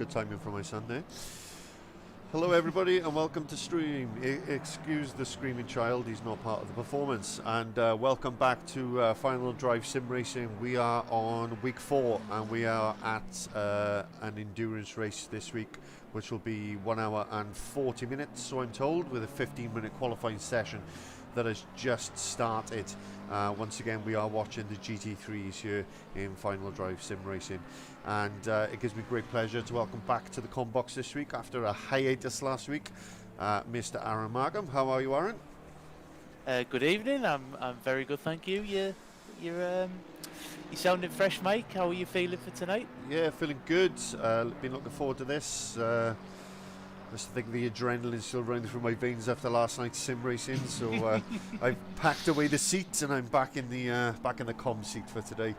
good timing for my son there. Hello everybody and welcome to stream. Excuse the screaming child, he's not part of the performance. And welcome back to Final Drive Sim Racing. We are on week 4 and we are at an endurance race this week, which will be 1 hour and 40 minutes, so I'm told, with a 15-minute qualifying session that has just started. Once again, we are watching the GT3s here in Final Drive Sim Racing, and it gives me great pleasure to welcome back to the Combox this week after a hiatus last week, Mr. Aaron Markham. How are you, Aaron? Good evening. I'm very good, thank you. You're sounding fresh, Mike. How are you feeling for tonight? Yeah, feeling good. Been looking forward to this. I think the adrenaline's still running through my veins after last night's sim racing, so I've packed away the seats and I'm back in the com seat for today,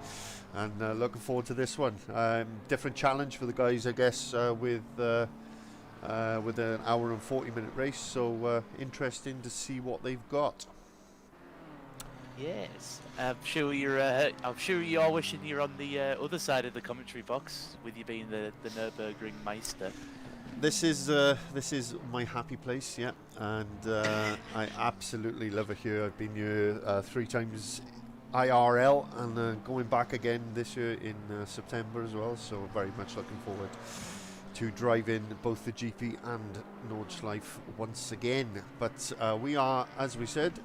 and looking forward to this one. Different challenge for the guys, I guess, with an hour and 40-minute race. So interesting to see what they've got. Yes, I'm sure you're wishing you're on the other side of the commentary box, with you being the nurburgring Meister. This is my happy place, yeah, and I absolutely love it here. I've been here 3 times IRL, and going back again this year in September as well, so very much looking forward to driving both the GP and Nordschleife once again. But we are, as we said,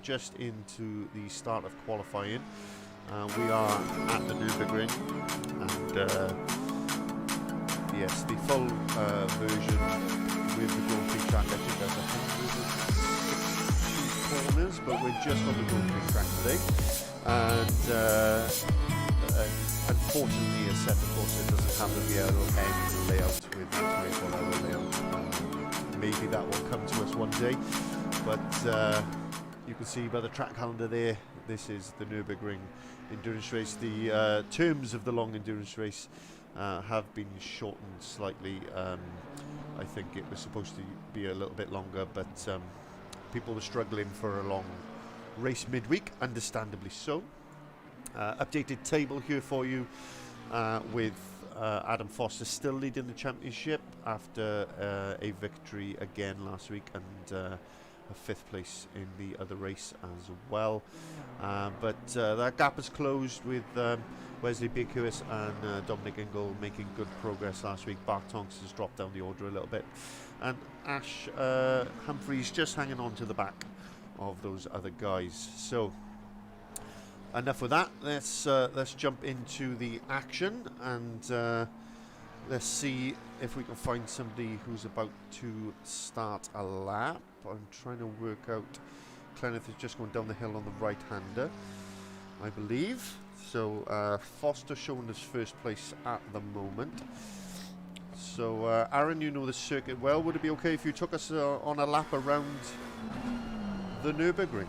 just into the start of qualifying. We are at the Nürburgring, and yes, the full version with the Grand Prix track, I think there's 160 corners, but we're just on the Grand Prix track today. And unfortunately, as said, of course, it doesn't have the Viero end layout with the 24-hour layout. Maybe that will come to us one day, but you can see by the track calendar there, this is the Nürburgring endurance race. The terms of the long endurance race have been shortened slightly. I think it was supposed to be a little bit longer, but people were struggling for a long race midweek, understandably so. Updated table here for you, with Adam Foster still leading the championship after a victory again last week, and a 5th place in the other race as well. But that gap is closed with Wesley Bickhurst and Dominic Ingle making good progress last week. Bart Tonks has dropped down the order a little bit, and Ash Humphreys just hanging on to the back of those other guys. So enough with that. Let's jump into the action, and let's see if we can find somebody who's about to start a lap. I'm trying to work out. Clenneth is just going down the hill on the right-hander, I believe. So Foster showing us first place at the moment. So Aaron, you know the circuit well. Would it be okay if you took us on a lap around the Nürburgring?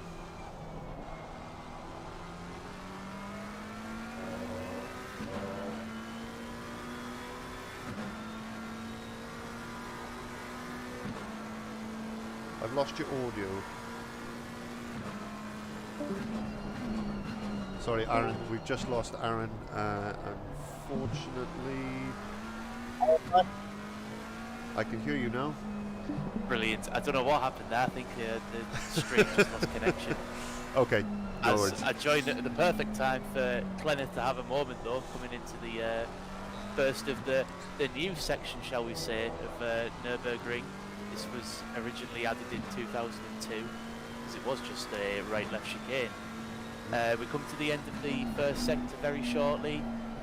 I've lost your audio. Sorry, Aaron, we've just lost Aaron, unfortunately. I can hear you now. Brilliant. I don't know what happened there. I think the stream just lost connection. Okay, no worries. I joined at the perfect time for Clenneth to have a moment, though, coming into the first of the new section, shall we say, of Nürburgring. This was originally added in 2002, because it was just a right-left chicane. We come to the end of the first sector very shortly.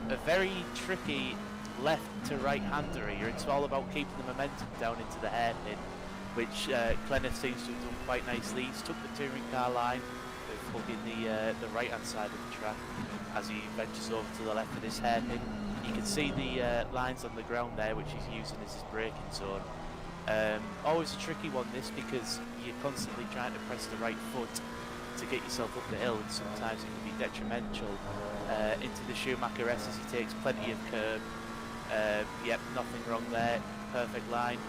A very tricky left to right-hander here. It's all about keeping the momentum down into the hairpin, which Clenneth seems to have done quite nicely. He's took the touring car line, hugging the right-hand side of the track as he ventures over to the left of this hairpin. You can see the lines on the ground there, which he's using as his braking zone. Always a tricky one, this, because you're constantly trying to press the right foot to get yourself up the hill, and sometimes it can be detrimental. Into the Schumacher S as he takes plenty of curb. Yep, nothing wrong there, perfect line.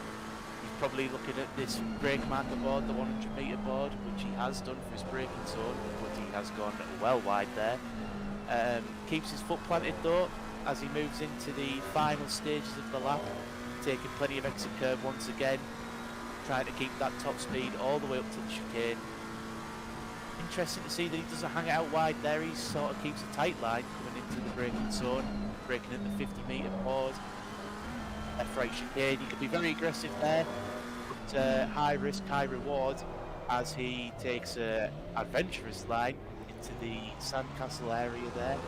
He's probably looking at this brake marker board, the 100 metre board, which he has done for his braking zone, but he has gone well wide there. Keeps his foot planted though, as he moves into the final stages of the lap. taking plenty of exit curve once again, trying to keep that top speed all the way up to the chicane. Interesting to see that he doesn't hang it out wide there. He sort of keeps a tight line coming into the braking zone, braking at the 50-metre pause. Left-right chicane, he could be very aggressive there, but high risk, high reward as he takes a adventurous line into the sandcastle area there.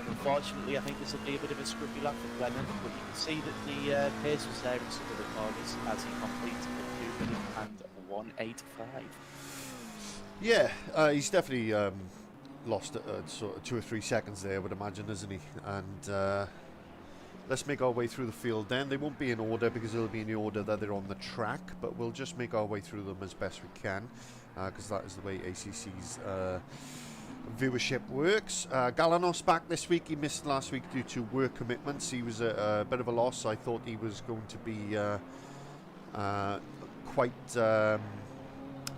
Unfortunately, I think this will be a bit of a scruffy lap for Glennon, but you can see that the pace was there in some of the corners as he completed the 2 minute and 1:85. Yeah, he's definitely lost sort of 2 or 3 seconds there, I would imagine, isn't he? And let's make our way through the field then. They won't be in order because it'll be in the order that they're on the track, but we'll just make our way through them as best we can, because that is the way ACC's viewership works. Galanos back this week. He missed last week due to work commitments. He was a bit of a loss. I thought he was going to be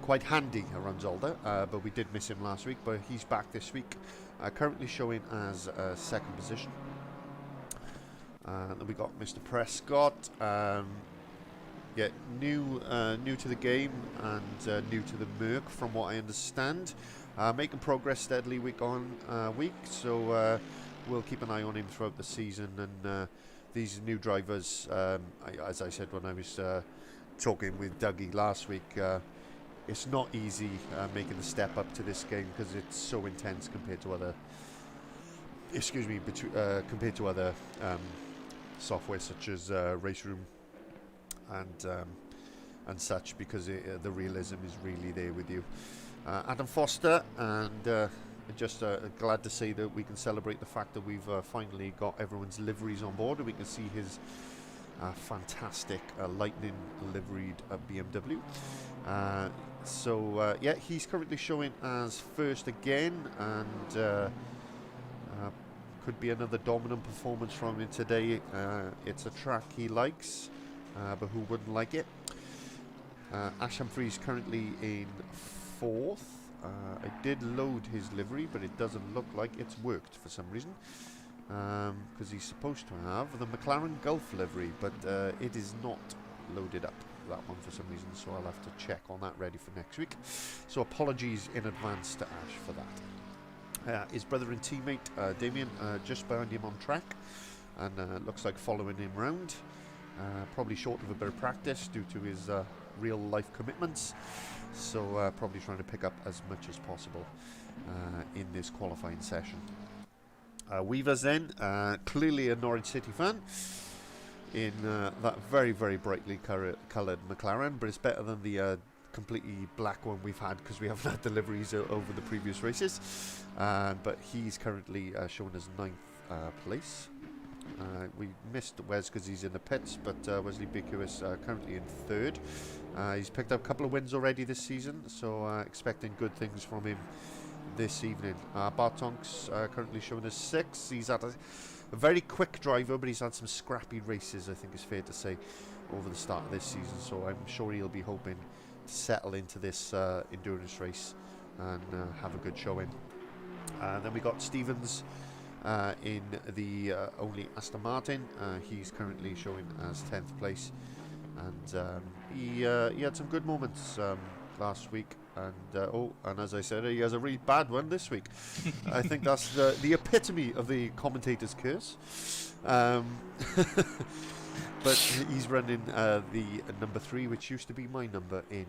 quite handy around Zolder, but we did miss him last week. But he's back this week, currently showing as second position. Then we got Mr. Prescott. Yeah, new to the game and new to the Merc, from what I understand. Making progress steadily week on week, so we'll keep an eye on him throughout the season. And these new drivers, as I said when I was talking with Dougie last week, it's not easy making the step up to this game because it's so intense compared to other. Compared to other software such as Race Room and such, because the realism is really there with you. Adam Foster, and just glad to say that we can celebrate the fact that we've finally got everyone's liveries on board, and we can see his fantastic Lightning liveried BMW. So yeah, he's currently showing as first again, and could be another dominant performance from him today. It's a track he likes, but who wouldn't like it? Ash Humphreys currently in 4th. I did load his livery, but it doesn't look like it's worked for some reason, because he's supposed to have the McLaren Gulf livery, but it is not loaded up, that one, for some reason, so I'll have to check on that, ready for next week. So apologies in advance to Ash for that. His brother and teammate Damien just behind him on track, and looks like following him round, probably short of a bit of practice due to his real life commitments, so probably trying to pick up as much as possible in this qualifying session. Weavers then, clearly a Norwich City fan in that very, very brightly coloured McLaren, but it's better than the completely black one we've had, because we haven't had deliveries over the previous races. But he's currently shown as 9th place. We missed Wes because he's in the pits, but Wesley Bicuis currently in 3rd. He's picked up a couple of wins already this season, so expecting good things from him this evening. Bartonk's currently showing as 6th. He's had a very quick driver, but he's had some scrappy races, I think it's fair to say, over the start of this season, so I'm sure he'll be hoping to settle into this endurance race and have a good showing. Then we got Stevens in the only Aston Martin. He's currently showing as 10th place, and he had some good moments last week, and as I said, he has a really bad one this week. I think that's the epitome of the commentator's curse. But he's running the number 3, which used to be my number in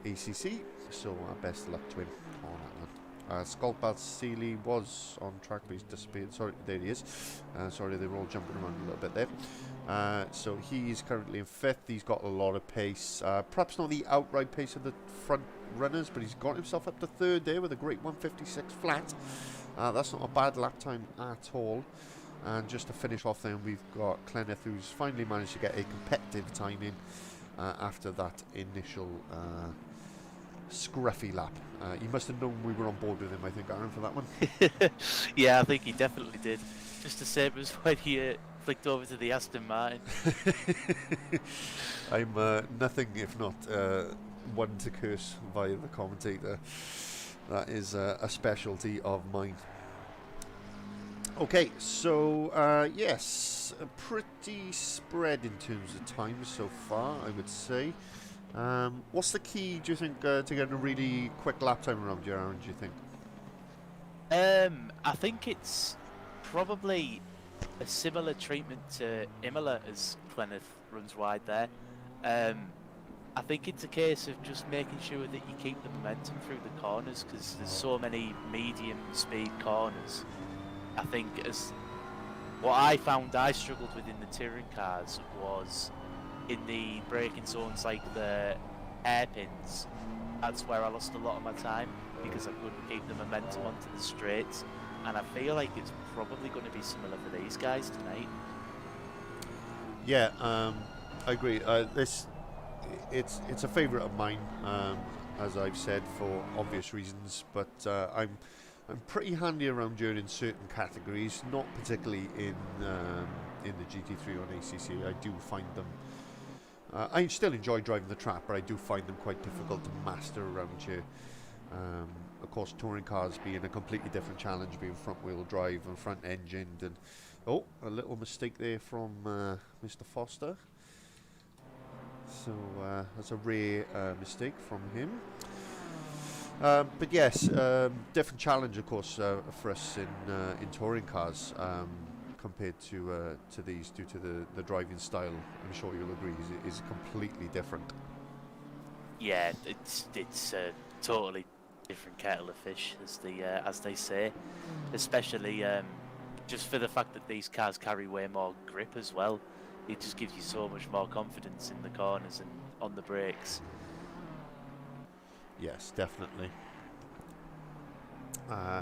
ACC, so best of luck to him on that one. Skolpal Sealy was on track, but he's disappeared. Sorry, there he is. Sorry, they were all jumping around a little bit there. So he's currently in 5th. He's got a lot of pace. Perhaps not the outright pace of the front runners, but he's got himself up to 3rd there with a great 156 flat. That's not a bad lap time at all. And just to finish off then, we've got Clenneth, who's finally managed to get a competitive time in after that initial scruffy lap. He must have known we were on board with him, I think, Aaron, for that one. Yeah, I think he definitely did. Just the same as when he flicked over to the Aston Martin. I'm nothing if not one to curse via the commentator. That is a specialty of mine. Okay, so yes, pretty spread in terms of time so far, I would say. What's the key, do you think, to getting a really quick lap time around you, Aaron, do you think? I think it's probably a similar treatment to Imola as Kenneth runs wide there. I think it's a case of just making sure that you keep the momentum through the corners, because there's so many medium speed corners. I think as what I found I struggled with in the touring cars was in the braking zones like the hairpins. That's where I lost a lot of my time because I couldn't keep the momentum onto the straights, and I feel like it's probably going to be similar for these guys tonight. Yeah, I agree. It's a favourite of mine, as I've said, for obvious reasons. But I'm pretty handy around here in certain categories, not particularly in the GT3 on ACC. I do find them. I still enjoy driving the track, but I do find them quite difficult to master around here. Of course, touring cars being a completely different challenge, being front-wheel drive and front-engined, and a little mistake there from Mr. Foster. So that's a rare mistake from him. But yes, different challenge, of course, for us in touring cars compared to these, due to the driving style. I'm sure you'll agree is completely different. Yeah, it's a totally different kettle of fish, as they say. Especially just for the fact that these cars carry way more grip as well. It just gives you so much more confidence in the corners and on the brakes. Yes, definitely.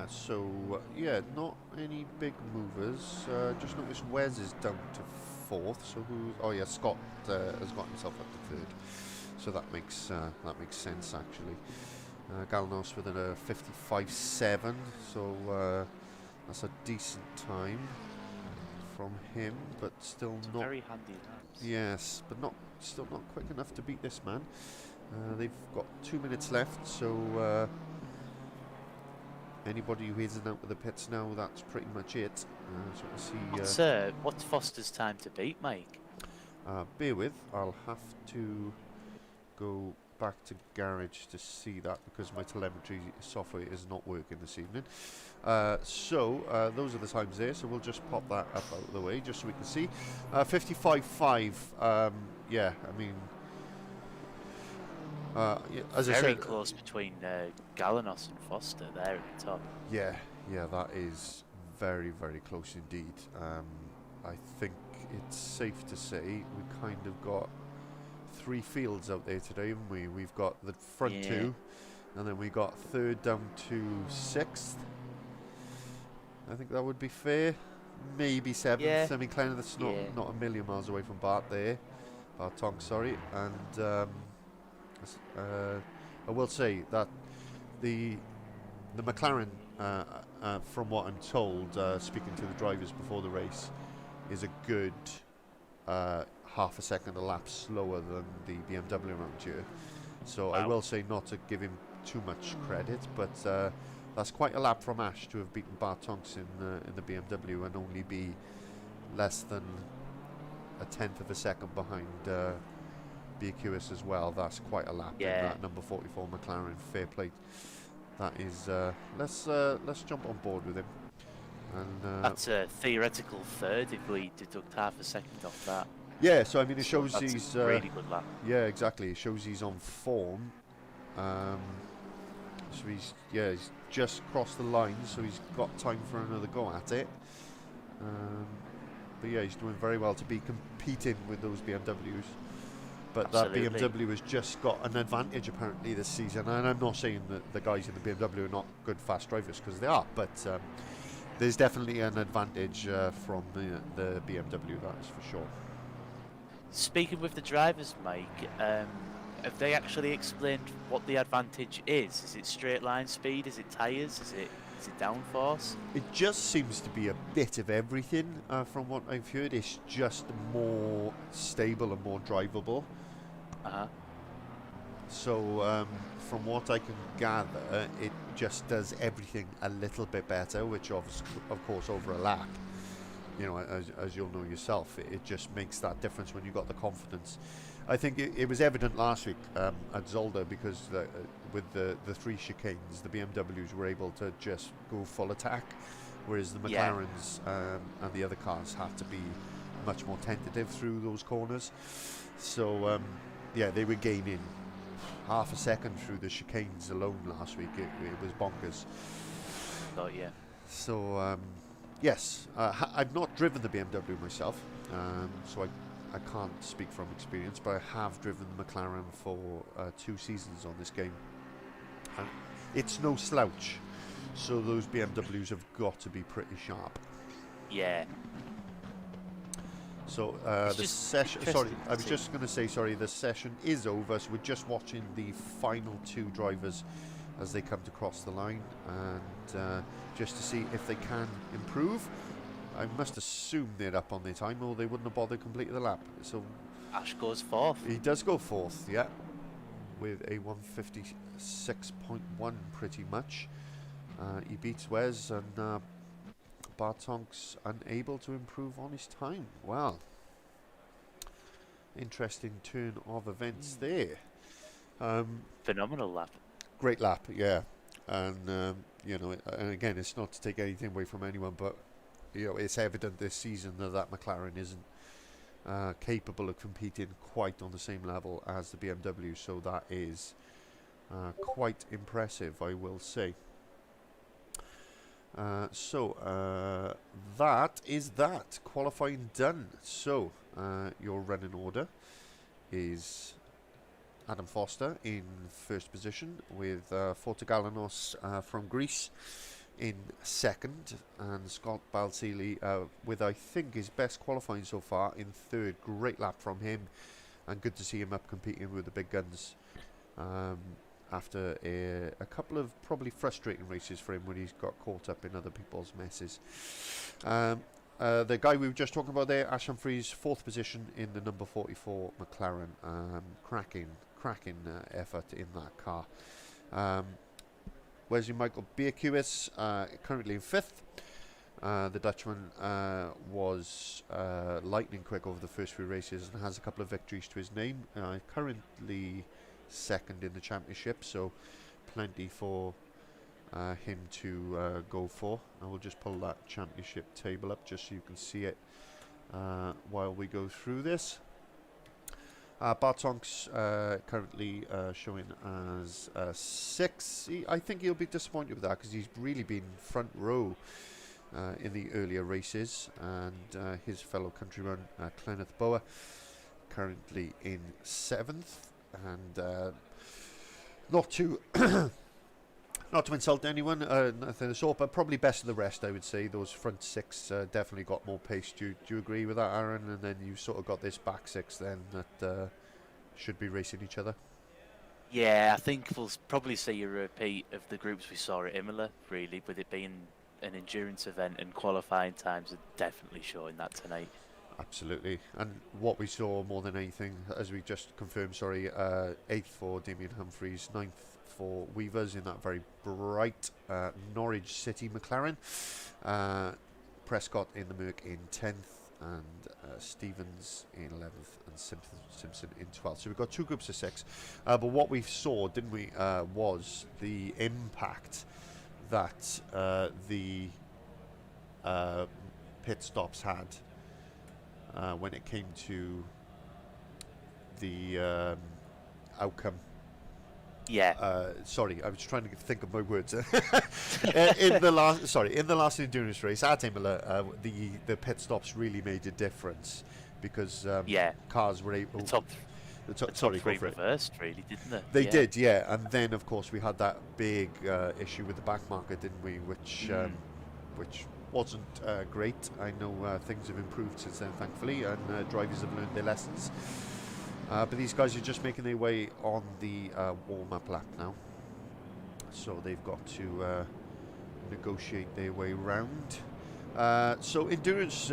So yeah, not any big movers. Just noticed Wes is down to 4th. So Scott has got himself up to 3rd. So that makes sense actually. Galnos with a 55.7. So that's a decent time from him, but still not very handy laps. Yes, but still not quick enough to beat this man. They've got 2 minutes left, so anybody who isn't out of the pits now, that's pretty much it. So we'll see. What's Foster's time to beat, Mike? Bear with, I'll have to go back to garage to see that, because my telemetry software is not working this evening. So those are the times there, so we'll just pop that up out of the way just so we can see. 55.5, yeah, I mean, as I said, very close between Galanos and Foster there at the top. Yeah, that is very, very close indeed. I think it's safe to say we kind of got 3 fields out there today, haven't we? We've got the front 2, and then we got 3rd down to 6th. I think that would be fair. Maybe 7th. Yeah. I mean, kind of, that's not a million miles away from Bart there. Bartong, sorry. And I will say that the McLaren, from what I'm told, speaking to the drivers before the race, is a good half a second a lap slower than the BMW around here. So wow. I will say, not to give him too much credit, but that's quite a lap from Ash to have beaten Bartonks in the BMW and only be less than a tenth of a second behind BQS as well. That's quite a lap in that number 44 McLaren. Fair play. That is. Let's jump on board with him. And that's a theoretical 3rd if we deduct half a second off that. Yeah, so I mean, it shows that's he's a really good lap. Yeah, exactly. It shows he's on form. So he's just crossed the line, so he's got time for another go at it. But yeah, he's doing very well to be competing with those BMWs. But absolutely. That BMW has just got an advantage apparently this season, and I'm not saying that the guys in the BMW are not good fast drivers, because they are, but there's definitely an advantage from the BMW, that is for sure. Speaking with the drivers, Mike, have they actually explained what the advantage is? Is it straight line speed? Is it tyres? Is it downforce? It just seems to be a bit of everything. From what I've heard, it's just more stable and more drivable. So from what I can gather, it just does everything a little bit better, which of course over a lap, you know, as you'll know yourself, it just makes that difference when you got the confidence. I think it was evident last week at Zolder, because with the 3 chicanes, the BMWs were able to just go full attack, whereas the McLarens and the other cars had to be much more tentative through those corners. So yeah, they were gaining half a second through the chicanes alone last week. It was bonkers. Oh yeah. So yes, I've not driven the BMW myself, so I can't speak from experience, but I have driven the McLaren for 2 seasons on this game, and it's no slouch. So those BMWs have got to be pretty sharp. Yeah. So the session. Sorry, I was just going to say, sorry, the session is over. So we're just watching the final 2 drivers as they come to cross the line, and just to see if they can improve. I must assume they're up on their time, or they wouldn't have bothered completing the lap. So Ash goes 4th. he does go 4th, yeah, with a 156.1 pretty much. He beats Wes, and Bartonk's unable to improve on his time. Wow. Interesting turn of events there. Phenomenal lap. Great lap, yeah. And, you know, and again, it's not to take anything away from anyone, but, you know, it's evident this season that McLaren isn't capable of competing quite on the same level as the BMW. So that is quite impressive, I will say. So that is that. Qualifying done. So your running order is Adam Foster in 1st position, with Fortigalanos from Greece in 2nd, and Scott Balsillie with, I think, his best qualifying so far, in 3rd. Great lap from him, and good to see him up competing with the big guns. After a couple of probably frustrating races for him when he's got caught up in other people's messes. The guy we were just talking about there, Ash Humphreys, 4th position in the number 44 McLaren. Cracking effort in that car. Wesley Michael Bierkuis currently in 5th. The Dutchman was lightning quick over the first few races and has a couple of victories to his name. Currently 2nd in the championship, so plenty for him to go for. And we'll just pull that championship table up just so you can see it while we go through this. Bartonk's currently showing as 6. I think he'll be disappointed with that, because he's really been front row in the earlier races, and his fellow countryman Clenneth Bower currently in 7th. And not to not to insult anyone, nothing of the sort, but probably best of the rest, I would say. Those front 6 definitely got more pace. Do you agree with that, Aaron? And then you sort of got this back 6 then that should be racing each other. Yeah, I think we'll probably see a repeat of the groups we saw at Imola, really, with it being an endurance event, and qualifying times are definitely showing that tonight. Absolutely. And what we saw more than anything, as we just confirmed, 8th for Damien Humphreys, 9th for Weavers in that very bright Norwich City McLaren. Prescott in the Merc in 10th, and Stevens in 11th, and Simpson in 12th. So we've got 2 groups of 6. But what we saw, didn't we, was the impact that the pit stops had when it came to the outcome. Yeah. Sorry, I was trying to think of my words. In the last endurance race at Imola, the pit stops really made a difference, because cars were able. The top 3 reversed, really, didn't they? They did, yeah. And then, of course, we had that big issue with the back marker, didn't we? Which wasn't great. I know things have improved since then, thankfully, and drivers have learned their lessons. But these guys are just making their way on the warm-up lap now, so they've got to negotiate their way round. So endurance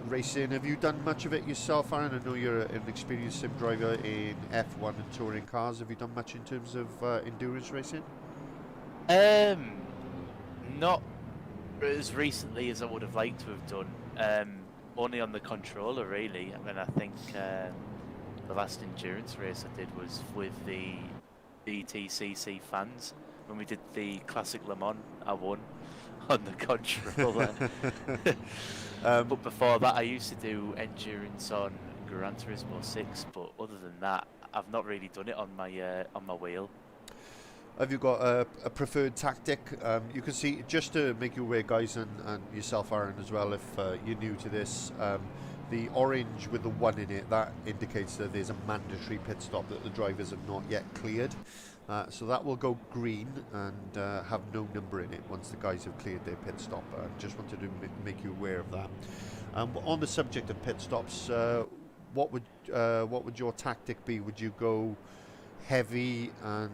racing, have you done much of it yourself, Aaron? I know you're an experienced sim driver in F1 and touring cars. Have you done much in terms of endurance racing? Not as recently as I would have liked to have done. Only on the controller, really. I mean, I think the last endurance race I did was with the DTCC fans when we did the Classic Le Mans. I won on the controller. But before that, I used to do endurance on Gran Turismo 6. But other than that, I've not really done it on my wheel. Have you got a preferred tactic? You can see, just to make you aware, guys, and yourself, Aaron, as well, if you're new to this, the orange with the 1 in it, that indicates that there's a mandatory pit stop that the drivers have not yet cleared. So that will go green and have no number in it once the guys have cleared their pit stop. Just wanted to make you aware of that. On the subject of pit stops, what would your tactic be? Would you go heavy and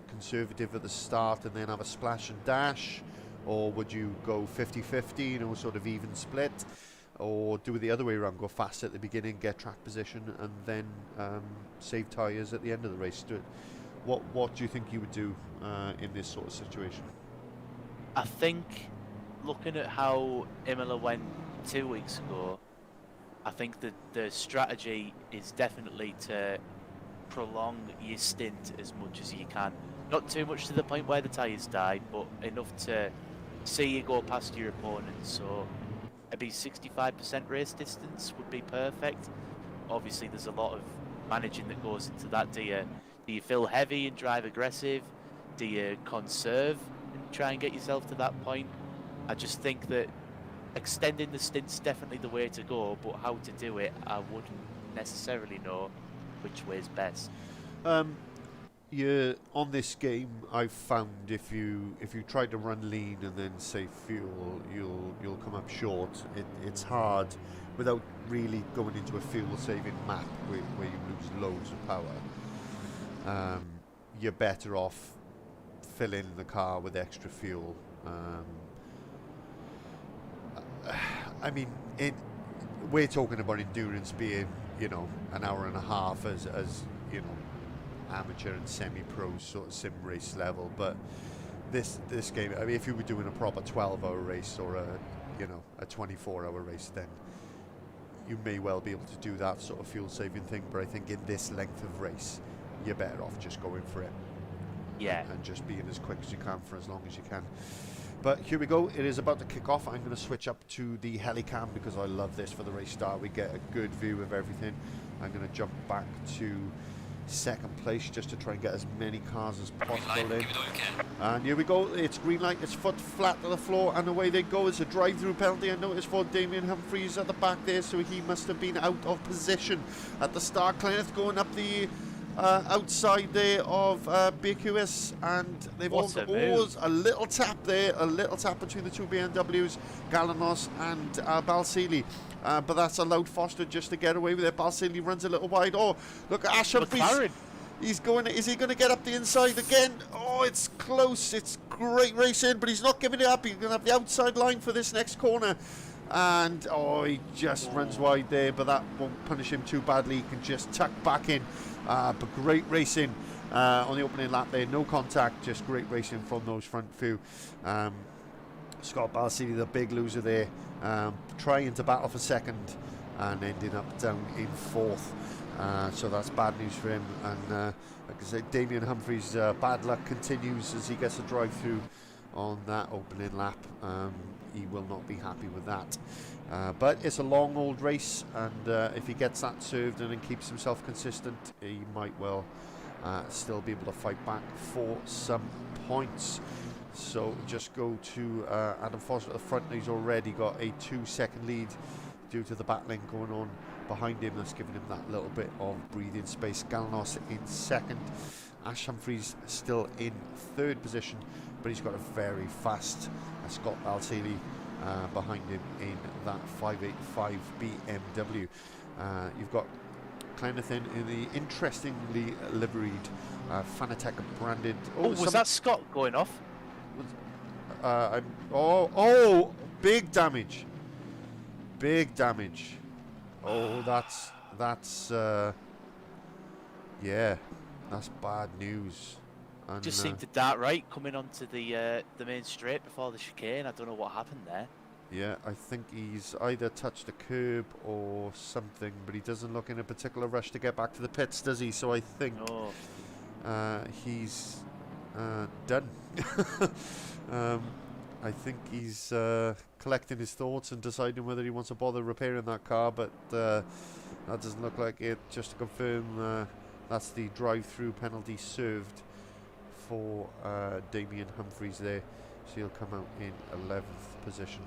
conservative at the start and then have a splash and dash, or would you go 50-50, you know, sort of even split, or do it the other way around, go fast at the beginning, get track position, and then save tyres at the end of the race? What do you think you would do in this sort of situation? I think, looking at how Imola went 2 weeks ago, I think that the strategy is definitely to prolong your stint as much as you can. Not too much to the point where the tyres die, but enough to see you go past your opponent. So maybe 65% race distance would be perfect. Obviously, there's a lot of managing that goes into that. Do you fill heavy and drive aggressive? Do you conserve and try and get yourself to that point? I just think that extending the stint's definitely the way to go, but how to do it, I wouldn't necessarily know which way is best. On this game, I've found if you try to run lean and then save fuel, you'll come up short. It's hard without really going into a fuel-saving map where you lose loads of power. You're better off filling the car with extra fuel. I mean, we're talking about endurance being, you know, an hour and a half as you know, amateur and semi-pro sort of sim race level, but this game, I mean, if you were doing a proper 12-hour race or a 24-hour race, then you may well be able to do that sort of fuel saving thing. But I think in this length of race, you're better off just going for it. Yeah. And just being as quick as you can for as long as you can. But here we go, it is about to kick off. I'm going to switch up to the helicam because I love this for the race start. We get a good view of everything. I'm going to jump back to second place just to try and get as many cars as possible in. And here we go, it's green light, it's foot flat to the floor, and away they go. It's a drive-through penalty, I noticed, for Damien Humphries at the back there, so he must have been out of position at the start. Kenneth going up the outside there of BQS, and they've all got a little tap there, a little tap between the two BMWs, Galanos and Balsili. But that's allowed Foster just to get away with it. Balsili runs a little wide. Oh, look at Ash Humphries. He's going. Is he going to get up the inside again? Oh, it's close. It's great racing, but he's not giving it up. He's going to have the outside line for this next corner. And oh, he just runs wide there, but that won't punish him too badly. He can just tuck back in. But great racing on the opening lap there. No contact, just great racing from those front few. Scott Balsini, the big loser there, trying to battle for second and ending up down in fourth. So that's bad news for him. And like I said, Damien Humphries' bad luck continues as he gets a drive through on that opening lap. He will not be happy with that. But it's a long old race, and if he gets that served and then keeps himself consistent, he might well still be able to fight back for some points. So just go to Adam Foster at the front. He's already got a 2-second lead due to the battling going on behind him. That's giving him that little bit of breathing space. Galanos in second. Ash Humphries still in third position, but he's got a very fast Scott Balsili behind him in that 585 BMW. You've got Clenathan in the interestingly liveried Fanatec branded. Oh, was that Scott going off? Big damage. big damage. Oh, yeah, that's bad news. And, Just seemed to dart right coming onto the main straight before the chicane. I don't know what happened there. yeah, I think he's either touched a curb or something, but he doesn't look in a particular rush to get back to the pits, does he? So I think he's done. I think he's collecting his thoughts and deciding whether he wants to bother repairing that car, but that doesn't look like it. Just to confirm, that's the drive-through penalty served for Damien Humphries there, so he'll come out in 11th position.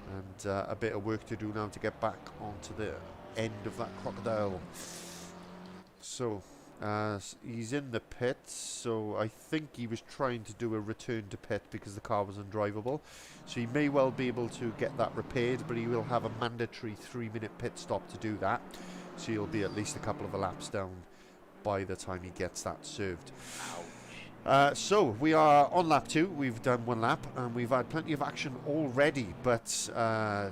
And a bit of work to do now to get back onto the end of that crocodile. So he's in the pits, so I think he was trying to do a return to pit because the car was undrivable, so he may well be able to get that repaired, but he will have a mandatory 3-minute pit stop to do that, so he'll be at least a couple of laps down by the time he gets that served. So we are on lap 2. We've done 1 lap and we've had plenty of action already, but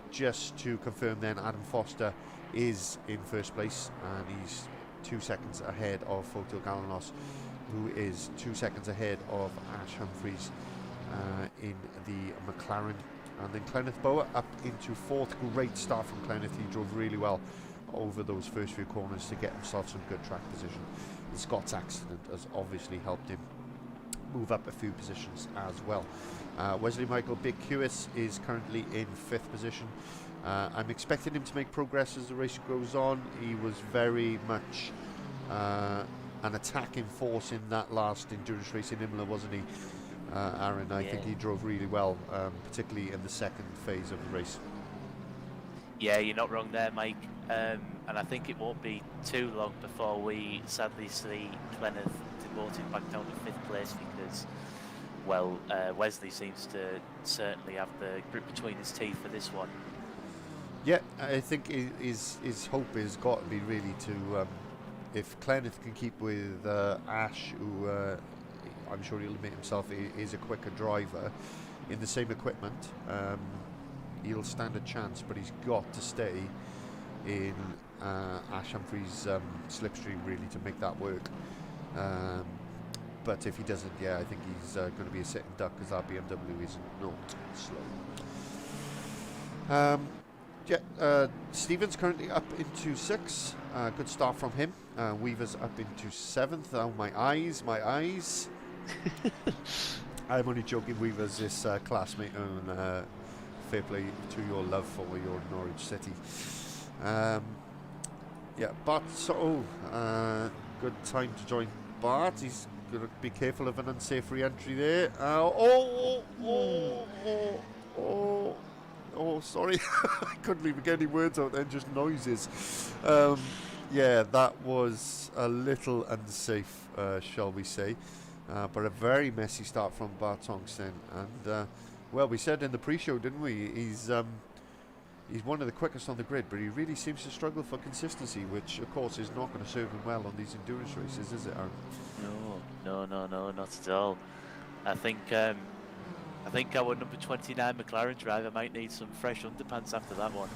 just to confirm then, Adam Foster is in first place and he's 2 seconds ahead of Foto Galanos, who is 2 seconds ahead of Ash Humphries in the McLaren. And then Clenneth Bower up into 4th. Great start from Clenneth. He drove really well over those first few corners to get himself some good track position. The Scott's accident has obviously helped him move up a few positions as well. Wesley Michael Big Hewis is currently in 5th position. I'm expecting him to make progress as the race goes on. He was very much an attacking force in that last endurance race in Imola, wasn't he, Aaron? I think he drove really well, particularly in the second phase of the race. Yeah, you're not wrong there, Mike. And I think it won't be too long before we sadly see Clenneth demoted back down to 5th place because, well, Wesley seems to certainly have the grip between his teeth for this one. Yeah, I think his hope has got to be really to, if Clenneth can keep with Ash, who I'm sure he'll admit himself is a quicker driver, in the same equipment, he'll stand a chance, but he's got to stay in Ash Humphries' slipstream really to make that work. But if he doesn't, yeah, I think he's going to be a sitting duck because that BMW is not slow. Stevens currently up into 6. Good start from him. Weaver's up into 7th. Oh, my eyes. I'm only joking. Weaver's this classmate, and fair play to your love for your Norwich City. Bart, good time to join Bart. He's going to be careful of an unsafe re-entry there. Sorry. I couldn't even get any words out then, just noises. That was a little unsafe, shall we say. But a very messy start from Bart Tongsten. And, well, we said in the pre-show, didn't we? He's one of the quickest on the grid, but he really seems to struggle for consistency, which, of course, is not going to serve him well on these endurance races, is it, Aaron? No, not at all. I think our number 29 McLaren driver might need some fresh underpants after that one.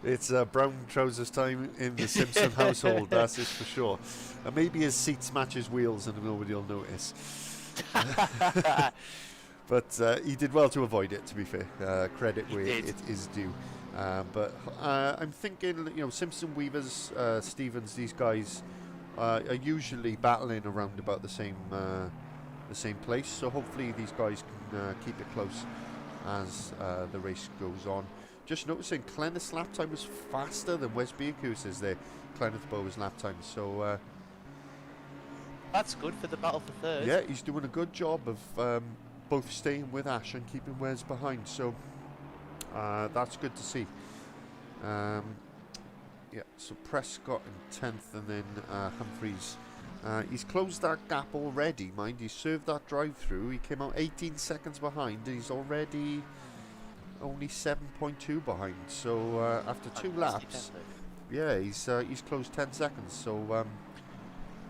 It's brown trousers time in the Simpson household, that's it for sure. And maybe his seats match his wheels and nobody will notice. But he did well to avoid it, to be fair. Credit where it is due. But I'm thinking, Simpson, Weavers, Stevens, these guys are usually battling around about the same place. So hopefully these guys can keep it close as the race goes on. Just noticing Clenneth's lap time was faster than Wes Beerkoos's there. Clenneth Bower's lap time. So that's good for the battle for third. Yeah, he's doing a good job of both staying with Ash and keeping Wes behind, so that's good to see. So Prescott in 10th, and then Humphries. He's closed that gap already, mind. He served that drive-through. He came out 18 seconds behind, and he's already only 7.2 behind. So after 2 laps, he's closed 10 seconds. So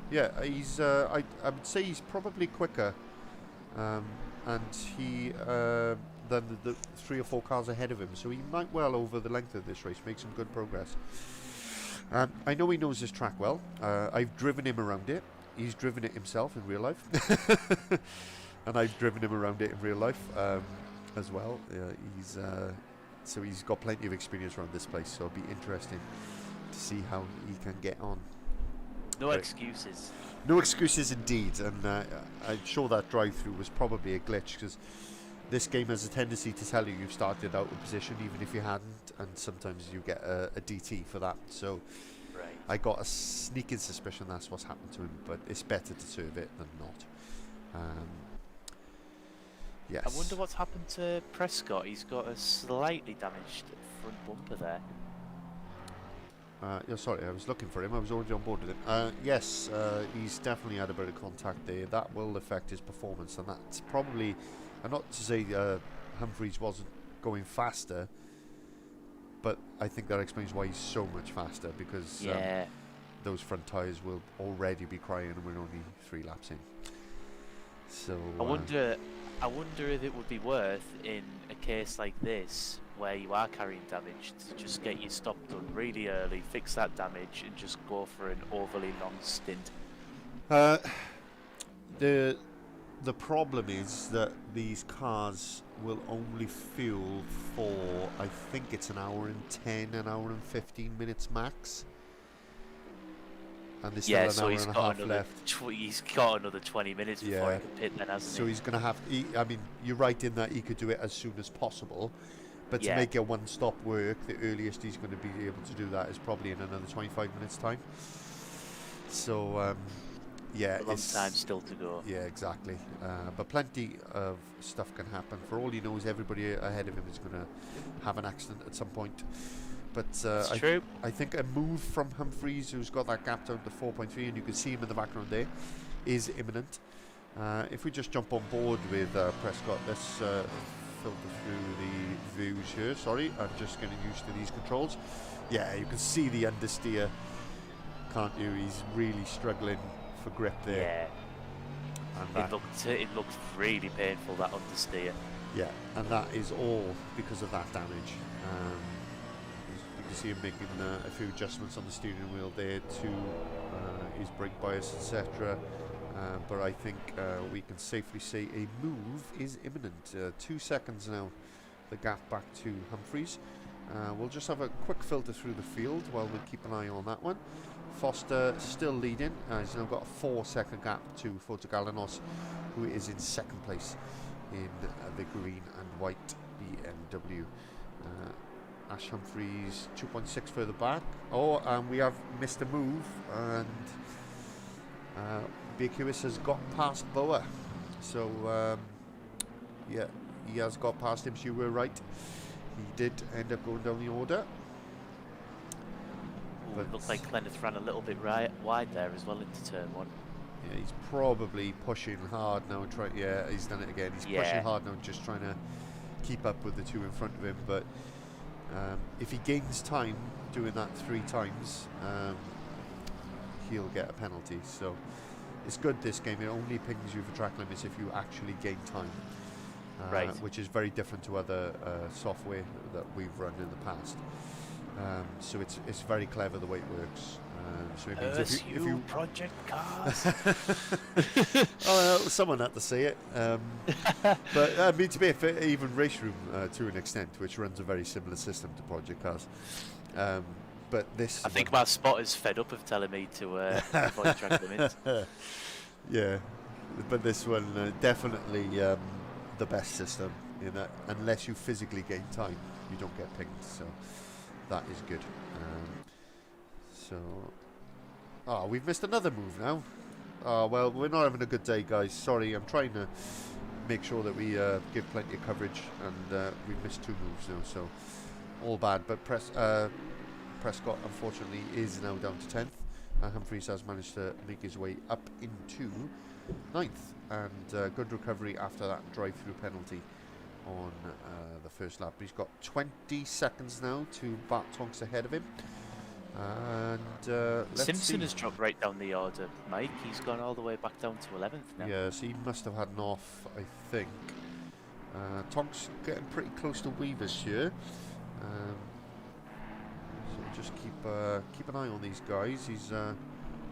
he's I would say he's probably quicker. And he than the 3 or 4 cars ahead of him, so he might well, over the length of this race, make some good progress. I know he knows this track well. I've driven him around it. He's driven it himself in real life. And I've driven him around it in real life as well. So he's got plenty of experience around this place, so it'll be interesting to see how he can get on. No excuses. No excuses indeed, and I'm sure that drive-through was probably a glitch, because this game has a tendency to tell you you've started out of position even if you hadn't, and sometimes you get a DT for that. So right. I got a sneaking suspicion that's what's happened to him, but it's better to serve it than not. Yes. I wonder what's happened to Prescott. He's got a slightly damaged front bumper there. Yeah, sorry, I was looking for him. I was already on board with him. Yes, he's definitely had a bit of contact there. That will affect his performance, and that's probably, and not to say Humphries wasn't going faster, but I think that explains why he's so much faster, because those front tyres will already be crying, and we're only 3 laps in. So I wonder if it would be worth, in a case like this, where you are carrying damage, to just get your stop done really early, fix that damage, and just go for an overly long stint. The problem is that these cars will only fuel for, I think it's an hour and 10, an hour and 15 minutes max. And there's still an hour and a half left. He's got another 20 minutes before he can pit then, hasn't he? So he's going to have, I mean, you're right in that he could do it as soon as possible. But to make a one-stop work, the earliest he's going to be able to do that is probably in another 25 minutes' time. So, yeah. A long time still to go. Yeah, exactly. But plenty of stuff can happen. For all he knows, everybody ahead of him is going to have an accident at some point. But true. I think a move from Humphries, who's got that gap down to 4.3, and you can see him in the background there, is imminent. If we just jump on board with Prescott, let's filter through the views here. Sorry, I'm just getting used to these controls. Yeah, you can see the understeer, can't you? He's really struggling for grip there. Yeah. And it looked really painful, that understeer. Yeah, and that is all because of that damage. You can see him making a few adjustments on the steering wheel there to his brake bias, etc. But I think we can safely say a move is imminent. 2 seconds now, the gap back to Humphries. We'll just have a quick filter through the field while we keep an eye on that one. Foster still leading. He's now got a 4-second gap to Fotogalanos, who is in 2nd place in the green and white BMW. Ash Humphries 2.6 further back. Oh, and we have missed a move, and BQS has got past Boa. So, yeah, he has got past him, so you were right. He did end up going down the order. Ooh, it looked like Kenneth ran a little bit wide there as well into turn 1. Yeah, he's probably pushing hard now. Yeah, he's done it again. He's pushing hard now, just trying to keep up with the 2 in front of him. But if he gains time doing that 3 times, he'll get a penalty. So it's good, this game. It only pings you for track limits if you actually gain time, which is very different to other software that we've run in the past. So it's very clever the way it works. So it means if you Project Cars. Oh, someone had to say it. But I mean, to be fair, even Race Room to an extent, which runs a very similar system to Project Cars. But this, I think my spotter's fed up of telling me to avoid track limits. Yeah, but this one definitely the best system in that unless you physically gain time, you don't get pinged. So that is good. We've missed another move now. Well, we're not having a good day, guys. Sorry, I'm trying to make sure that we give plenty of coverage, and we've missed 2 moves now, so all bad. But Prescott, unfortunately, is now down to 10th. Humphries has managed to make his way up into 9th, and good recovery after that drive-through penalty on the first lap. He's got 20 seconds now to Bart Tonks ahead of him. And Simpson has dropped right down the order, Mike. He's gone all the way back down to 11th now. Yes, he must have had an off, I think. Tonks getting pretty close to Weavers here. So just keep an eye on these guys. He's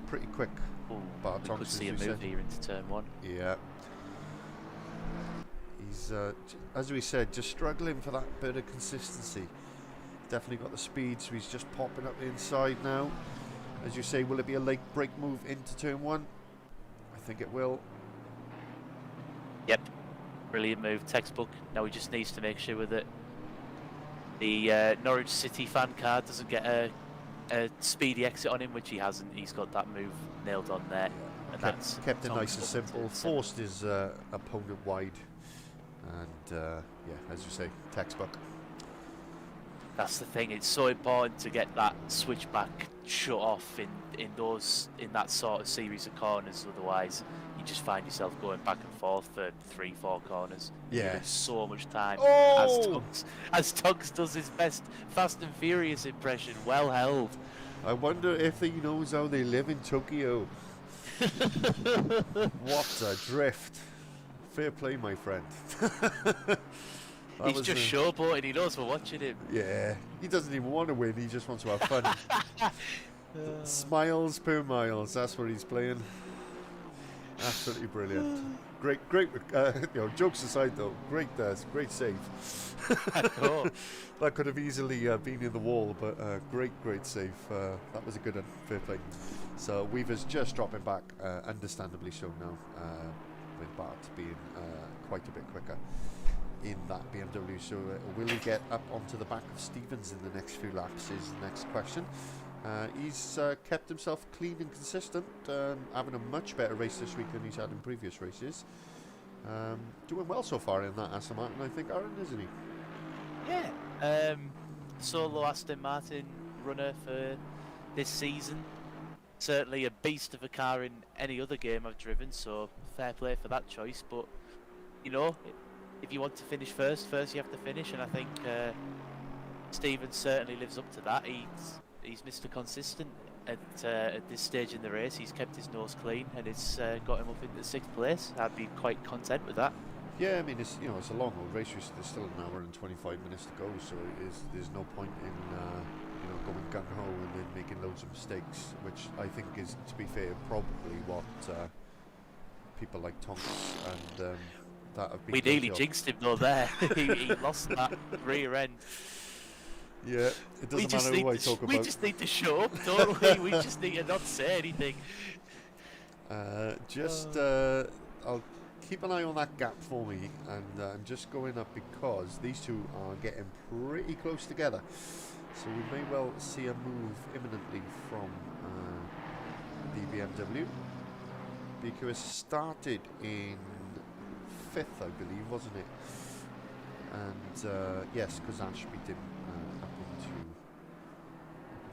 pretty quick. Ooh, Bar we Tonks, could as see a you move said. here into turn 1. Yeah. He's, as we said, just struggling for that bit of consistency. Definitely got the speed, so he's just popping up the inside now. As you say, will it be a late break move into turn 1? I think it will. Yep, brilliant move, textbook. Now he just needs to make sure that the Norwich City fan card doesn't get a speedy exit on him, which he hasn't. He's got that move nailed on there. And that's kept it Tonks nice and up simple, to forced his opponent wide, and yeah, as you say, textbook. That's the thing. It's so important to get that switchback shut off in that sort of series of corners. Otherwise, you just find yourself going back and forth for 3-4 corners. Yeah, So much time. Oh! As Tonks does his best Fast and Furious impression. Well held. I wonder if he knows how they live in Tokyo. What a drift! Fair play, my friend. He's just showboating. He knows we're watching him. Yeah, he doesn't even want to win. He just wants to have fun. Smiles per miles. That's what he's playing. Absolutely brilliant. Great. Jokes aside, though, great save. That could have easily been in the wall, but great save. That was a good one. Fair play. So Weaver's just dropping back, understandably so now, with Bart being quite a bit quicker in that BMW. So will he get up onto the back of Stevens in the next few laps is the next question. He's kept himself clean and consistent, having a much better race this week than he's had in previous races. Doing well so far in that Aston Martin, I think, Aaron, isn't he? Yeah. Solo Aston Martin runner for this season. Certainly a beast of a car in any other game I've driven, so fair play for that choice. But, you know, if you want to finish first you have to finish, and I think Stevens certainly lives up to that. He's Mr. Consistent at this stage in the race. He's kept his nose clean, and it's got him up into 6th place. I'd be quite content with that. Yeah, I mean, it's a long old race. There's still an hour and 25 minutes to go, so there's no point in going gung ho and then making loads of mistakes, which I think is, to be fair, probably what people like Tonks and that have been. We nearly jinxed him though there. he lost that rear end. Yeah, it doesn't matter who I talk about. We just need to show up, don't we? We just need to not say anything. I'll keep an eye on that gap for me, and I'm just going up because these two are getting pretty close together. So we may well see a move imminently from the BMW. BQS started in 5th, I believe, wasn't it? And yes, because Ash beat him up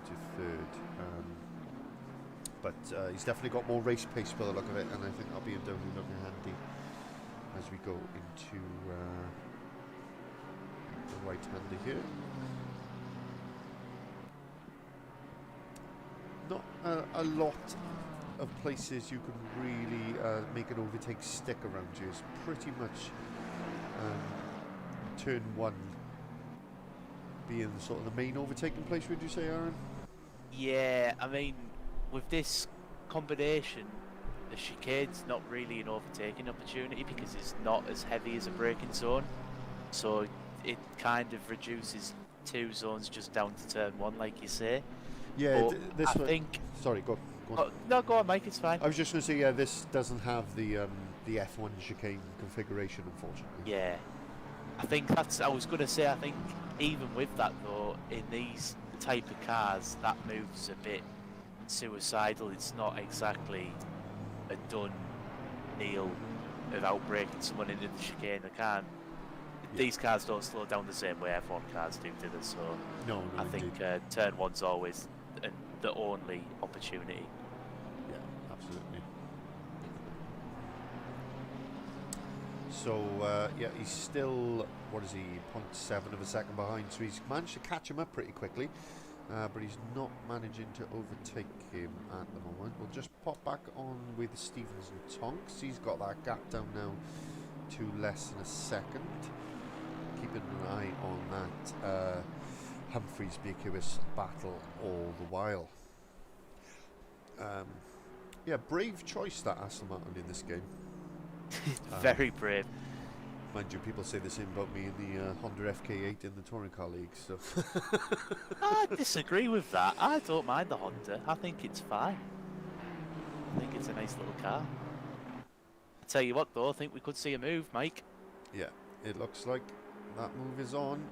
into 3rd. But he's definitely got more race pace by the look of it, and I think that'll be looking handy as we go into the right-hander here. Not a lot of places you can really make an overtake stick around you. It's pretty much turn 1 being sort of the main overtaking place, would you say, Aaron? Yeah, I mean, with this combination, the chicane's not really an overtaking opportunity because it's not as heavy as a braking zone. So it kind of reduces 2 zones just down to turn 1, like you say. Yeah, I think. Sorry, go on. Oh, no, go on, Mike. It's fine. I was just going to say, yeah, this doesn't have the F1 chicane configuration, unfortunately. Yeah, I think that's. I was going to say, I think even with that though, in these type of cars, that move's a bit suicidal. It's not exactly a done deal without breaking someone into the chicane. They can't. Yeah. These cars don't slow down the same way F1 cars do they? So no, I think turn 1's always the only opportunity. Yeah, absolutely. So yeah, he's still, what is he, 0.7 of a second behind, so he's managed to catch him up pretty quickly, but he's not managing to overtake him at the moment. We'll just pop back on with Stevens and Tonks. He's got that gap down now 0.2 less than a second. Keeping an eye on that Humphreys BQS battle all the while. Yeah, brave choice that Aston Martin in this game. Very brave. Mind you, people say the same about me in the Honda FK8 in the Touring Car League, so... I disagree with that. I don't mind the Honda. I think it's fine. I think it's a nice little car. I tell you what, though, I think we could see a move, Mike. Yeah, it looks like that move is on,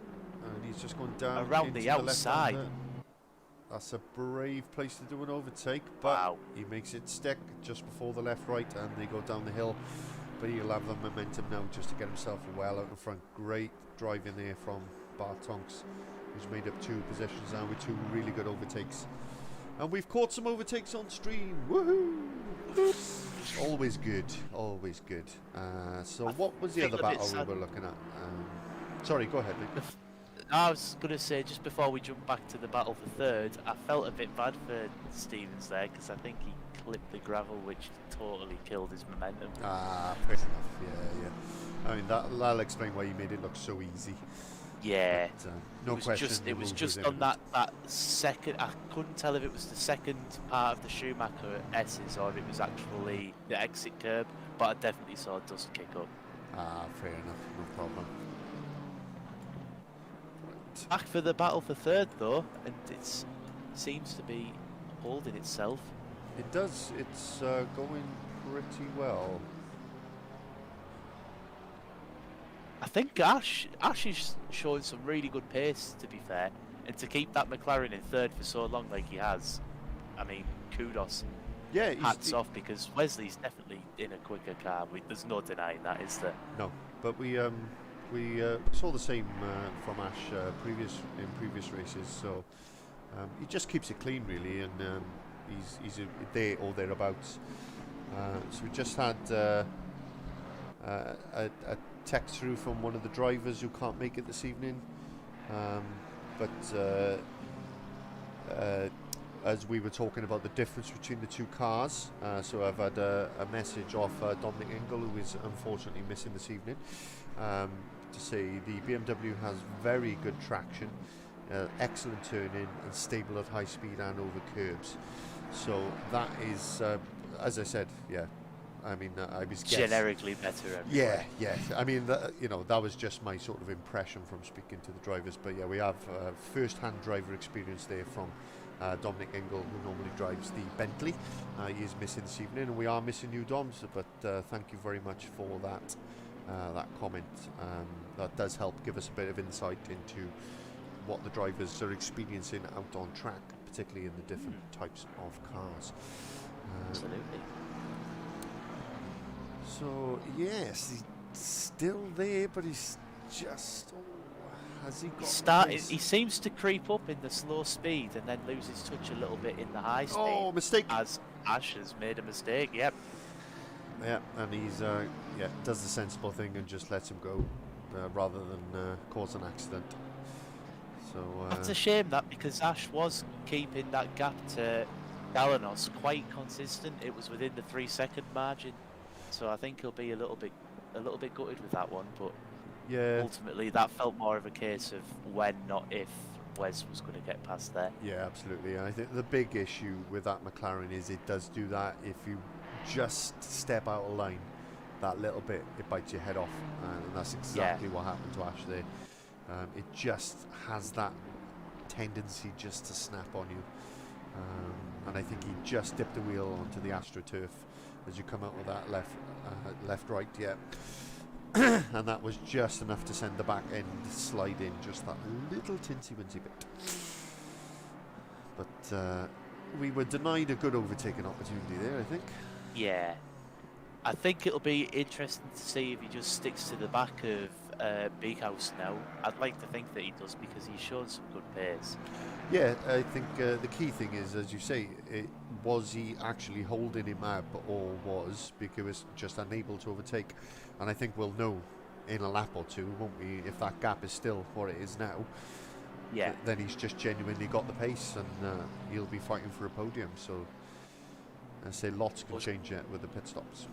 and he's just going down around into the outside. left-hander. That's a brave place to do an overtake, but Wow. he makes it stick just before the left-right, and they go down the hill. But he'll have the momentum now just to get himself well out in front. Great driving there from Bartonks, who's made up 2 positions now with 2 really good overtakes. And we've caught some overtakes on stream. Woohoo! Always good, always good. So what was the other battle we were looking at? Sorry, go ahead, Nick. I was going to say, just before we jump back to the battle for third, I felt a bit bad for Stevens there, because I think he clipped the gravel, which totally killed his momentum. Ah, fair enough, yeah. I mean, that'll explain why he made it look so easy. Yeah. But, no question. It was just on that second, I couldn't tell if it was the second part of the Schumacher S's or if it was actually the exit curb, but I definitely saw dust kick up. Ah, fair enough, no problem. Back for the battle for third though, and it seems to be holding itself. It does, it's going pretty well. I think Ash is showing some really good pace, to be fair, and to keep that McLaren in third for so long like he has, I mean, kudos. Yeah, hats off, because Wesley's definitely in a quicker car. There's no denying that, is there? No, but we saw the same from Ash in previous races. So he just keeps it clean, really, and he's there or thereabouts. So we just had a text through from one of the drivers who can't make it this evening, but as we were talking about the difference between the 2 cars, so I've had a message off Dominic Engel, who is unfortunately missing this evening, to say the BMW has very good traction, excellent turning, and stable at high speed and over curbs. So that is, as I said, yeah. I mean, I was generically better everywhere. Yeah. I mean, that was just my sort of impression from speaking to the drivers. But yeah, we have first-hand driver experience there from Dominic Engel, who normally drives the Bentley. He is missing this evening, and we are missing you, Doms. But thank you very much for that comment. That does help give us a bit of insight into what the drivers are experiencing out on track, particularly in the different types of cars. Absolutely. So yes, he's still there, but he's just has he got? He seems to creep up in the slow speed and then loses touch a little bit in the high speed. Oh, mistake! As Ash has made a mistake. Yep. Yeah, and he's does the sensible thing and just lets him go rather than cause an accident. So that's a shame, that, because Ash was keeping that gap to Galanos quite consistent. It was within the 3-second margin. So I think he'll be a little bit gutted with that one, but yeah, ultimately that felt more of a case of when, not if, Wes was going to get past there. Yeah, absolutely. I think the big issue with that McLaren is it does do that. If you just step out of line that little bit, it bites your head off, and that's exactly what happened to Ash there. It just has that tendency just to snap on you, and I think he just dipped the wheel onto the AstroTurf as you come out with that left-right, yeah. And that was just enough to send the back end slide in, just that little tinsy-wincy bit. But we were denied a good overtaking opportunity there, I think. Yeah. I think it'll be interesting to see if he just sticks to the back of Big House now. I'd like to think that he does, because he's shown some good pace. Yeah, I think the key thing is, as you say, was he actually holding him up, or was because he was just unable to overtake? And I think we'll know in a lap or two, won't we, if that gap is still what it is now. Yeah. Then he's just genuinely got the pace, and he'll be fighting for a podium. So I say lots can change yet with the pit stops.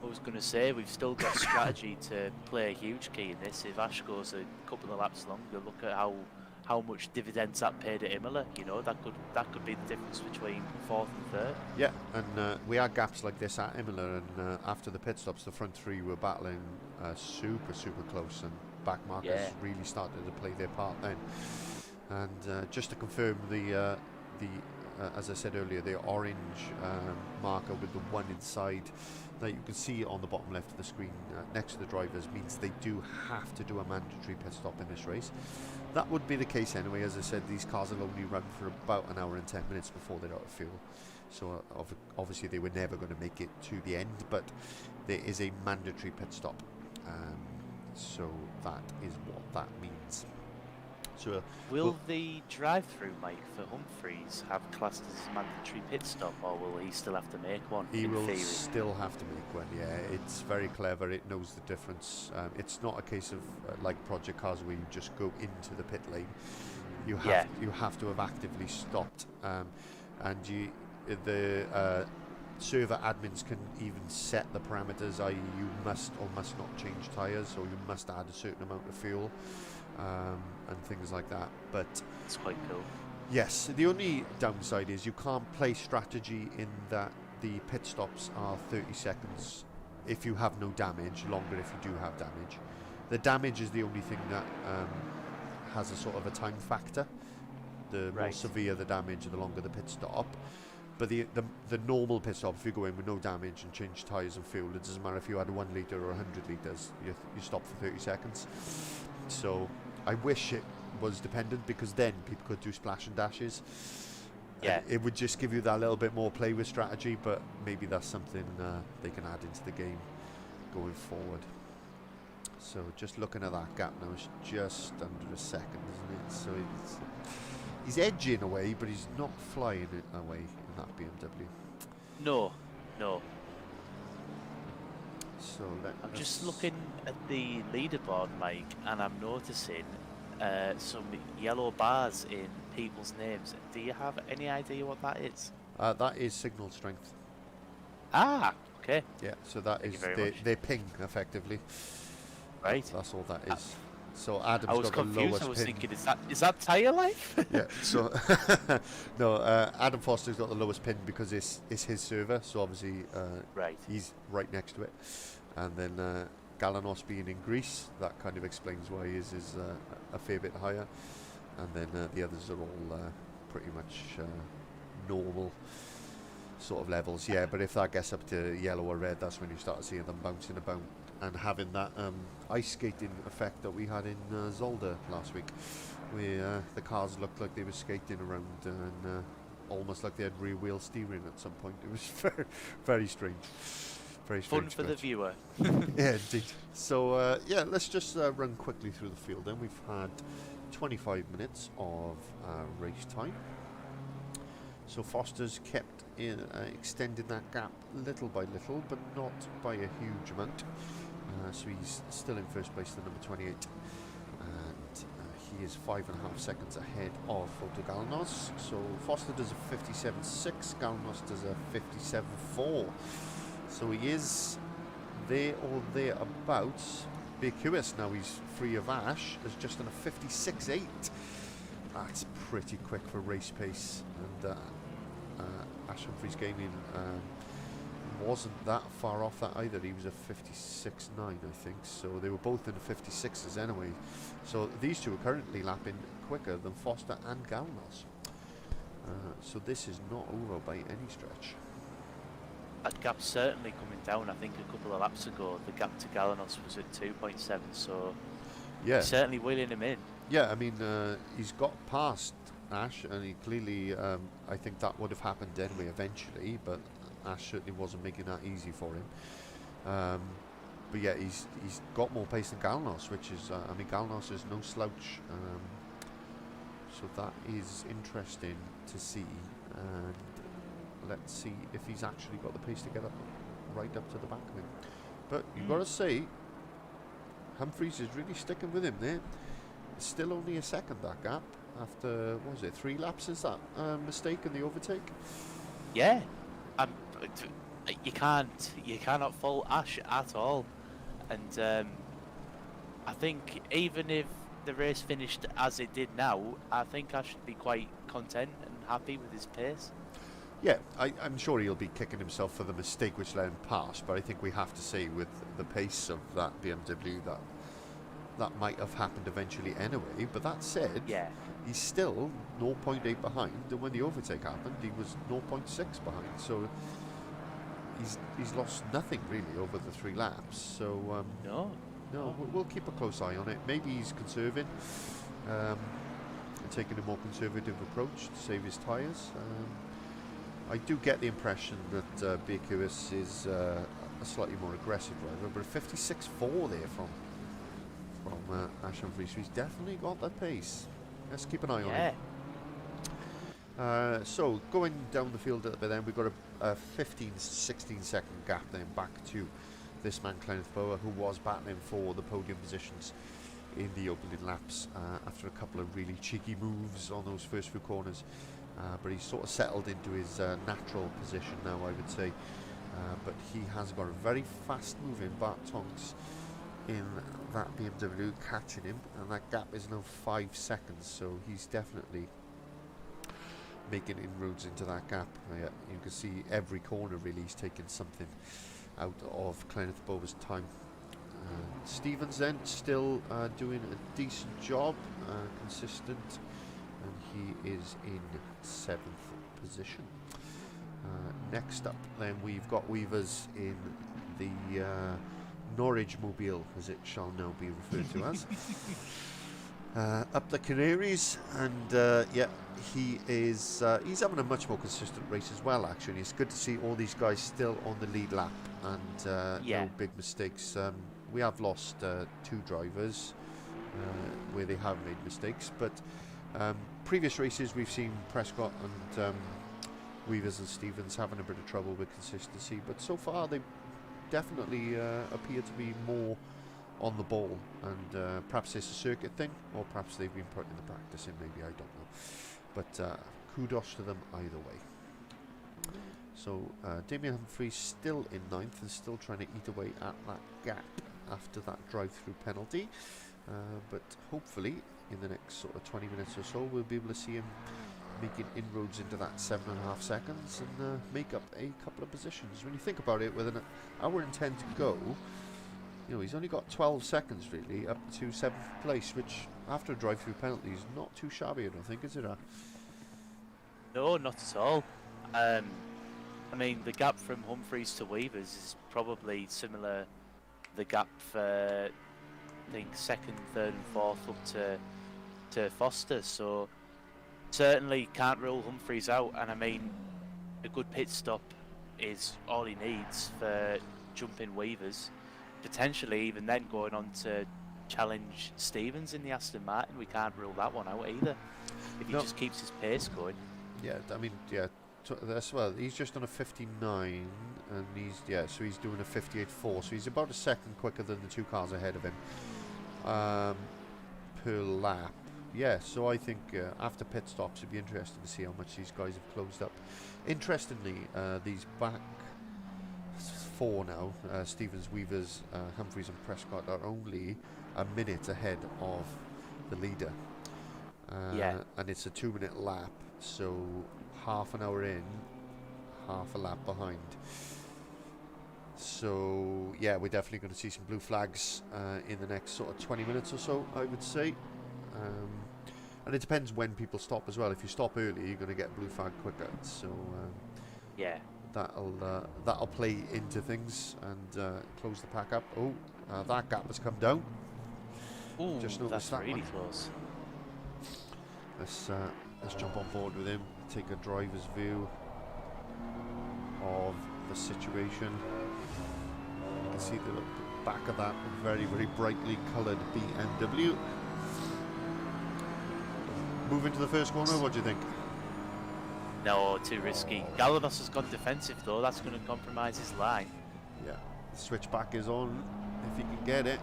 I was going to say, we've still got strategy to play a huge key in this. If Ash goes a couple of laps longer, look at how much dividends that paid at Imola. You know, that could be the difference between fourth and third. Yeah, and we had gaps like this at Imola, and after the pit stops, the front three were battling super close, and back markers really started to play their part then. And just to confirm, the as I said earlier, the orange marker with the one inside that you can see on the bottom left of the screen next to the drivers means they do have to do a mandatory pit stop in this race. That would be the case anyway. As I said, these cars will only run for about an hour and 10 minutes before they're out of fuel. So obviously they were never going to make it to the end, but there is a mandatory pit stop. So that is what that means. So will the drive-through, Mike, for Humphreys have classed as a mandatory pit stop, or will he still have to make one? He will theory? still have to make one, yeah. It's very clever, it knows the difference. It's not a case of like Project Cars where you just go into the pit lane. You have to have actively stopped, and the server admins can even set the parameters, i.e. you must or must not change tyres, or you must add a certain amount of fuel. And things like that, but it's quite cool. Yes, the only downside is you can't play strategy in that the pit stops are 30 seconds if you have no damage, longer if you do have damage. The damage is the only thing that has a sort of a time factor. The more severe the damage, the longer the pit stop. But the normal pit stop, if you go in with no damage and change tyres and fuel, it doesn't matter if you had 1 litre or 100 litres, you stop for 30 seconds. So I wish it was dependent, because then people could do splash and dashes. Yeah, it would just give you that little bit more play with strategy, but maybe that's something they can add into the game going forward. So just looking at that gap now, it's just under a second, isn't it? So he's edging away, but he's not flying it away in that BMW. No. So I'm just looking at the leaderboard, Mike, and I'm noticing some yellow bars in people's names. Do you have any idea what that is? That is signal strength. Ah, okay. Yeah, so that is their ping, effectively. Right. That's all that is. So Adam's I was got confused. the lowest I was pin. thinking, is that tyre life? Yeah. So no, Adam Foster's got the lowest pin because it's his server. So obviously, he's right next to it. And then Galanos being in Greece, that kind of explains why his is a fair bit higher. And then the others are all pretty much normal sort of levels. Yeah, but if that gets up to yellow or red, that's when you start seeing them bouncing about and having that ice skating effect that we had in Zolder last week, where the cars looked like they were skating around and almost like they had rear wheel steering at some point. It was very, very strange. Very fun for the viewer. Yeah, indeed. So yeah, let's just run quickly through the field then. We've had 25 minutes of race time. So Foster's kept extending that gap little by little, but not by a huge amount. So he's still in first place, the number 28. And he is 5.5 seconds ahead of Foto Galanos. So Foster does a 57.6, Galanos does a 57.4. So he is there or thereabouts. BQS, now he's free of Ash, has just done a 56.8. That's pretty quick for race pace. And Ash Humphreys Gaming wasn't that far off that either. He was a 56.9, I think. So they were both in the 56s anyway. So these two are currently lapping quicker than Foster and Galanos. So this is not over by any stretch. That gap's certainly coming down. I think a couple of laps ago, the gap to Galanos was at 2.7, so yeah, certainly wheeling him in. Yeah, I mean, he's got past Ash, and he clearly, I think that would have happened anyway eventually, but Ash certainly wasn't making that easy for him. But yeah, he's got more pace than Galanos, which is, I mean, Galanos is no slouch. So that is interesting to see. And let's see if he's actually got the pace to get up right up to the back of him. But you've got to say, Humphreys is really sticking with him there. It's still only a second, that gap, after, what was it, 3 laps? Is that mistake in the overtake? Yeah. you cannot fault Ash at all. And I think even if the race finished as it did now, I think I should be quite content and happy with his pace. Yeah, I'm sure he'll be kicking himself for the mistake which let him pass, but I think we have to say with the pace of that BMW that might have happened eventually anyway. But that said, Yeah. he's still 0.8 behind, and when the overtake happened, he was 0.6 behind. So he's lost nothing really over the 3 laps. So No. we'll keep a close eye on it. Maybe he's conserving, and taking a more conservative approach to save his tyres. I do get the impression that BQS is a slightly more aggressive driver, but a 56.4 there from Ash Humphries, so he's definitely got that pace. Let's keep an eye on him. So going down the field a little bit, then we've got a 15-16 second gap then back to this man Kenneth Bower, who was battling for the podium positions in the opening laps after a couple of really cheeky moves on those first few corners. But he's sort of settled into his natural position now, I would say. But he has got a very fast-moving Bart Tonks in that BMW catching him, and that gap is now 5 seconds, so he's definitely making inroads into that gap. You can see every corner really he's taking something out of Kenneth Bower's time. Stevens then still doing a decent job, consistent, and he is in 7th position. Next up then we've got Weavers in the Norwich Mobile, as it shall now be referred to as. Up the Canaries, and yeah, he's having a much more consistent race as well, actually. It's good to see all these guys still on the lead lap, and no big mistakes. We have lost 2 drivers where they have made mistakes, but previous races we've seen Prescott and Weavers and Stevens having a bit of trouble with consistency, but so far they definitely appear to be more on the ball, and perhaps it's a circuit thing, or perhaps they've been putting the practice in, maybe, I don't know, but kudos to them either way. So Damien Humphries still in 9th and still trying to eat away at that gap after that drive-through penalty, but hopefully in the next sort of 20 minutes or so we'll be able to see him making inroads into that 7.5 seconds and make up a couple of positions. When you think about it, with an hour and 10 to go, you know, he's only got 12 seconds really up to 7th place, which after a drive-through penalty is not too shabby, I don't think, is it? No, not at all. I mean, the gap from Humphries to Weavers is probably similar. The gap for, I think, 2nd, 3rd and 4th up to Foster, so certainly can't rule Humphries out. And I mean, a good pit stop is all he needs for jumping Weavers, potentially even then going on to challenge Stevens in the Aston Martin. We can't rule that one out either, if he just keeps his pace going. Yeah, I mean, yeah, that's well. He's just on a 59, and so he's doing a 58.4, so he's about a second quicker than the 2 cars ahead of him per lap. Yeah, so I think after pit stops it'd be interesting to see how much these guys have closed up. Interestingly, these back 4 now, Stevens, Weavers, Humphries and Prescott, are only a minute ahead of the leader. And it's a 2-minute lap, so half an hour in, half a lap behind. So yeah, we're definitely going to see some blue flags in the next sort of 20 minutes or so, I would say. And it depends when people stop as well. If you stop early, you're going to get blue flag quicker. So yeah, that'll play into things and close the pack up. Oh, that gap has come down. Ooh, just noticed that's that really one. close. Let's jump on board with him. Take a driver's view of the situation. You can see the back of that very, very brightly coloured BMW. Move into the first corner, what do you think? No, too risky. Galanos has gone defensive though, that's going to compromise his line. Yeah, the switchback is on, if he can get it.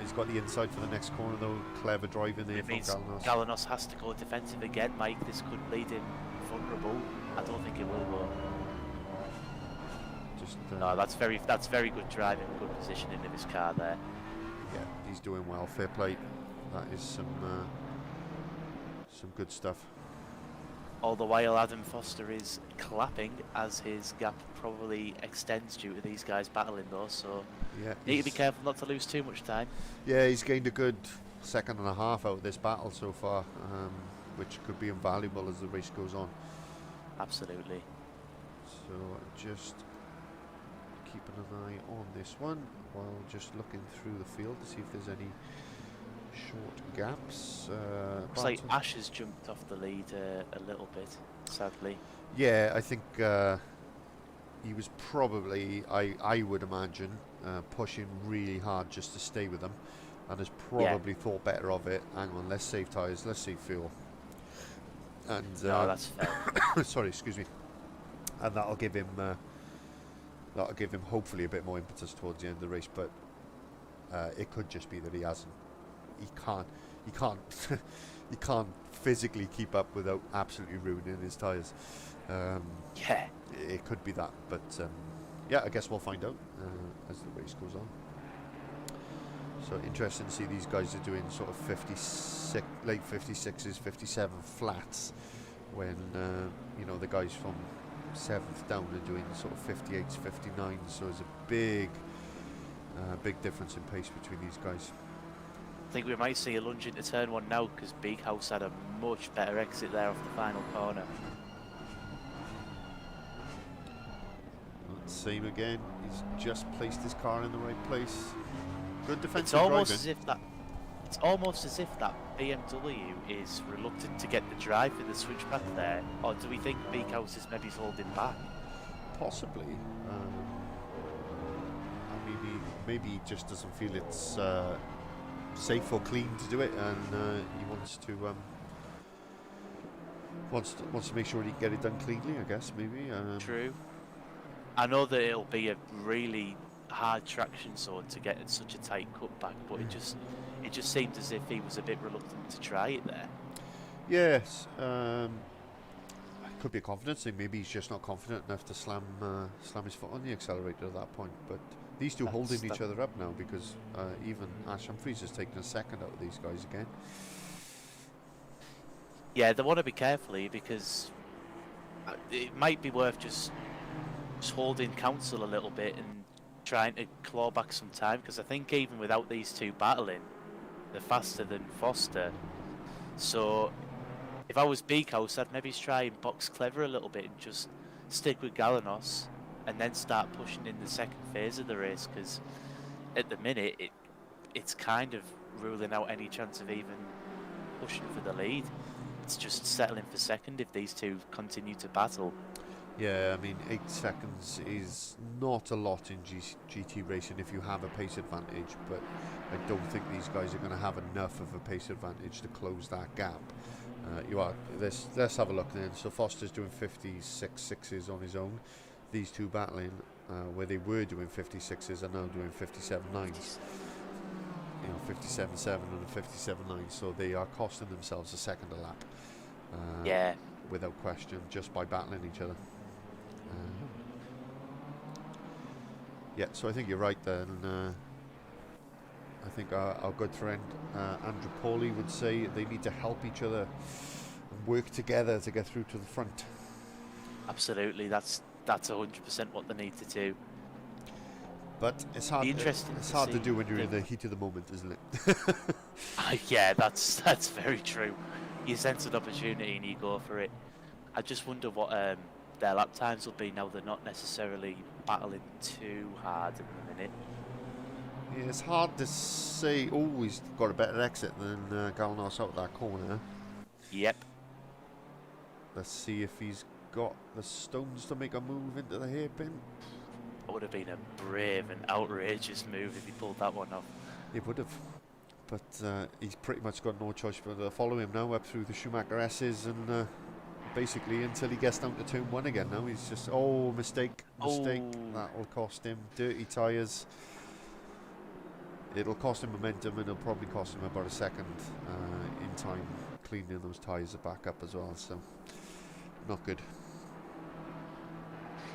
He's got the inside for the next corner though, clever driving there from Galanos. Galanos has to go defensive again, Mike. This could lead him vulnerable. I don't think it will though. just No, that's very good driving, good positioning of his car there. yeah, he's doing well. Fair play. That is some good stuff. All the while, Adam Foster is clapping as his gap probably extends due to these guys battling though. So Yeah, need to be careful not to lose too much time. Yeah, he's gained a good second and a half out of this battle so far, which could be invaluable as the race goes on. Absolutely. So just keeping an eye on this one while just looking through the field to see if there's any short gaps. Looks like Ash has jumped off the lead a little bit, sadly. Yeah, I think he was probably, I would imagine, pushing really hard just to stay with them, and has probably thought better of it. Hang on, let's save tyres, let's save fuel. And no, that's fair. sorry, excuse me. And that'll give him hopefully a bit more impetus towards the end of the race. But it could just be that he can't physically keep up without absolutely ruining his tyres. Yeah, it could be that, but yeah, I guess we'll find out as the race goes on. So interesting to see these guys are doing sort of 56, late 56s, 57 flats, when you know, the guys from 7th down are doing sort of 58s, 59s. So there's a big difference in pace between these guys. I think we might see a lunge into turn one now, because Big House had a much better exit there off the final corner. Same again. He's just placed his car in the right place. Good defensive It's almost driving. as if that. It's almost as if that BMW is reluctant to get the drive for the switchback there, or do we think Big House is maybe holding back? Possibly. Maybe he just doesn't feel it's safe or clean to do it, and he wants to make sure he can get it done cleanly, I guess, maybe. True. I know that it'll be a really hard traction zone to get at such a tight cutback, but it just seemed as if he was a bit reluctant to try it there. Yes. It could be a confidence thing. Maybe he's just not confident enough to slam his foot on the accelerator at that point. But these two holding each other up now, because even Ash Humphries has taken a second out of these guys again. Yeah, they want to be careful here, because it might be worth just holding counsel a little bit and trying to claw back some time, because I think even without these two battling, they're faster than Foster. So if I was Beakhouse, I'd maybe try and box clever a little bit and just stick with Galanos and then start pushing in the second phase of the race, because at the minute it's kind of ruling out any chance of even pushing for the lead. It's just settling for second if these two continue to battle. Yeah, I mean, 8 seconds is not a lot in GT racing if you have a pace advantage, but I don't think these guys are going to have enough of a pace advantage to close that gap. Let's have a look then. So Foster's doing 56.6s on his own. These two battling, where they were doing 56s, are now doing 57.9s. You know, 57.7 and a 57.9, so they are costing themselves a second a lap. Yeah. Without question, just by battling each other. Yeah, so I think you're right then. I think our good friend Andrew Pauly would say they need to help each other and work together to get through to the front. Absolutely, that's 100% what they need to do. But it's hard. It's hard to do when you're in the heat of the moment, isn't it? Yeah, that's very true. You sense an opportunity and you go for it. I just wonder what their lap times will be now they're not necessarily battling too hard in the minute. Yeah, it's hard to say. Oh, he's got a better exit than Galanos out that corner. Yep. Let's see if he's got the stones to make a move into the hairpin. It would have been a brave and outrageous move if he pulled that one off. It would have. But he's pretty much got no choice but to follow him now up through the Schumacher S's, and basically until he gets down to turn 1 again. Now he's just, mistake. That will cost him dirty tyres. It'll cost him momentum, and it'll probably cost him about a second in time cleaning those tyres back up as well. So not good.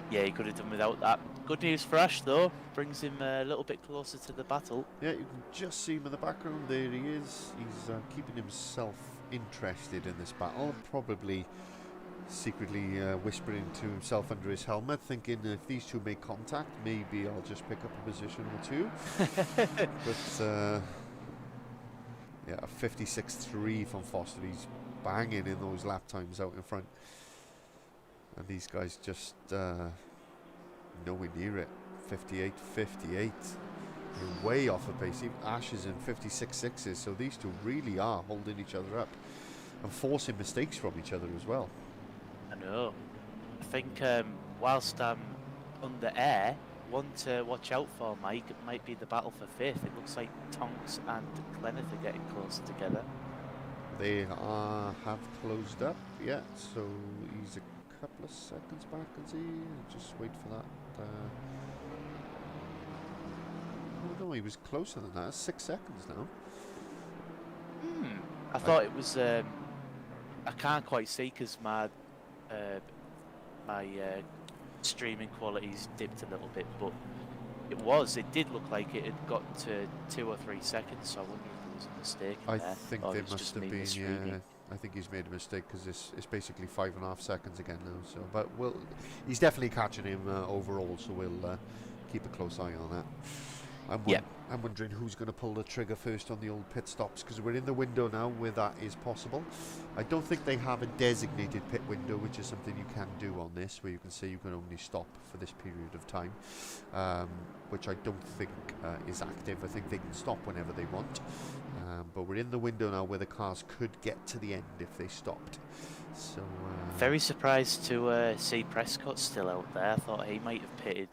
Yeah, he could have done without that. Good news for Ash, though. Brings him a little bit closer to the battle. Yeah, you can just see him in the background. There he is. He's keeping himself interested in this battle. Probably secretly whispering to himself under his helmet, thinking if these two make contact, maybe I'll just pick up a position or two. But yeah, a 56.3 from Foster. He's banging in those lap times out in front. And these guys just nowhere near it. 58.58. They're way off of pace. Even Ash is in 56.6s, so these two really are holding each other up and forcing mistakes from each other as well. I know. I think whilst I'm under air, one to watch out for, Mike, it might be the battle for fifth. It looks like Tonks and Kenneth are getting closer together. They have closed up, yeah, so he's a couple of seconds back, is he? Just wait for that. Oh no, he was closer than that. 6 seconds now. I thought it was. I can't quite see because my streaming quality's dipped a little bit, but it did look like it had got to 2 or 3 seconds. So I wonder if there was a mistake in there. I think there must have been. Yeah, I think he's made a mistake because it's basically 5.5 seconds again now. So, but he's definitely catching him overall. So we'll keep a close eye on that. I'm wondering who's going to pull the trigger first on the old pit stops, because we're in the window now where that is possible. I don't think they have a designated pit window, which is something you can do on this, where you can say you can only stop for this period of time, which I don't think is active. I think they can stop whenever they want, but we're in the window now where the cars could get to the end if they stopped. So very surprised to see Prescott still out there. I thought he might have pitted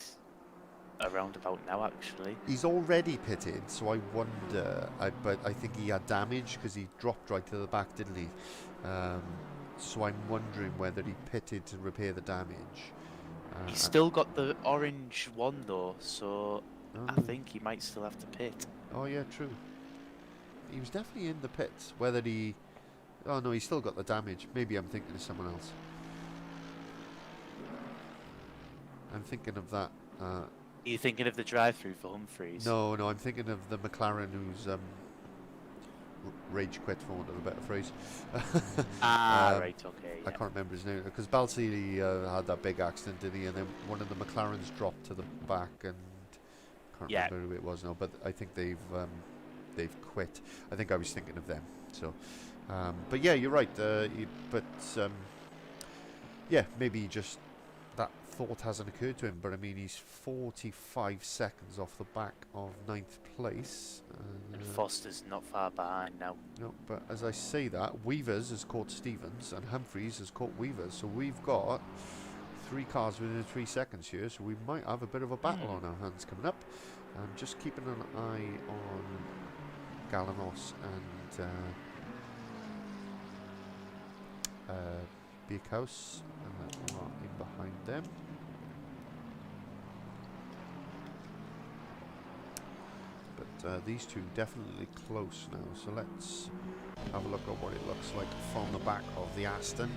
around about now, actually. He's already pitted, so I wonder, but I think he had damage because he dropped right to the back, didn't he? So I'm wondering whether he pitted to repair the damage. He's still got the orange one though, so I think he might still have to pit. Oh yeah, true. He was definitely in the pits. Whether he... Oh no, he's still got the damage. Maybe I'm thinking of someone else. I'm thinking of that... Are you thinking of the drive-through for Humphreys? No, I'm thinking of the McLaren who's rage quit, for want of a better phrase. Right, okay. I can't remember his name, because Balsillie had that big accident, did he? And then one of the McLarens dropped to the back, and can't remember who it was now. But I think they've quit. I think I was thinking of them. So, but yeah, you're right. Yeah, maybe just that thought hasn't occurred to him, but I mean, he's 45 seconds off the back of 9th place. And Foster's not far behind now. No, but as I say that, Weavers has caught Stevens and Humphreys has caught Weavers, so we've got 3 cars within 3 seconds here, so we might have a bit of a battle on our hands coming up. Just keeping an eye on Galanos and Beerkhouse, in behind them. But these two definitely close now, so let's have a look at what it looks like from the back of the Aston.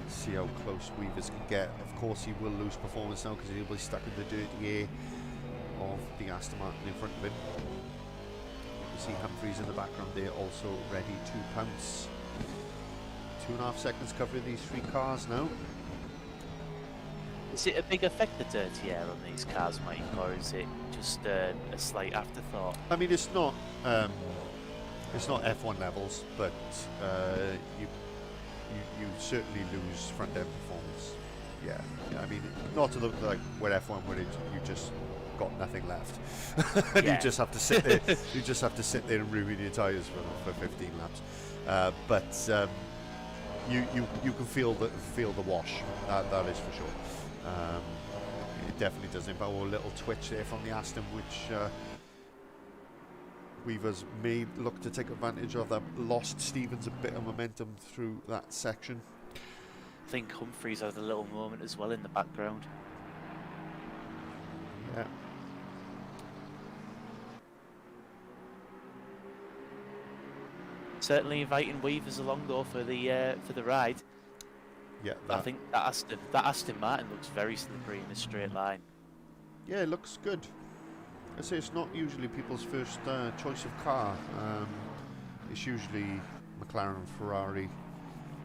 See how close Weavers can get. Of course he will lose performance now because he'll be stuck in the dirty air of the Aston Martin in front of him. You see Humphreys in the background there, also ready to pounce. 2.5 seconds covering these 3 cars now. Is it a big effect, the dirty air on these cars, Mike, or is it just a slight afterthought? I mean, it's not F1 levels, but you certainly lose front end performance. Yeah, I mean, not to look like where F1 where you just got nothing left, and you just have to sit there. You just have to sit there and ruin your tyres for 15 laps. But you can feel the wash. That is for sure. It definitely does impact. A little twitch there from the Aston, which Weavers may look to take advantage of. That lost Stevens a bit of momentum through that section. I think Humphreys had a little moment as well in the background. Yeah. Certainly inviting Weavers along though for the ride. Yeah, I think that Aston Martin looks very slippery in a straight line. Yeah, it looks good. I say it's not usually people's first choice of car. It's usually McLaren, Ferrari,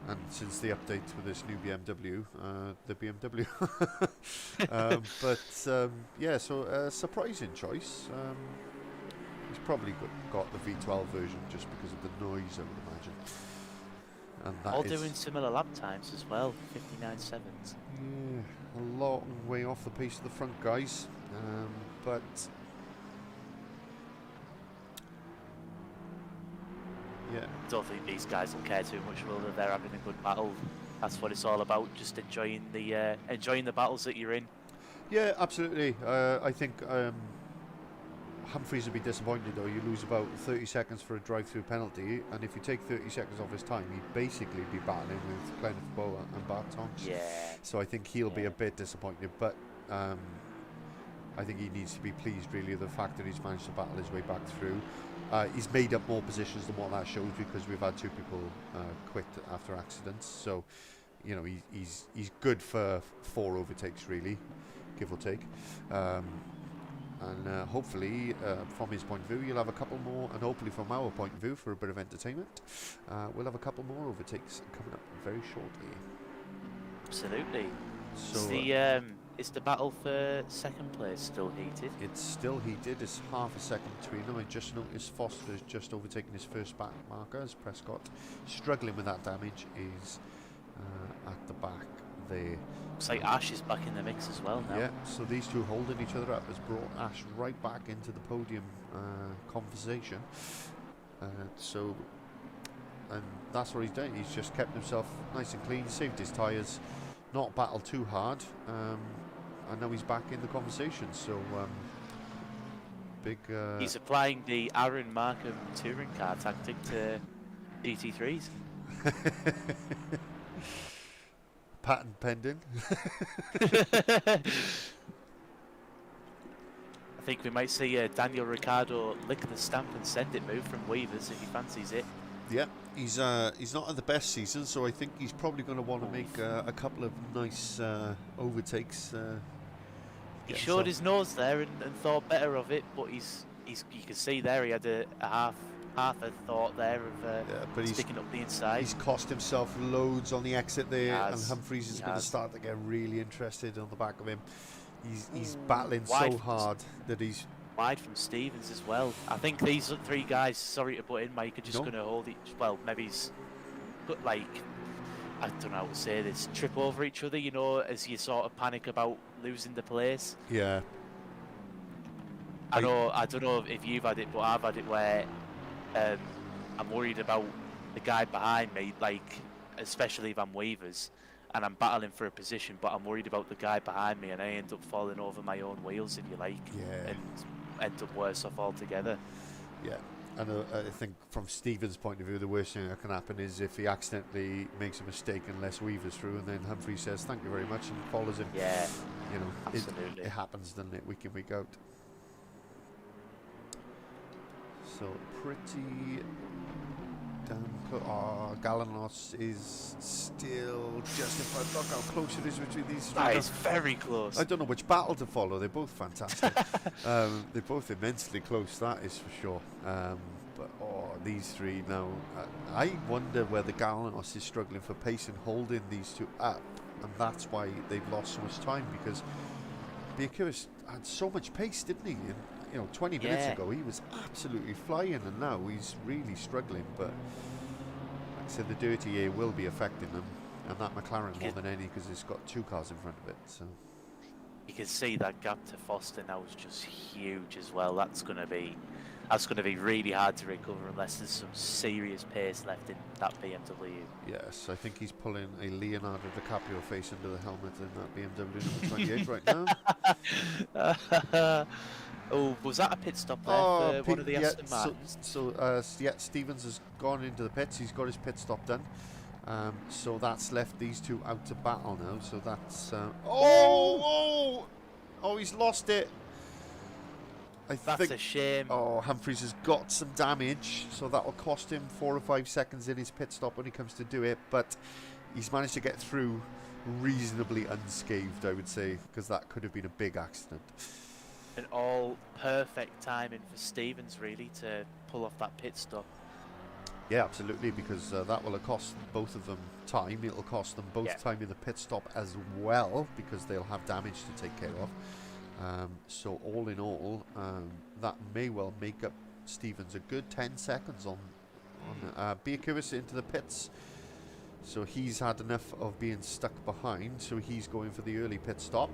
and since the update with this new BMW, the BMW. Yeah, so a surprising choice. He's probably got the V12 version just because of the noise, I would imagine. And that All is, doing similar lap times as well, 59.7s. yeah, a long way off the pace of the front guys, but yeah. Don't think these guys will care too much, will they? They're having a good battle. That's what it's all about, just enjoying the battles that you're in. Yeah, absolutely. I think Humphries would be disappointed though. You lose about 30 seconds for a drive-through penalty, and if you take 30 seconds off his time, he'd basically be battling with Kenneth Boa and Bart Tonks. Yeah. So I think he'll be a bit disappointed, but I think he needs to be pleased really with the fact that he's managed to battle his way back through. He's made up more positions than what that shows because we've had 2 people quit after accidents. So, you know, he's good for 4 overtakes really, give or take. And hopefully, from his point of view, you'll have a couple more, and hopefully from our point of view, for a bit of entertainment, we'll have a couple more overtakes coming up very shortly. Absolutely. So Is the battle for second place still heated? it's still heated. It's half a second between them. I just noticed Foster has just overtaken his first back marker as Prescott, struggling with that damage, is at the back there. Looks like Ash is back in the mix as well now. Yeah, so these two holding each other up has brought Ash right back into the podium conversation. And that's what he's done. He's just kept himself nice and clean, saved his tyres, not battled too hard, and now he's back in the conversation. So big. He's applying the Aaron Markham touring car tactic to GT3s. Patent pending. I think we might see Daniel Ricciardo lick the stamp and send it move from Weavers if he fancies it. Yeah, he's not had the best season, so I think he's probably going to want to make a couple of nice overtakes. He showed his nose there and thought better of it, but you can see there he had a half a thought there of sticking up the inside. He's cost himself loads on the exit there, and Humphries is going to start to get really interested on the back of him. He's battling so hard that he's wide from Stevens as well. I think these 3 guys, sorry to butt in, Mike, are just going to hold each. Well, maybe he's like, I don't know how to say this, trip over each other, you know, as you sort of panic about losing the place. Yeah. I don't know if you've had it, but I've had it where I'm worried about the guy behind me, like, especially if I'm Weavers and I'm battling for a position, but I'm worried about the guy behind me and I end up falling over my own wheels, if you like, and end up worse off altogether. Yeah, and I think from Stephen's point of view, the worst thing that can happen is if he accidentally makes a mistake and lets Weavers through, and then Humphrey says thank you very much and follows him. Yeah, you know, absolutely. It happens, doesn't it, week in, week out. So pretty damn close. Galanos is still just in front. Look how close it is between these 3. That is very close. I don't know which battle to follow. They're both fantastic. They're both immensely close, that is for sure. But these 3 now. I wonder whether Galanos is struggling for pace and holding these 2 up, and that's why they've lost so much time, because Biakiris had so much pace, didn't he? And, you know, 20 minutes ago he was absolutely flying, and now he's really struggling. But like I said, the dirty air will be affecting them, and that McLaren more than any, because it's got 2 cars in front of it. So you can see that gap to Foster now is just huge as well. That's going to be really hard to recover unless there's some serious pace left in that BMW. Yes, I think he's pulling a Leonardo DiCaprio face under the helmet in that BMW number 28 right now. Oh, was that a pit stop there for one of the Aston Martins? Yeah, Stevens has gone into the pits. He's got his pit stop done. So that's left these 2 out to battle now. So that's... he's lost it. That's a shame. Humphries has got some damage, so that will cost him 4 or 5 seconds in his pit stop when he comes to do it. But he's managed to get through reasonably unscathed, I would say, because that could have been a big accident. And all perfect timing for Stevens, really, to pull off that pit stop. Yeah, absolutely, because that will have cost both of them time. It'll cost them both time in the pit stop as well, because they'll have damage to take care of. So all in all, that may well make up Stevens a good 10 seconds on Biakiewicz into the pits. So he's had enough of being stuck behind, so he's going for the early pit stop.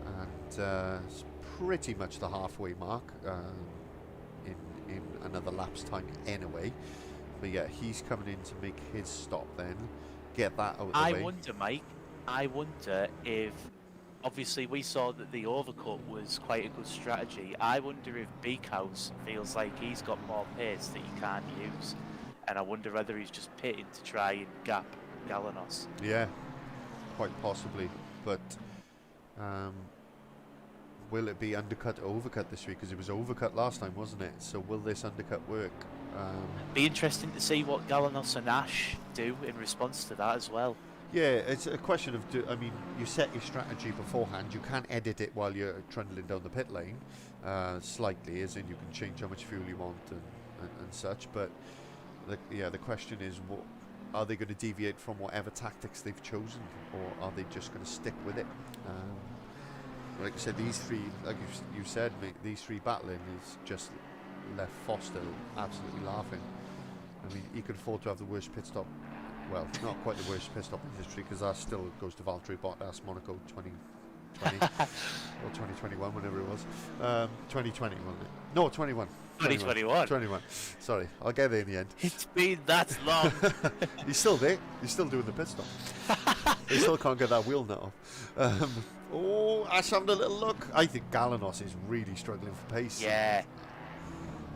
And it's pretty much the halfway mark in another lap's time anyway. But yeah, he's coming in to make his stop then. Get that out of the way. I wonder, Mike, if, obviously we saw that the overcut was quite a good strategy. I wonder if Beekhouse feels like he's got more pace that he can't use. And I wonder whether he's just pitting to try and gap Galanos. Yeah, quite possibly. But will it be undercut, overcut this week? Because it was overcut last time, wasn't it? So will this undercut work? Be interesting to see what Galanos and Ash do in response to that as well. Yeah, it's a question of, I mean, you set your strategy beforehand. You can edit it while you're trundling down the pit lane slightly, as in you can change how much fuel you want and such. But the question is, what are they going to deviate from whatever tactics they've chosen, or are they just going to stick with it? Like I said, these three, like you said, mate, these three battling is just left Foster absolutely laughing. I mean, he could afford to have the worst pit stop. Well, not quite the worst pit stop in history, because that still goes to Valtteri Bottas, Monaco 2020 or 2021, whenever it was. 2020, wasn't it? No, 21. 2021. Sorry, I'll get there in the end. It's been that long. He's still there. He's still doing the pit stop. He still can't get that wheel nut off. Ash having a little look. I think Galanos is really struggling for pace. Yeah.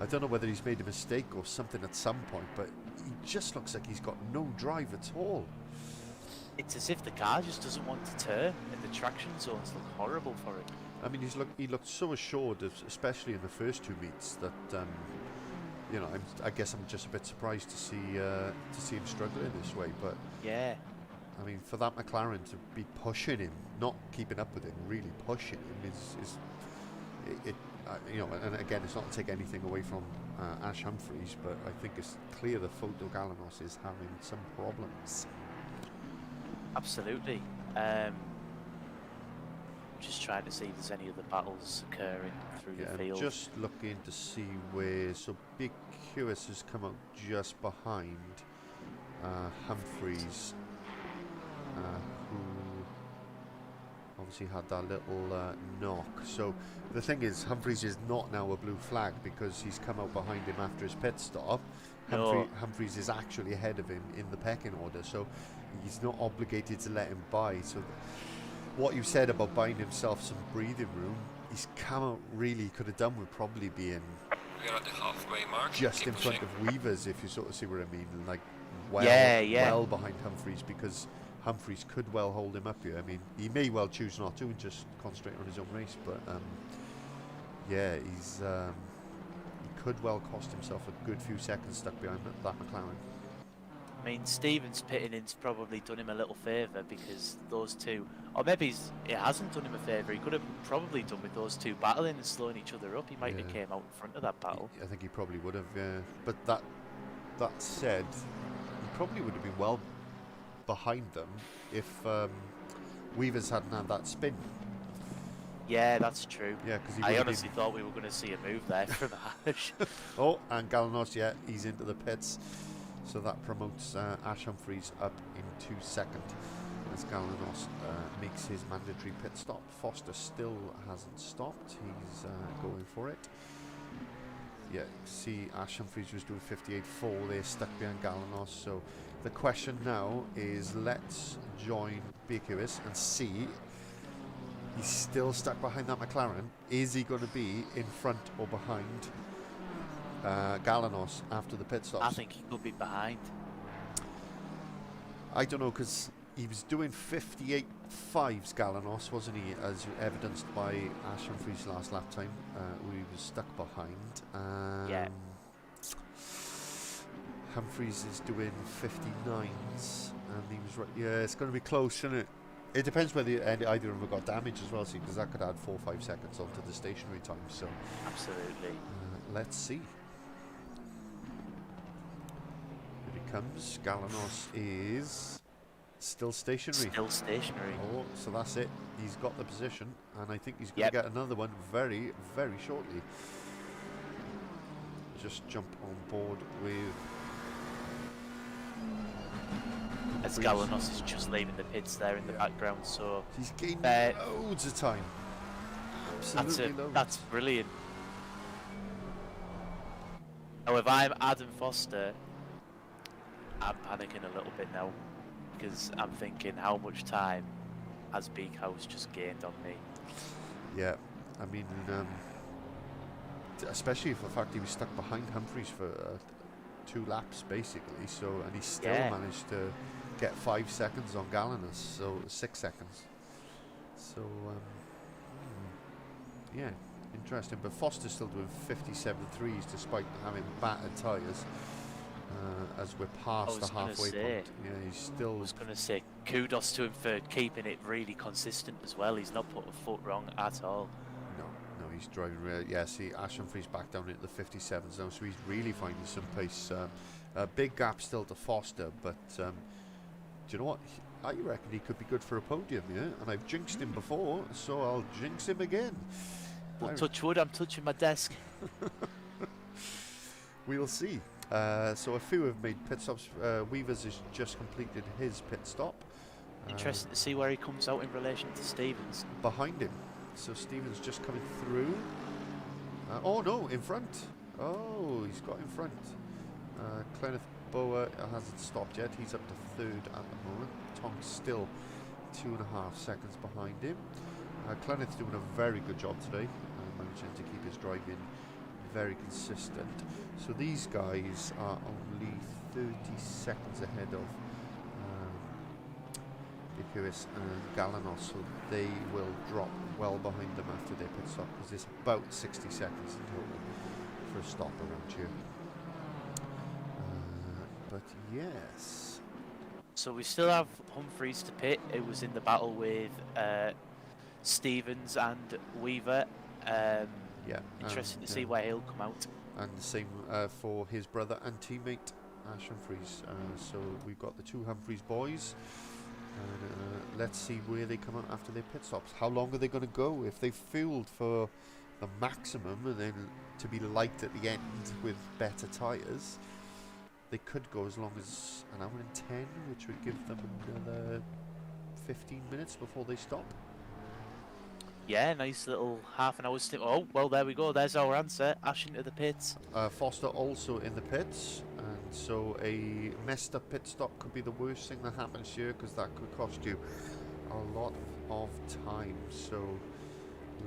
I don't know whether he's made a mistake or something at some point, but he just looks like he's got no drive at all. It's as if the car just doesn't want to turn, and the traction zones look horrible for it. I mean, he looked so assured, especially in the first two meets, that you know, I guess I'm just a bit surprised to see him struggling this way. But yeah, I mean, for that McLaren to be pushing him, not keeping up with him, really pushing him is you know, and again, it's not to take anything away from Ash Humphries, but I think it's clear that Photo Galanos is having some problems. Absolutely. Just trying to see if there's any other battles occurring through the field. Just looking to see where. So Biakiewicz has come out just behind Humphries, who obviously had that little knock. So the thing is, Humphries is not now a blue flag because he's come out behind him after his pit stop. Humphries is actually ahead of him in the pecking order, so he's not obligated to let him by. So what you said about buying himself some breathing room, he's come out really could have done with probably being we're at the halfway mark, just in front of Weavers, if you sort of see what I mean, like well behind Humphries, because Humphries could well hold him up here. I mean, he may well choose not to and just concentrate on his own race, but yeah, he could well cost himself a good few seconds stuck behind that McLaren. I mean, Stevens pitting in's probably done him a little favour, because those two, or maybe it hasn't done him a favour. He could have probably done with those two battling and slowing each other up. He might have came out in front of that battle. I think he probably would have, yeah. But that said, he probably would have been well behind them if Weavers hadn't had that spin. Yeah, that's true. Yeah, because I honestly thought we were going to see a move there from Ash. Oh, and Galanos, yeah, he's into the pits. So that promotes Ash Humphries up in 2 seconds as Galanos makes his mandatory pit stop. Foster still hasn't stopped. He's going for it. Yeah, see, Ash Humphries was doing 58.4. They're stuck behind Galanos. So the question now is, let's join Biakiewicz and see. He's still stuck behind that McLaren. Is he going to be in front or behind Galanos after the pit stops? I think he could be behind. I don't know, because he was doing 58.5s Galanos, wasn't he, as evidenced by Ash Humphries' last lap time, where he was stuck behind. Yeah. Humphries is doing 59s. And he was right. Yeah, it's going to be close, isn't it? It depends whether either of them have got damage as well, see, because that could add 4 or 5 seconds onto the stationary time. So Absolutely. let's see. Here he comes. Galanos is still stationary. Still stationary. Oh, so that's it. He's got the position, and I think he's going to get another one very, very shortly. Just jump on board with. As Galanos is just leaving the pits there in the background, so he's gained loads of time. Absolutely loads. That's brilliant. Now, if I'm Adam Foster, I'm panicking a little bit now, because I'm thinking how much time has Big House just gained on me. Yeah, I mean, especially for the fact he was stuck behind Humphries for 2 laps basically, so, and he still managed to get 5 seconds on Galanos, so 6 seconds. So yeah, interesting. But Foster's still doing 57 threes despite having battered tyres. As we're past the halfway point, yeah, he's still. I was going to say kudos to him for keeping it really consistent as well. He's not put a foot wrong at all. No, he's driving really. Yeah, see, Ash Humphries back down into the 57s now, so he's really finding some pace. A big gap still to Foster, but. Do you know what? I reckon he could be good for a podium, yeah? And I've jinxed him before, so I'll jinx him again. Well, touch wood, I'm touching my desk. We'll see. So a few have made pit stops. Weavers has just completed his pit stop. Interesting to see where he comes out in relation to Stevens. Behind him. So Stevens just coming through. Oh no, in front. Oh, he's got in front. Kenneth Boa hasn't stopped yet. He's up to 3rd at the moment. Tonk's still 2.5 seconds behind him. Kenneth's doing a very good job today, managing to keep his driving very consistent. So these guys are only 30 seconds ahead of Icarus and Galanos, so they will drop well behind them after their pit stop, because there's about 60 seconds in total for a stop around here. But yes. So we still have Humphries to pit. It was in the battle with Stevens and Weaver. Yeah. Interesting to see where he'll come out. And the same for his brother and teammate Ash Humphries. So we've got the 2 Humphries boys. And let's see where they come out after their pit stops. How long are they going to go? If they've fueled for the maximum and then to be light at the end with better tyres, they could go as long as an hour and 10, which would give them another 15 minutes before they stop. Yeah, nice little half an hour stint. Oh, well, there we go. There's our answer. Ash into the pits. Foster also in the pits, and so a messed up pit stop could be the worst thing that happens here, because that could cost you a lot of time. So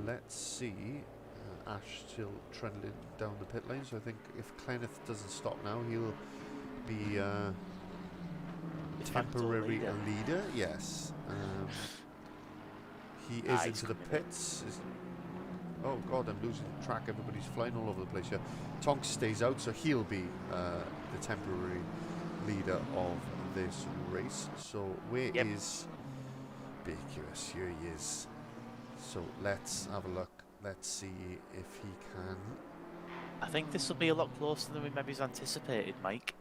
let's see. Ash still trending down the pit lane, so I think if Kenneth doesn't stop now, he'll be temporary leader. Yes. He is into the pits. Oh god, I'm losing track. Everybody's flying all over the place here. Tonks stays out, so he'll be the temporary leader of this race. So where is BQS? Here he is. So let's have a look. Let's see if he can. I think this will be a lot closer than we maybe anticipated, Mike.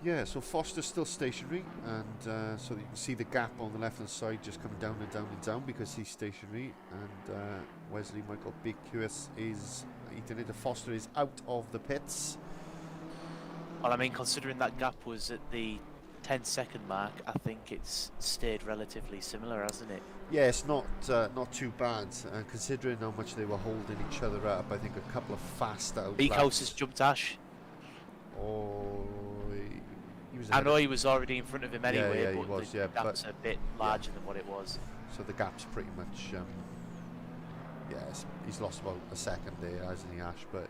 Yeah, so Foster's still stationary, and so you can see the gap on the left-hand side just coming down and down and down because he's stationary, and Wesley Michael BQS is eating it. Foster is out of the pits. Well, I mean, considering that gap was at the 10-second mark, I think it's stayed relatively similar, hasn't it? Yeah, it's not too bad, considering how much they were holding each other up. I think a couple of fast out. Big House has jumped Ash. Oh, I know he was already in front of him anyway, yeah, but he was, the gap's a bit larger than what it was. So the gap's pretty much, he's lost about a second there, hasn't he, Ash? But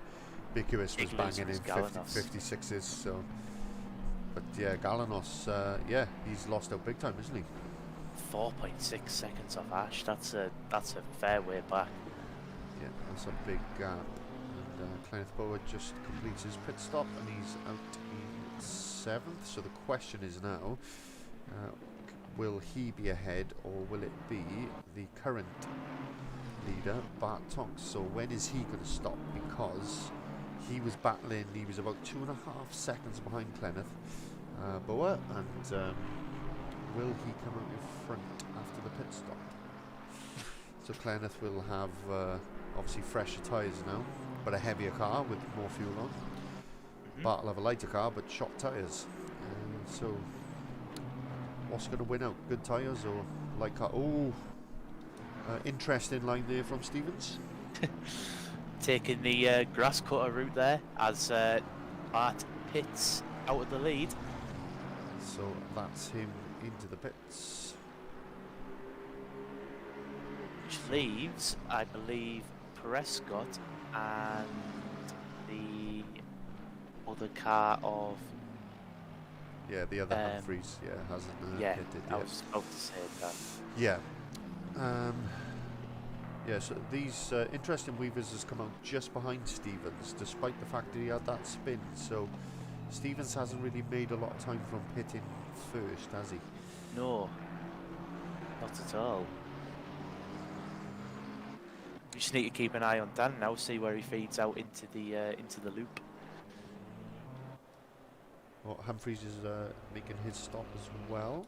BQS was banging in 56s, so. But yeah, Galanos, he's lost out big time, isn't he? 4.6 seconds off Ash. That's a fair way back. Yeah, that's a big gap. And Kenneth Boa just completes his pit stop, and he's out in 7th. So the question is now, Will he be ahead, or will it be the current leader, Bart Tonks? So when is he going to stop? Because he was battling, he was about 2.5 seconds behind Clenneth Boa, and will he come out in front after the pit stop? So Clenneth will have obviously fresher tyres now, but a heavier car with more fuel on. Bart will have a lighter car, but short tyres. So what's going to win out? Good tyres or light car? Oh, interesting line there from Stevens. Taking the grass cutter route there as Bart pits out of the lead. So that's him into the pits. Which leaves, I believe, Prescott and the other car of... Yeah, the other Humphreys, hasn't pitted yet. I was about to say that. Yeah. Yeah, so these interesting weavers has come out just behind Stevens, despite the fact that he had that spin. So Stevens hasn't really made a lot of time from pitting first, has he? No, not at all. We just need to keep an eye on Dan now, see where he feeds out into the loop. Well, Humphreys is making his stop as well.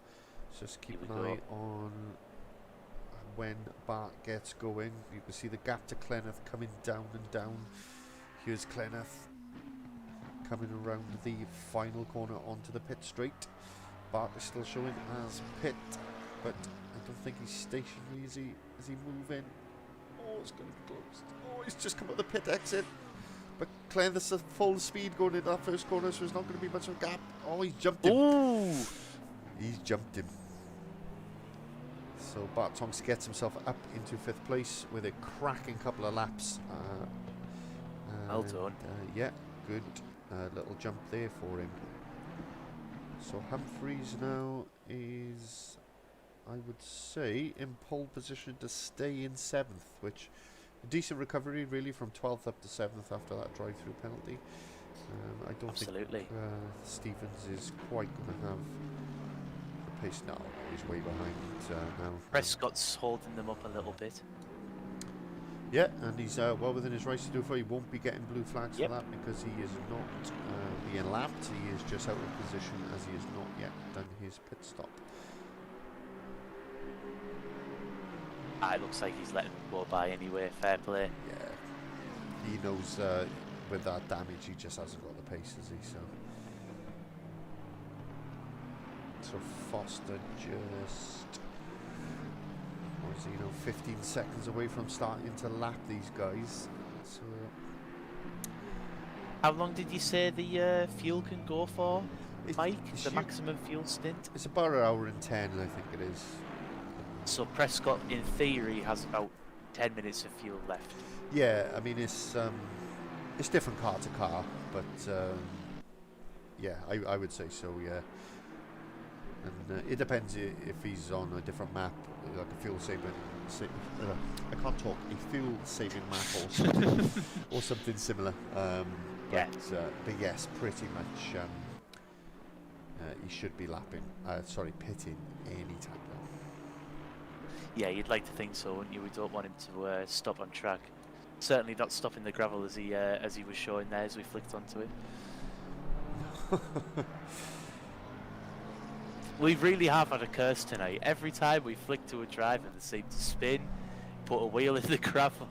So just keep an eye on when Bart gets going. You can see the gap to Clenneth coming down and down. Here's Clenneth coming around the final corner onto the pit straight. Bart is still showing as pit, but I don't think he's stationary. Is he moving? Oh, it's going to be closed. Oh, he's just come out the pit exit. But Clenneth's at full speed going into that first corner, so there's not going to be much of a gap. Oh, he's jumped him. Ooh! He's jumped him. So Bart Tonks gets himself up into 5th place with a cracking couple of laps. Well done. Yeah, good little jump there for him. So Humphreys now is, I would say, in pole position to stay in 7th, which a decent recovery really from 12th up to 7th after that drive-through penalty. I don't think Stevens is quite going to have the pace now. He's way behind now. Prescott's holding them up a little bit. Yeah, and he's well within his rights to do so. He won't be getting blue flags for that because he is not being lapped. He is just out of position as he has not yet done his pit stop. It looks like he's letting them go by anyway. Fair play. Yeah, he knows with that damage he just hasn't got the pace, has he? So Foster just, what is he, 15 seconds away from starting to lap these guys. So how long did you say the fuel can go for, Mike? The maximum fuel stint? It's about 1 hour and 10, I think it is. So Prescott, in theory, has about 10 minutes of fuel left. Yeah, I mean it's different car to car, but yeah, I would say so. Yeah, and it depends if he's on a different map, like a fuel saving. I can't talk. A fuel saving map or something, or something similar. But yes, pretty much. He should be pitting any time now. Yeah, you'd like to think so, wouldn't you? We don't want him to stop on track. Certainly not stopping the gravel as he was showing there as we flicked onto it. We really have had a curse tonight. Every time we flick to a driver, they seem to spin, put a wheel in the gravel.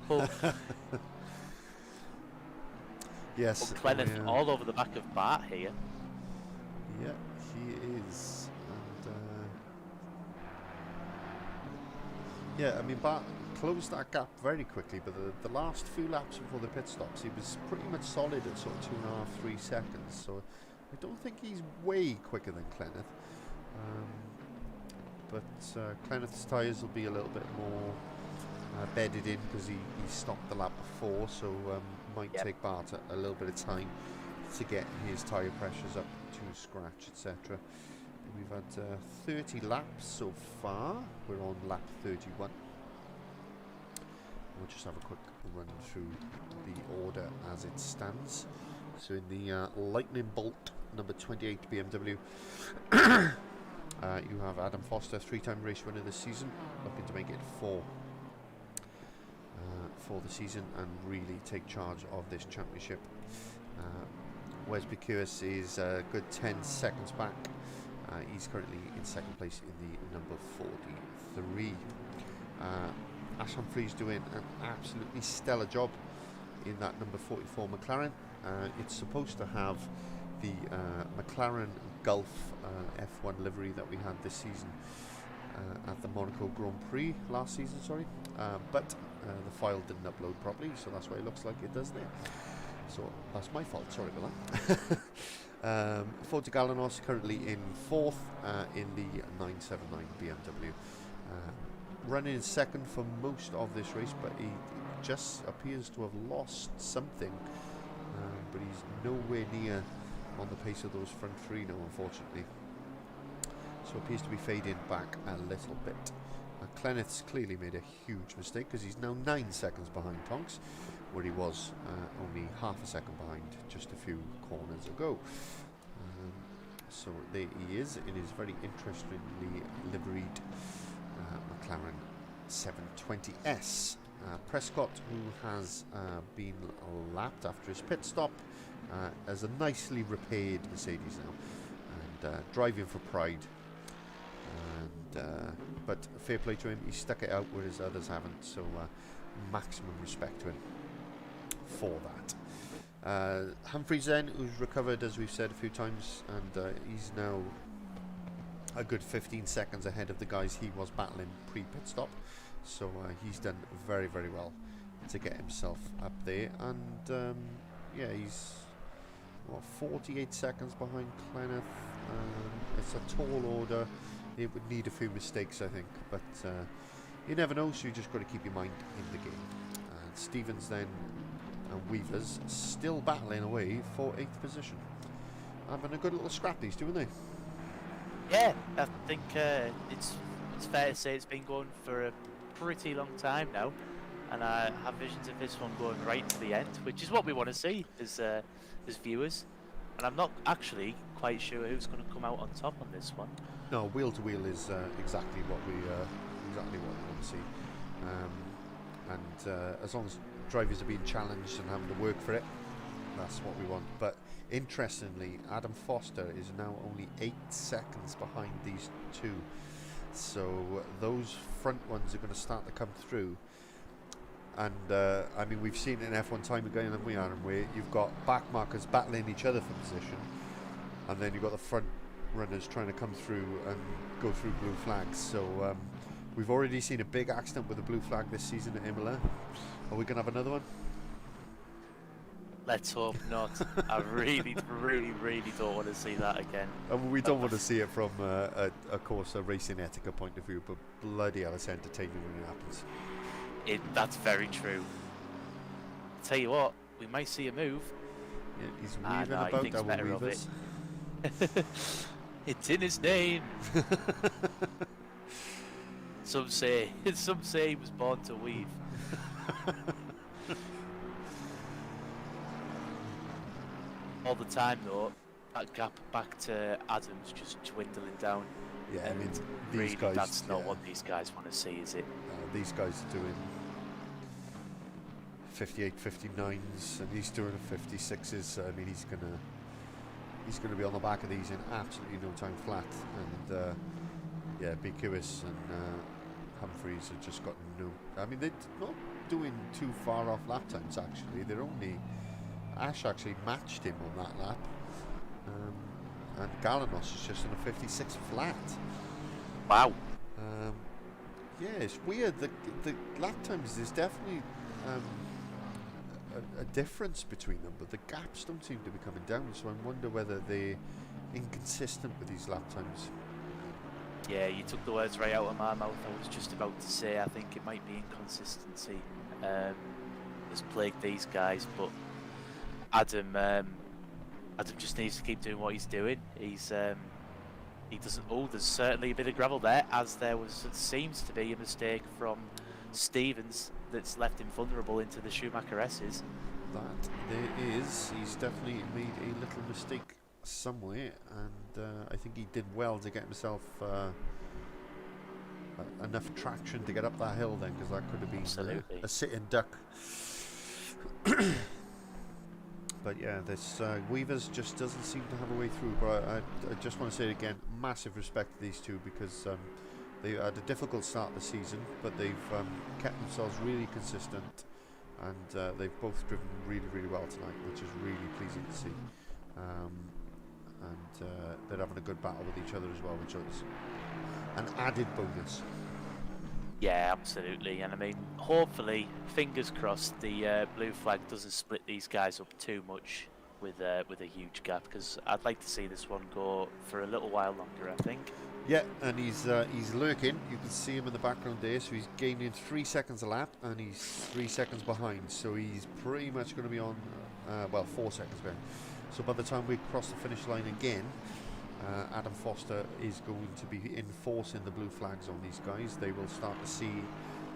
Yes. Clenneth all over the back of Bart here. Yeah, he is. And yeah, I mean, Bart closed that gap very quickly, but the last few laps before the pit stops, he was pretty much solid at sort of 2.5, 3 seconds. So I don't think he's way quicker than Clenneth. But Clenneth's tyres will be a little bit more bedded in because he stopped the lap before, so might take Bart a little bit of time to get his tyre pressures up to scratch, etc. We've had 30 laps so far. We're on lap 31. We'll just have a quick run through the order as it stands. So in the Lightning Bolt number 28 BMW, You have Adam Foster, 3-time race winner this season, looking to make it 4 for the season and really take charge of this championship. Wes Bicus is a good 10 seconds back. He's currently in second place in the number 43. Ash Humphreys doing an absolutely stellar job in that number 44 McLaren. It's supposed to have the McLaren Gulf F1 livery that we had this season at the Monaco Grand Prix last season, sorry, but the file didn't upload properly, so that's why it looks like it does there. So that's my fault, sorry about that. Ford Galanos currently in 4th in the 979 BMW. Running in second for most of this race, but he just appears to have lost something, but he's nowhere near on the pace of those front three now, unfortunately. So appears to be fading back a little bit. Clenith's clearly made a huge mistake because he's now 9 seconds behind Tonks, where he was only half a second behind just a few corners ago. So there he is in his very interestingly liveried McLaren 720S. Prescott, who has been lapped after his pit stop, has a nicely repaired Mercedes now, and driving for pride. And but fair play to him, he stuck it out whereas others haven't, so maximum respect to him for that. Humphreys then, who's recovered as we've said a few times, and he's now a good 15 seconds ahead of the guys he was battling pre-pit stop, so he's done very, very well to get himself up there. And yeah, he's what, 48 seconds behind Clenith. It's a tall order. It would need a few mistakes, I think, but you never know, so you just got to keep your mind in the game. And Stevens then and Weavers still battling away for 8th position. Having a good little scrap, these two, aren't they? Yeah, I think it's fair to say it's been going for a pretty long time now, and I have visions of this one going right to the end, which is what we want to see as viewers. And I'm not actually quite sure who's going to come out on top on this one. No, wheel to wheel is exactly what we want to see, and as long as drivers are being challenged and having to work for it, that's what we want. But interestingly, Adam Foster is now only 8 seconds behind these two, so those front ones are going to start to come through. And I mean, we've seen it in F1 time again, haven't we, Aaron, where you've got back markers battling each other for position, and then you've got the front runners trying to come through and go through blue flags. So we've already seen a big accident with a blue flag this season at Imola. Are we going to have another one? Let's hope not. I really, really don't want to see that again. We don't want to see it from, of course, a racing etiquette point of view, but bloody hell, it's entertaining when it happens. That's very true. Tell you what, we might see a move. Yeah, he's weaving about our weavers. It's in his name. Some say he was born to weave. All the time though, that gap back to Adam's just dwindling down. Yeah, I mean, these really, guys. That's not what these guys want to see, is it? These guys are doing 58, 59s, and he's doing 56s. So, I mean, he's gonna be on the back of these in absolutely no time flat. And yeah, Bicus and Humphreys have just got no. I mean, they're not doing too far off lap times. Actually, they're only. Ash actually matched him on that lap, and Galanos is just on a 56 flat. Wow. Yeah, it's weird. The lap times, there's definitely a difference between them, but the gaps don't seem to be coming down. So I wonder whether they're inconsistent with these lap times. Yeah, you took the words right out of my mouth. I was just about to say I think it might be inconsistency that's plagued these guys, but Adam just needs to keep doing what he's doing. He doesn't. Oh, there's certainly a bit of gravel there, as there seems to be a mistake from Stevens that's left him vulnerable into the Schumacher S's. That there is. He's definitely made a little mistake somewhere, and I think he did well to get himself enough traction to get up that hill then, because that could have been a sitting duck. But yeah, this Weavers just doesn't seem to have a way through. But I just want to say again, massive respect to these two, because they had a difficult start of the season, but they've kept themselves really consistent, and they've both driven really, really well tonight, which is really pleasing to see. And they're having a good battle with each other as well, which is an added bonus. Yeah, absolutely. And I mean, hopefully, fingers crossed, the blue flag doesn't split these guys up too much with a huge gap, because I'd like to see this one go for a little while longer, I think. Yeah, and he's lurking. You can see him in the background there. So he's gaining 3 seconds a lap, and he's 3 seconds behind. So he's pretty much going to be on, 4 seconds behind. So by the time we cross the finish line again, Adam Foster is going to be enforcing the blue flags on these guys. They will start to see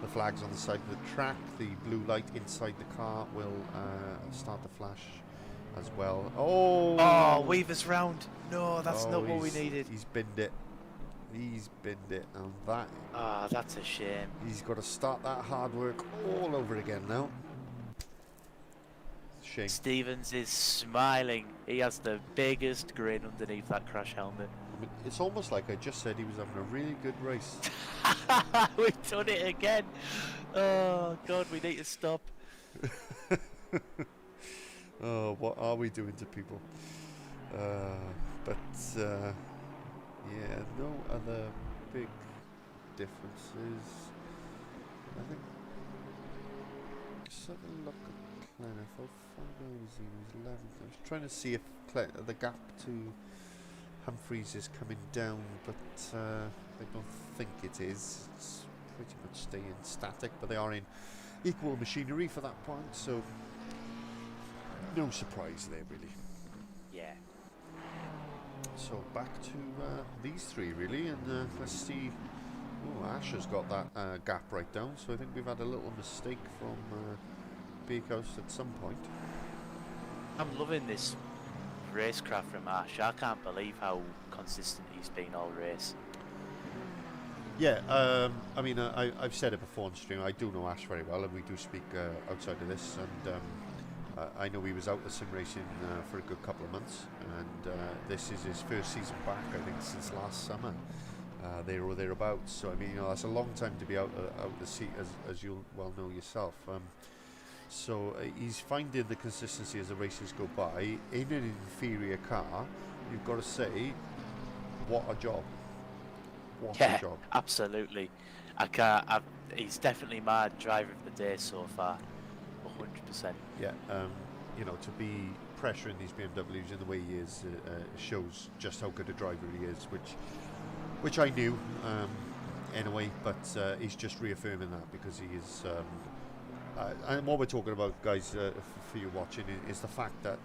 the flags on the side of the track. The blue light inside the car will start to flash as well. Oh, Weaver's round. No, that's not what we needed. He's binned it. He's binned it, and that... that's a shame. He's got to start that hard work all over again now. Shame. Stevens is smiling. He has the biggest grin underneath that crash helmet. I mean, it's almost like I just said he was having a really good race. We've done it again. Oh, God, we need to stop. Oh, what are we doing to people? Yeah, no other big differences. I think. Just have a look at Cleniff. Oh, 11th. I was trying to see if the gap to Humphreys is coming down, but I don't think it is. It's pretty much staying static, but they are in equal machinery for that point, so no surprise there, really. Yeah. So back to these three, really, and let's see. Oh, Ash has got that gap right down, so I think we've had a little mistake from Bakehouse at some point. I'm loving this racecraft from Ash. I can't believe how consistent he's been all race. Yeah, I mean, I've said it before on stream. I do know Ash very well, and we do speak outside of this. And I know he was out of sim racing for a good couple of months, and this is his first season back, I think, since last summer, there or thereabouts. So I mean, that's a long time to be out the seat, as you'll well know yourself. So he's finding the consistency as the races go by. In an inferior car, you've got to say, what a job. What a job. Absolutely. He's definitely my driver of the day so far. 100%. Yeah, you know, to be pressuring these BMWs in the way he is shows just how good a driver he is, which I knew in a way, but he's just reaffirming that, because he is. And what we're talking about, guys, for you watching, is the fact that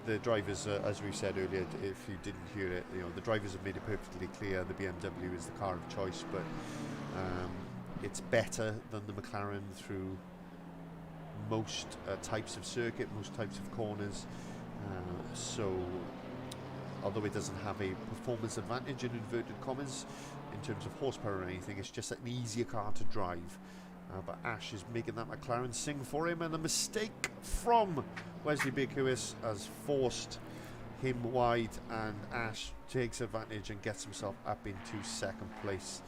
the drivers, as we said earlier, if you didn't hear it, you know, the drivers have made it perfectly clear the BMW is the car of choice, but it's better than the McLaren through most types of circuit, most types of corners. So although it doesn't have a performance advantage in inverted commas in terms of horsepower or anything, it's just an easier car to drive. But Ash is making that McLaren sing for him, and a mistake from Wesley Big-Hewis has forced him wide, and Ash takes advantage and gets himself up into second place.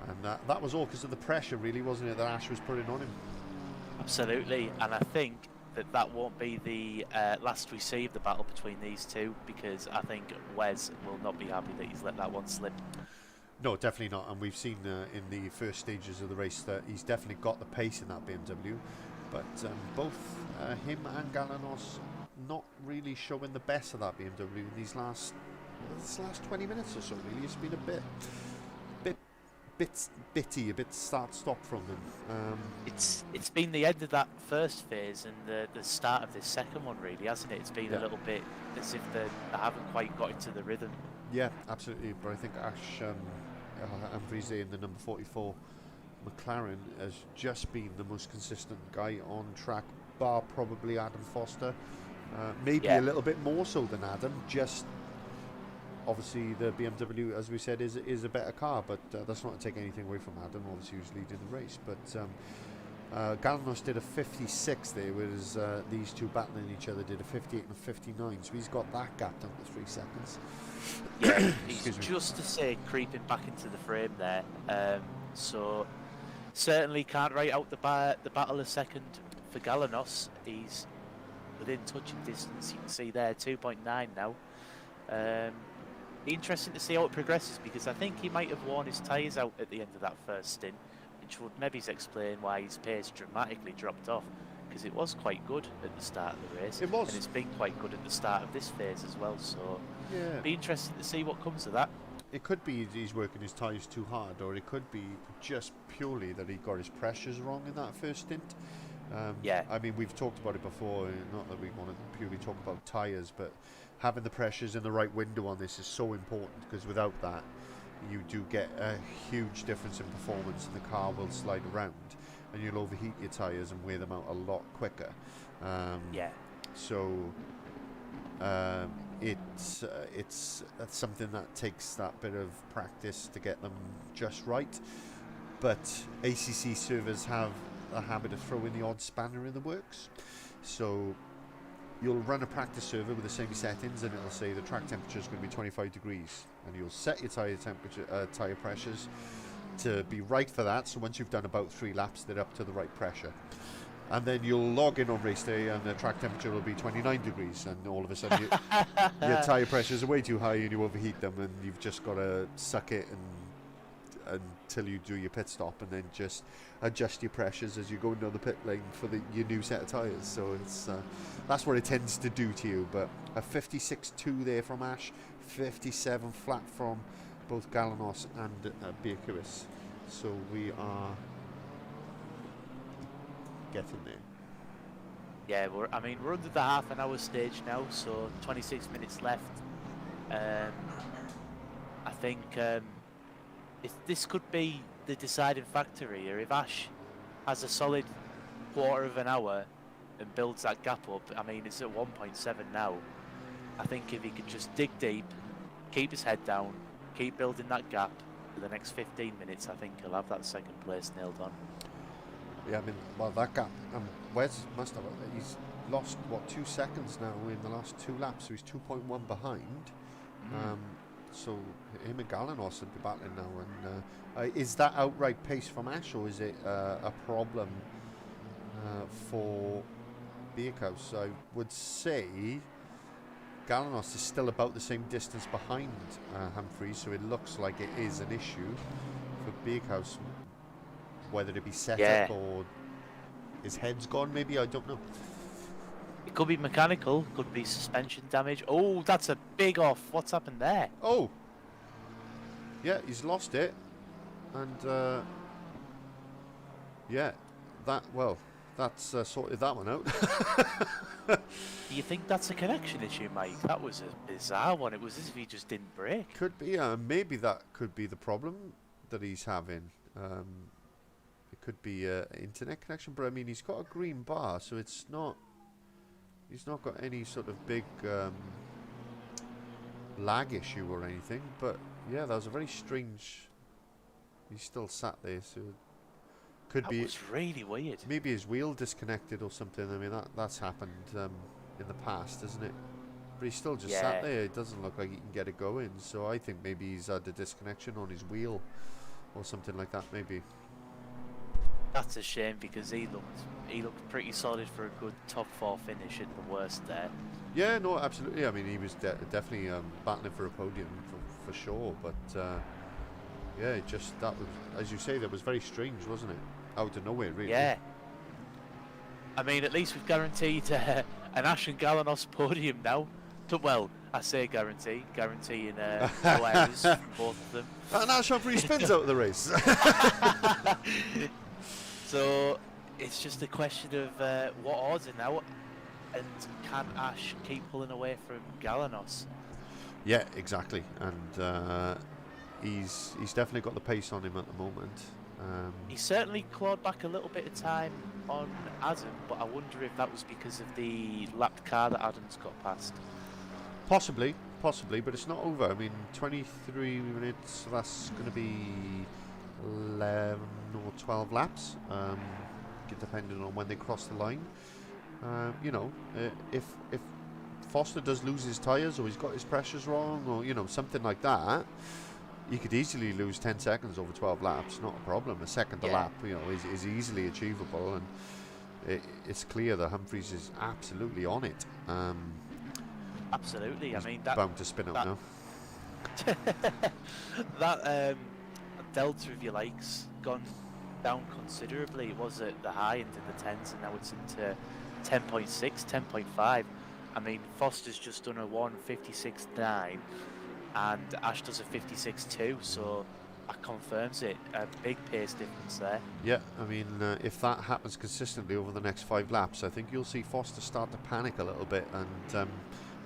And that was all because of the pressure, really, wasn't it, that Ash was putting on him? Absolutely, and I think that won't be the last we see of the battle between these two, because I think Wes will not be happy that he's let that one slip. No, definitely not, and we've seen in the first stages of the race that he's definitely got the pace in that BMW, but both him and Galanos not really showing the best of that BMW in these last 20 minutes or so, really. It's been a bit bitty, a bit start-stop from them. It's been the end of that first phase and the start of this second one, really, hasn't it? It's been a little bit as if they haven't quite got into the rhythm. Yeah, absolutely, but I think Ash Humphreys in the number 44 McLaren has just been the most consistent guy on track, bar probably Adam Foster. Maybe Yeah. a little bit more so than Adam. Just obviously the BMW, as we said, is a better car, but that's not to take anything away from Adam. Obviously, who's leading the race, but. Galanos did a 56 there, whereas these two battling each other did a 58 and a 59, so he's got that gap down to 3 seconds. Yeah, he's just to say creeping back into the frame there. So certainly can't write out the battle a second for Galanos. He's within touching distance. You can see there 2.9 now. Be interesting to see how it progresses, because I think he might have worn his tyres out at the end of that first stint, which would maybe explain why his pace dramatically dropped off, because it was quite good at the start of the race. It was. And it's been quite good at the start of this phase as well, so Yeah. be interesting to see what comes of that. It could be he's working his tyres too hard, or it could be just purely that he got his pressures wrong in that first stint. Yeah. I mean, we've talked about it before, not that we want to purely talk about tyres, but having the pressures in the right window on this is so important, because without that, you do get a huge difference in performance, and the car will slide around, and you'll overheat your tyres and wear them out a lot quicker. Yeah. So that's something that takes that bit of practice to get them just right. But ACC servers have a habit of throwing the odd spanner in the works. So you'll run a practice server with the same settings, and it'll say the track temperature is going to be 25 degrees, and you'll set your tyre pressures to be right for that. So once you've done about 3 laps, they're up to the right pressure, and then you'll log in on race day, and the track temperature will be 29 degrees, and all of a sudden your tyre pressures are way too high, and you overheat them, and you've just got to suck it until you do your pit stop, and then just adjust your pressures as you go down the pit lane for your new set of tyres. So it's that's what it tends to do to you. But a 56.2 there from Ash, 57 flat from both Galanos and Birkuis. So we are getting there. Yeah, we're under the half an hour stage now, so 26 minutes left. I think this could be the deciding factor here. If Ash has a solid quarter of an hour and builds that gap up, I mean, it's at 1.7 now. I think if he can just dig deep, keep his head down, keep building that gap for the next 15 minutes, I think he'll have that second place nailed on. Yeah, I mean, well, that gap, Wes must have, he's lost, 2 seconds now in the last 2 laps, so he's 2.1 behind. So him and Galanos will be battling now. And is that outright pace from Ash, or is it a problem for Birkhouse? I would say Galanos is still about the same distance behind Humphries, so it looks like it is an issue for Birkhouse. Whether it be setup or his head's gone, maybe, I don't know. It could be mechanical, could be suspension damage. Oh, that's a big off. What's happened there? Oh, yeah, he's lost it, and yeah, that's sorted that one out. Do you think that's a connection issue, Mike? That was a bizarre one. It was as if he just didn't brake. Could be, maybe that could be the problem that he's having. It could be an internet connection, but I mean, he's got a green bar, so it's not. He's not got any sort of big lag issue or anything. But yeah, that was a very strange. He's still sat there, so could be. That was really weird. Maybe his wheel disconnected or something. I mean, that's happened in the past, isn't it? But he's still just sat there. It doesn't look like he can get it going. So I think maybe he's had a disconnection on his wheel or something like that. Maybe. That's a shame, because he looked pretty solid for a good top 4 finish at the worst there. Yeah, no, absolutely. I mean, he was definitely battling for a podium for sure. But yeah, it just that was, as you say, that was very strange, wasn't it? Out of nowhere, really. Yeah. I mean, at least we've guaranteed an Ash and Galanos podium now. Well, I say guaranteeing 2 hours from both of them. And Ash Humphries spins out of the race. So it's just a question of what order now, and can Ash keep pulling away from Galanos? Yeah, exactly. And he's definitely got the pace on him at the moment. He certainly clawed back a little bit of time on Adam, but I wonder if that was because of the lapped car that Adam's got past. Possibly, but it's not over. I mean, 23 minutes, so that's going to be 11 or 12 laps, depending on when they cross the line. You know, if Foster does lose his tyres, or he's got his pressures wrong, or, you know, something like that, you could easily lose 10 seconds over 12 laps, not a problem. A second a lap, you know, is easily achievable, and it's clear that Humphries is absolutely on it. Absolutely, I mean, that bound to spin out now. that delta, if you like's gone down considerably. It was at the high end in the 10s, and now it's into 10.6, 10.5. I mean, Foster's just done a 1:56.9, and Ash does a 56.2, so that confirms it. A big pace difference there. Yeah, I mean, if that happens consistently over the next 5 laps, I think you'll see Foster start to panic a little bit, and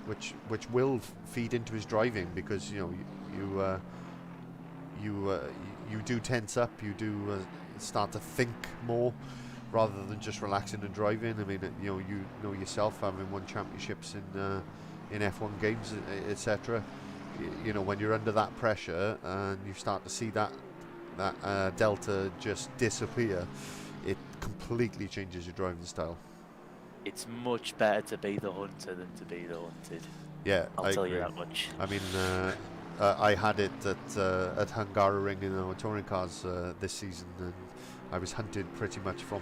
which will feed into his driving, because, you know, you do tense up, you do start to think more rather than just relaxing and driving. I mean, you know yourself, having won championships in F1 games, etc. You know, when you're under that pressure and you start to see that delta just disappear, it completely changes your driving style. It's much better to be the hunter than to be the hunted. Yeah, I'll tell agree. you that much. I mean, I had it at Hungaroring in our touring cars this season, and I was hunted pretty much from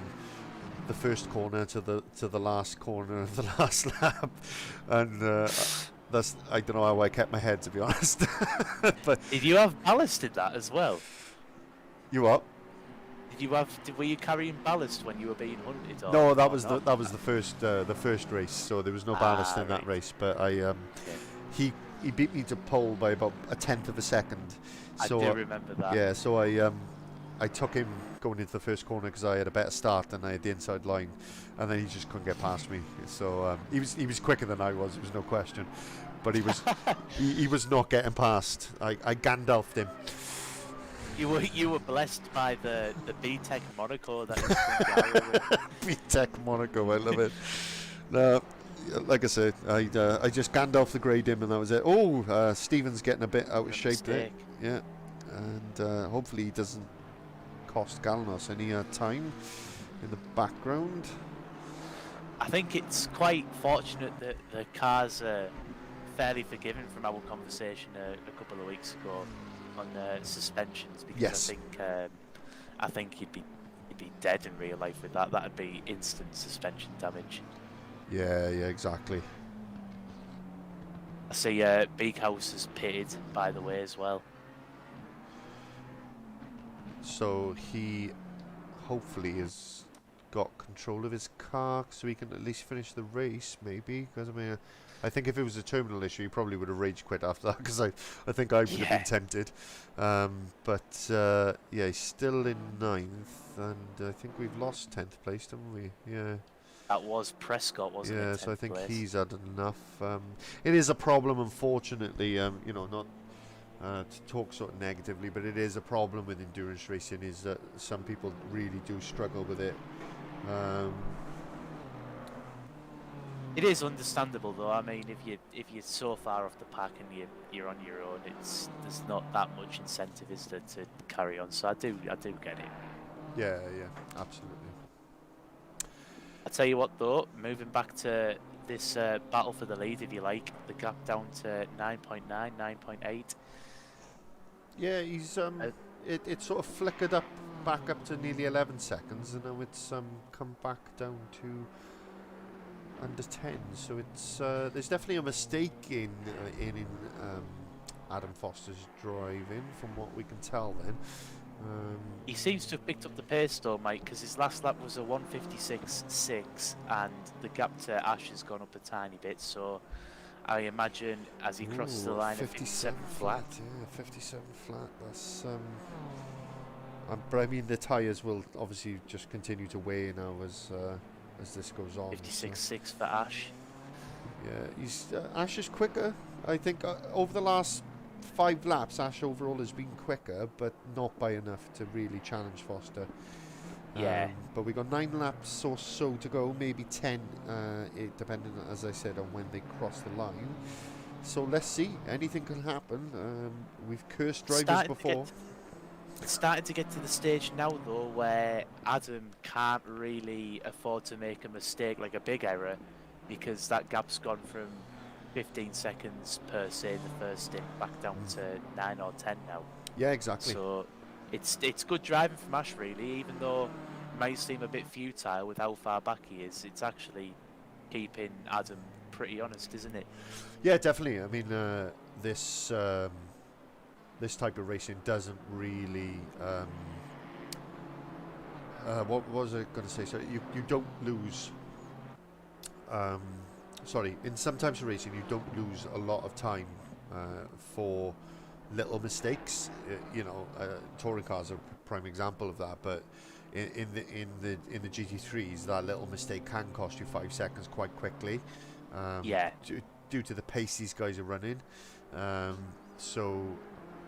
the first corner to the last corner of the last lap, and I don't know how I kept my head, to be honest. But did you have ballast in that as well? You what? Were you carrying ballast when you were being hunted? Or, no, that or was not? the first race, so there was no ballast in that right. race. But he beat me to pole by about 1/10 of a second. So, I do remember that. Yeah, so I took him going into the first corner because I had a better start and I had the inside line, and then he just couldn't get past me. So he was quicker than I was. There was no question, but he was he was not getting past. I Gandalfed him. You were blessed by the B-Tech Monaco that was from B-Tech Monaco, I love it. No, like I said, I just Gandalf the grade him, and that was it. Oh, Stephen's getting a bit out of shape there. Yeah, and hopefully he doesn't cost Galnos any time in the background. I think it's quite fortunate that the cars are fairly forgiving from our conversation a couple of weeks ago on suspensions, because Yes. I think you'd be dead in real life with that. That'd be instant suspension damage. Yeah, exactly. I see Big House is pitted, by the way, as well. So he hopefully has got control of his car, so he can at least finish the race, maybe. Because I mean, I think if it was a terminal issue, he probably would have rage quit after that. Because I think I would have been tempted. But yeah, he's still in 9th, and I think we've lost 10th place, haven't we? Yeah. That was Prescott, wasn't it? Yeah, so I think place. he's had enough. It is a problem, unfortunately. You know, not to talk sort of negatively, but it is a problem with endurance racing. Is that some people really do struggle with it. It is understandable, though. I mean, if you're so far off the pack and you're on your own, there's not that much incentive, is there, to carry on. So I do get it. Yeah, absolutely. I tell you what, though, moving back to this battle for the lead, if you like, the gap down to 9.9, 9.8. Yeah, he's it sort of flickered back up to nearly 11 seconds, and now it's come back down to under 10. So it's there's definitely a mistake in Adam Foster's driving, from what we can tell. Then he seems to have picked up the pace, though, Mike, because his last lap was a 1:56.6, and the gap to Ash has gone up a tiny bit. So I imagine as he crosses the line at 57 flat. Yeah, 57 flat. That's but I mean, the tyres will obviously just continue to weigh now as this goes on. 56.6 for Ash. Yeah, Ash is quicker. I think over the last 5 laps, Ash overall has been quicker, but not by enough to really challenge Foster. Yeah. But we got 9 laps or so to go, maybe 10, depending, as I said, on when they cross the line. So let's see. Anything can happen. We've cursed drivers before. It's starting to get to the stage now, though, where Adam can't really afford to make a mistake, like a big error, because that gap's gone from 15 seconds per se the first stint back down to 9 or 10 now. Yeah, exactly. So it's good driving from Ash, really, even though it might seem a bit futile with how far back he is. It's actually keeping Adam pretty honest, isn't it? Yeah, definitely. I mean, this type of racing doesn't really. What was I going to say? So you don't lose. Sorry, in some types of racing, you don't lose a lot of time for little mistakes. Touring cars are a prime example of that. But in the GT3s, that little mistake can cost you 5 seconds quite quickly. Due to the pace these guys are running. So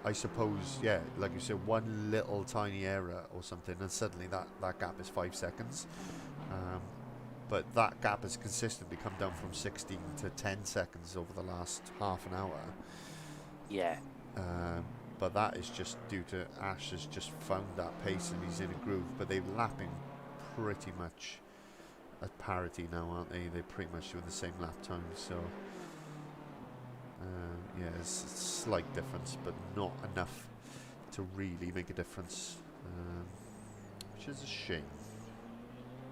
I suppose, yeah, like you said, one little tiny error or something, and suddenly that gap is 5 seconds. But that gap has consistently come down from 16 to 10 seconds over the last half an hour. Yeah. But that is just due to Ash has just found that pace and he's in a groove. But they're lapping pretty much at parity now, aren't they? They're pretty much doing the same lap time. So, yeah, it's a slight difference, but not enough to really make a difference, which is a shame.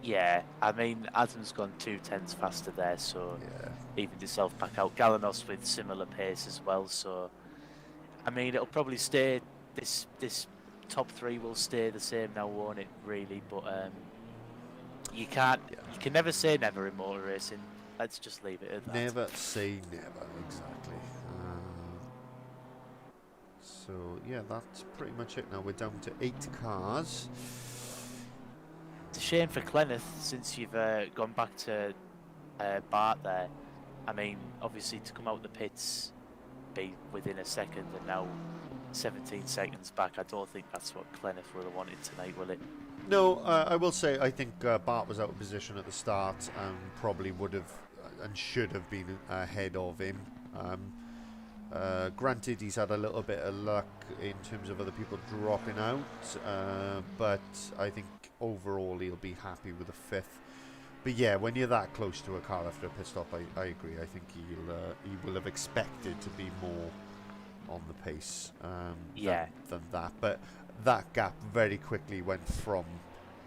Yeah, I mean, Adam's gone 2/10 faster there, so Yeah. evened himself back out. Galanos with similar pace as well, so I mean, it'll probably stay. This top 3 will stay the same now, won't it? Really, but you can never say never in motor racing. Let's just leave it at that. Never say never, exactly. So yeah, that's pretty much it now. We're down to 8 cars. It's a shame for Kenneth, since you've gone back to Bart there. I mean, obviously to come out the pits, be within a second, and now 17 seconds back. I don't think that's what Kenneth would have wanted tonight, will it? No, I will say I think Bart was out of position at the start and probably would have and should have been ahead of him. Granted, he's had a little bit of luck in terms of other people dropping out, but I think overall he'll be happy with a 5th. But yeah, when you're that close to a car after a pit stop, I agree. I think he will have expected to be more on the pace than that. But that gap very quickly went from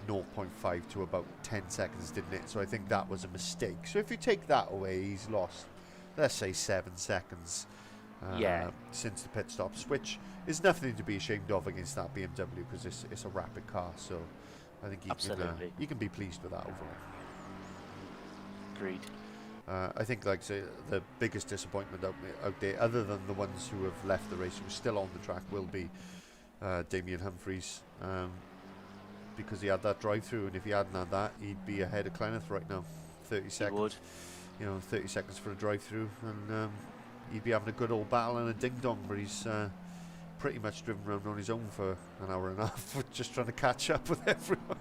0.5 to about 10 seconds, didn't it? So I think that was a mistake. So if you take that away, he's lost, let's say, 7 seconds since the pit stops, which is nothing to be ashamed of against that BMW, because it's a rapid car. So I think you can be pleased with that overall. Agreed. I think, like say, the biggest disappointment out there, other than the ones who have left the race, who's still on the track, will be Damien Humphries, because he had that drive-through, and if he hadn't had that, he'd be ahead of Kenneth right now. 30 seconds. He would. 30 seconds for a drive-through, and he'd be having a good old battle and a ding-dong, but he's pretty much driven around on his own for an hour and a half, just trying to catch up with everyone.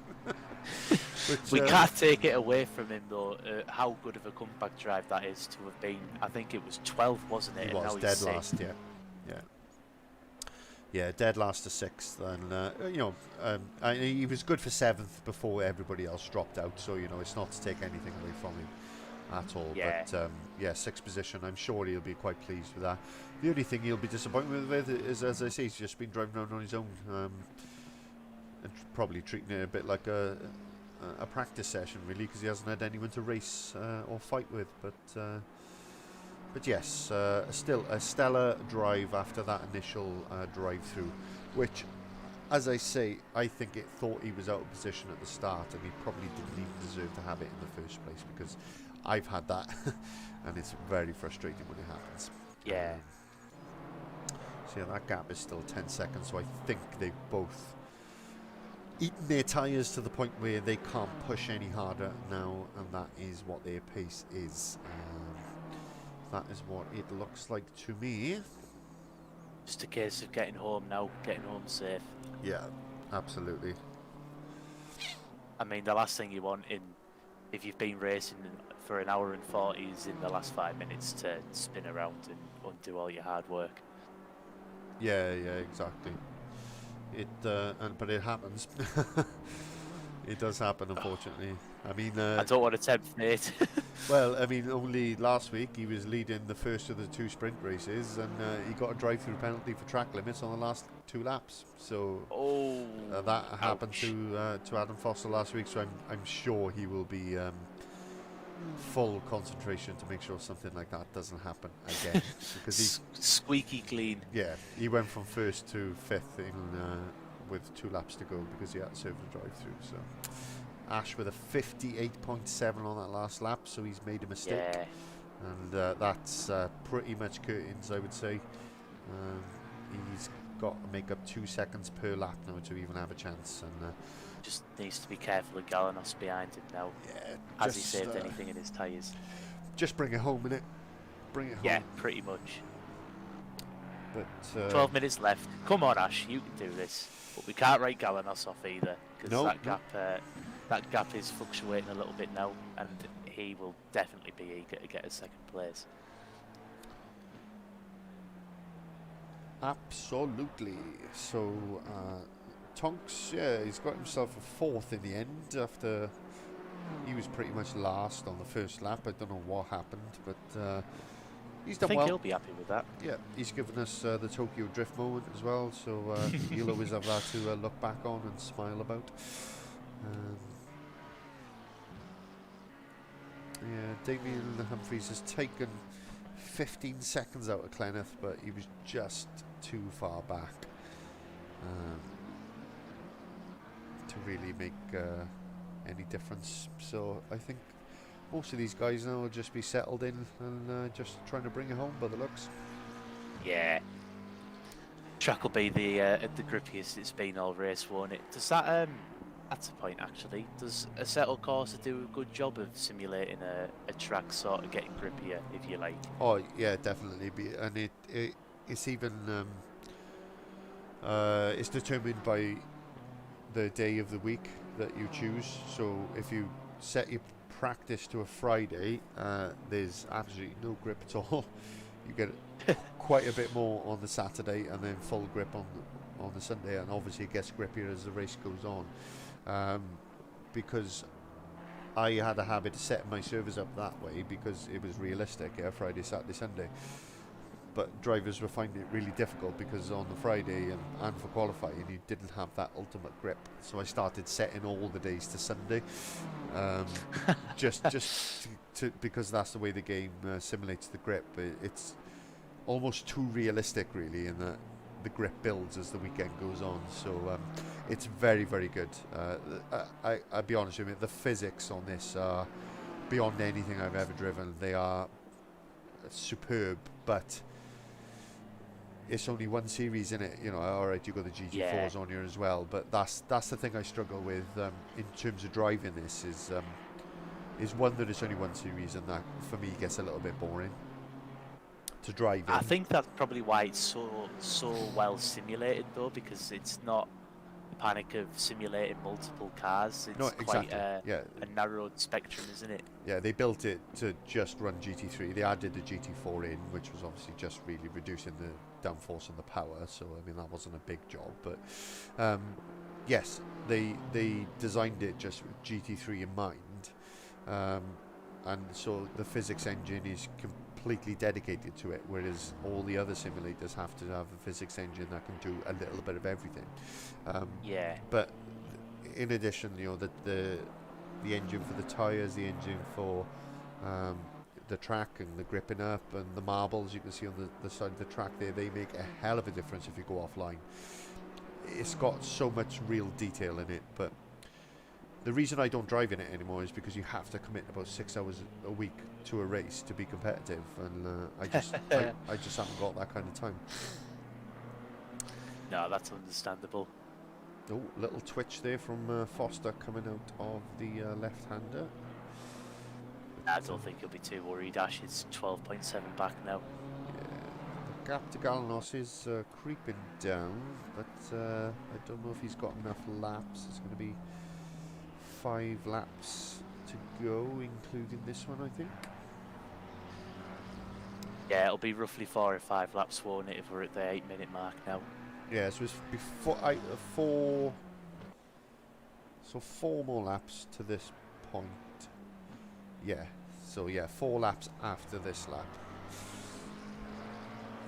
We can't take it away from him, though, how good of a comeback drive that is to have been. I think it was 12th, wasn't it? He was dead last, yeah, dead last to 6th, and he was good for 7th before everybody else dropped out. So it's not to take anything away from him at all. Yeah. But 6th position, I'm sure he'll be quite pleased with that. The only thing he'll be disappointed with is, as I say, he's just been driving around on his own, and probably treating it a bit like a practice session, really, because he hasn't had anyone to race or fight with. But yes, still a stellar drive after that initial drive-through, which, as I say, I think it thought he was out of position at the start, and he probably didn't even deserve to have it in the first place, because I've had that, and it's very frustrating when it happens. Yeah. So yeah, that gap is still 10 seconds, so I think they've both eaten their tyres to the point where they can't push any harder now, and that is what their pace is. That is what it looks like to me. Just a case of getting home now, getting home safe. Yeah, absolutely. I mean, the last thing you want if you've been racing for an hour and 40 is in the last 5 minutes to spin around and undo all your hard work. Yeah, exactly. But it happens. It does happen, unfortunately. I mean, I don't want to tempt fate. well, I mean, only last week he was leading the first of the 2 sprint races, and he got a drive-through penalty for track limits on the last 2 laps. So that happened to Adam Foster last week. So I'm sure he will be full concentration to make sure something like that doesn't happen again. Because he's squeaky clean. Yeah, he went from 1st to 5th in with 2 laps to go because he had to serve the drive-through. So Ash with a 58.7 on that last lap, so he's made a mistake. Yeah. And that's pretty much curtains, I would say. He's got to make up 2 seconds per lap now to even have a chance. And just needs to be careful of Galanos behind him now. Yeah. Has he saved anything in his tyres? Just bring it home, innit? Bring it home. Yeah, pretty much. But 12 minutes left. Come on, Ash, you can do this. But we can't write Galanos off either, because that gap is fluctuating a little bit now, and he will definitely be eager to get a 2nd place. Absolutely. So Tonks, yeah, he's got himself a 4th in the end after he was pretty much last on the 1st lap. I don't know what happened, but he's done well. I think he'll be happy with that. Yeah, he's given us the Tokyo Drift moment as well, so he'll always have that to look back on and smile about. Yeah, Damien Humphries has taken 15 seconds out of Clenneth, but he was just too far back to really make any difference. So I think most of these guys now will just be settled in and just trying to bring it home by the looks. Yeah. Track will be the grippiest it's been all race, won't it? Does that that's a point actually. Does a settled course do a good job of simulating a track sort of getting grippier, if you like? Oh yeah, definitely. And it's even it's determined by the day of the week that you choose. So if you set your practice to a Friday, there's absolutely no grip at all. You get quite a bit more on the Saturday, and then full grip on the Sunday, and obviously it gets grippier as the race goes on. Because I had a habit of setting my servers up that way because it was realistic, Friday, Saturday, Sunday. But drivers were finding it really difficult because on the Friday and for qualifying you didn't have that ultimate grip. So I started setting all the days to Sunday, just to because that's the way the game simulates the grip. It's almost too realistic, really, in that the grip builds as the weekend goes on. So it's very, very good. I'll be honest with you, the physics on this are beyond anything I've ever driven. They are superb, but it's only one series in it. You know, alright, you got the GT4s on here as well, but that's the thing I struggle with in terms of driving this is one, that it's only one series, and that for me gets a little bit boring to drive in. I think that's probably why it's so well simulated though, because it's not the panic of simulating multiple cars. It's quite a narrowed spectrum, isn't it? Yeah, they built it to just run GT3. They added the GT4 in, which was obviously just really reducing the downforce and the power. So I mean, that wasn't a big job, but yes, they designed it just with GT3 in mind, and so the physics engine is completely dedicated to it, whereas all the other simulators have to have a physics engine that can do a little bit of everything. But in addition, you know, the engine for the tyres, the engine for the track and the gripping up and the marbles you can see on the side of the track there, they make a hell of a difference if you go offline. It's got so much real detail in it, but the reason I don't drive in it anymore is because you have to commit about 6 hours a week to a race to be competitive, and I just haven't got that kind of time. No, that's understandable. Oh, little twitch there from Foster coming out of the left-hander. I don't think you'll be too worried. Ash is 12.7 back now. Yeah, gap to Galanos is creeping down, but I don't know if he's got enough laps. It's going to be 5 laps to go, including this one, I think. Yeah, it'll be roughly 4 or 5 laps, won't it, if we're at the 8-minute mark now? Yeah, so it's before four more laps to this point. Yeah, so yeah, 4 laps after this lap.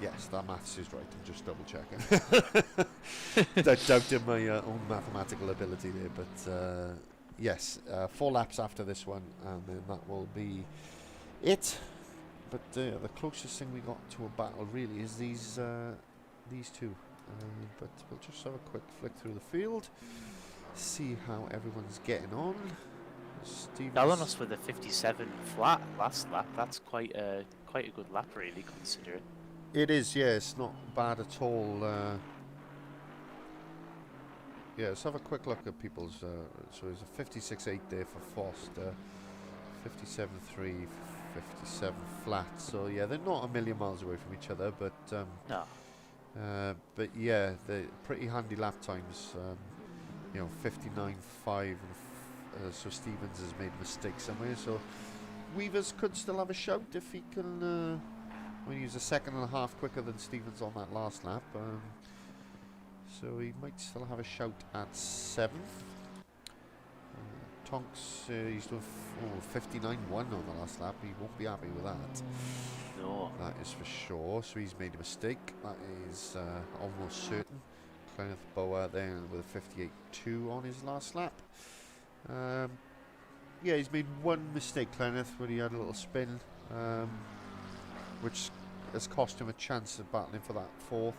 Yes, that maths is right. I'm just double checking. Doubting my own mathematical ability there, but yes, 4 laps after this one, and then that will be it. But the closest thing we got to a battle really is these two. But we'll just have a quick flick through the field, see how everyone's getting on. Galanos with a 57 flat last lap. That's quite a good lap, really, considering. It is, yeah. It's not bad at all. Yeah, let's have a quick look at people's. So there's a 56.8 there for Foster, 57.3, 57 flat. So yeah, they're not a million miles away from each other, but No. but yeah, they're pretty handy lap times. 59.5, and so Stevens has made a mistake somewhere. So Weavers could still have a shout if he can. He was a second and a half quicker than Stevens on that last lap. So he might still have a shout at 7th. Tonks, he's doing 59.1 on the last lap. He won't be happy with that. No. That is for sure. So he's made a mistake. That is almost certain. Kenneth Boa there with a 58.2 on his last lap. Yeah, he's made one mistake, Kenneth, when he had a little spin, which has cost him a chance of battling for that 4th.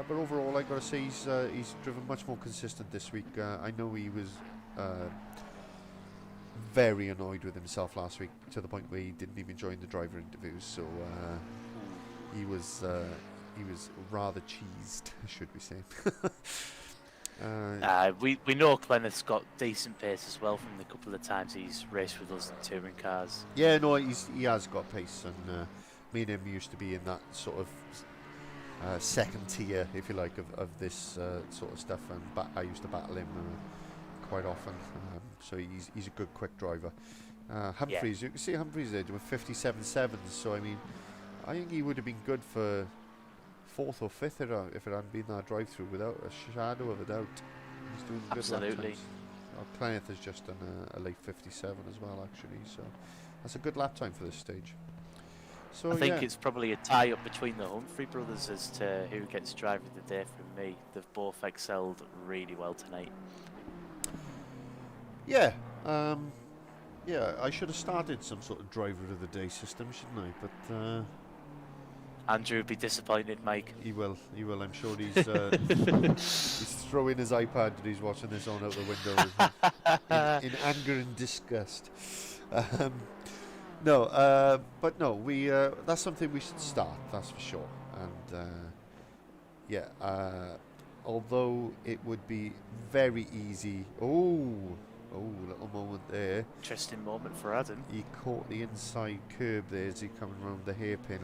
But overall, I got to say he's driven much more consistent this week. I know he was very annoyed with himself last week to the point where he didn't even join the driver interviews. So he was rather cheesed, should we say? We know Kenneth's got decent pace as well from the couple of times he's raced with us in touring cars. Yeah, no, he has got pace, and me and him used to be in that sort of second tier, if you like, of this sort of stuff, and I used to battle him quite often. So he's a good quick driver. Humphreys, you can see Humphreys there doing 57.7. So I mean, I think he would have been good for 4th or 5th if it hadn't been that drive-through, without a shadow of a doubt. He's doing good lap times. Kenneth has just done a late 57 as well, actually. So that's a good lap time for this stage. So I think it's probably a tie-up between the Humphrey brothers as to who gets driver of the day from me. They've both excelled really well tonight. Yeah, yeah. I should have started some sort of driver of the day system, shouldn't I? But Andrew would be disappointed, Mike. he will. I'm sure he's he's throwing his iPad that he's watching this on out the window in anger and disgust. No, but no, we that's something we should start. That's for sure. And yeah, although it would be very easy. Oh, little moment there. Interesting moment for Adam. He caught the inside curb there as he coming around the hairpin,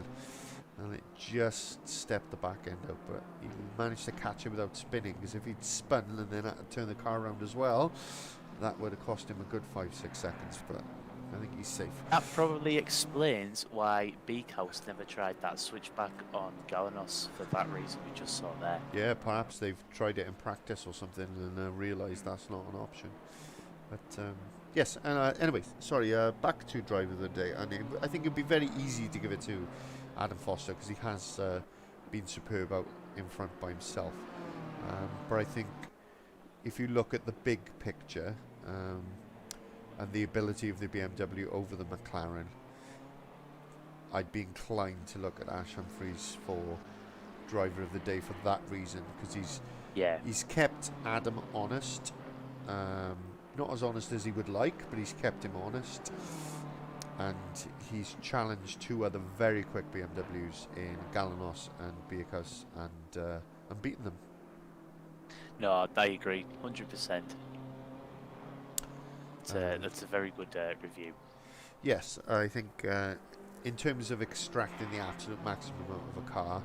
and it just stepped the back end up. But he managed to catch it without spinning, because if he'd spun and then had to turn the car around as well, that would have cost him a good 5-6 seconds. But I think he's safe. That probably explains why Beakhouse never tried that switchback on Galanos for that reason we just saw there. Yeah, perhaps they've tried it in practice or something and realised that's not an option. But yes, and anyway, sorry, back to driver of the day. And I think it'd be very easy to give it to Adam Foster, because he has been superb out in front by himself. But I think if you look at the big picture, and the ability of the BMW over the McLaren, I'd be inclined to look at Ash Humphreys for driver of the day for that reason, because he's kept Adam honest, not as honest as he would like, but he's kept him honest, and he's challenged 2 other very quick BMWs in Galanos and Beakhouse and beaten them. No, I agree, 100%. That's a very good review. Yes, I think in terms of extracting the absolute maximum out of a car,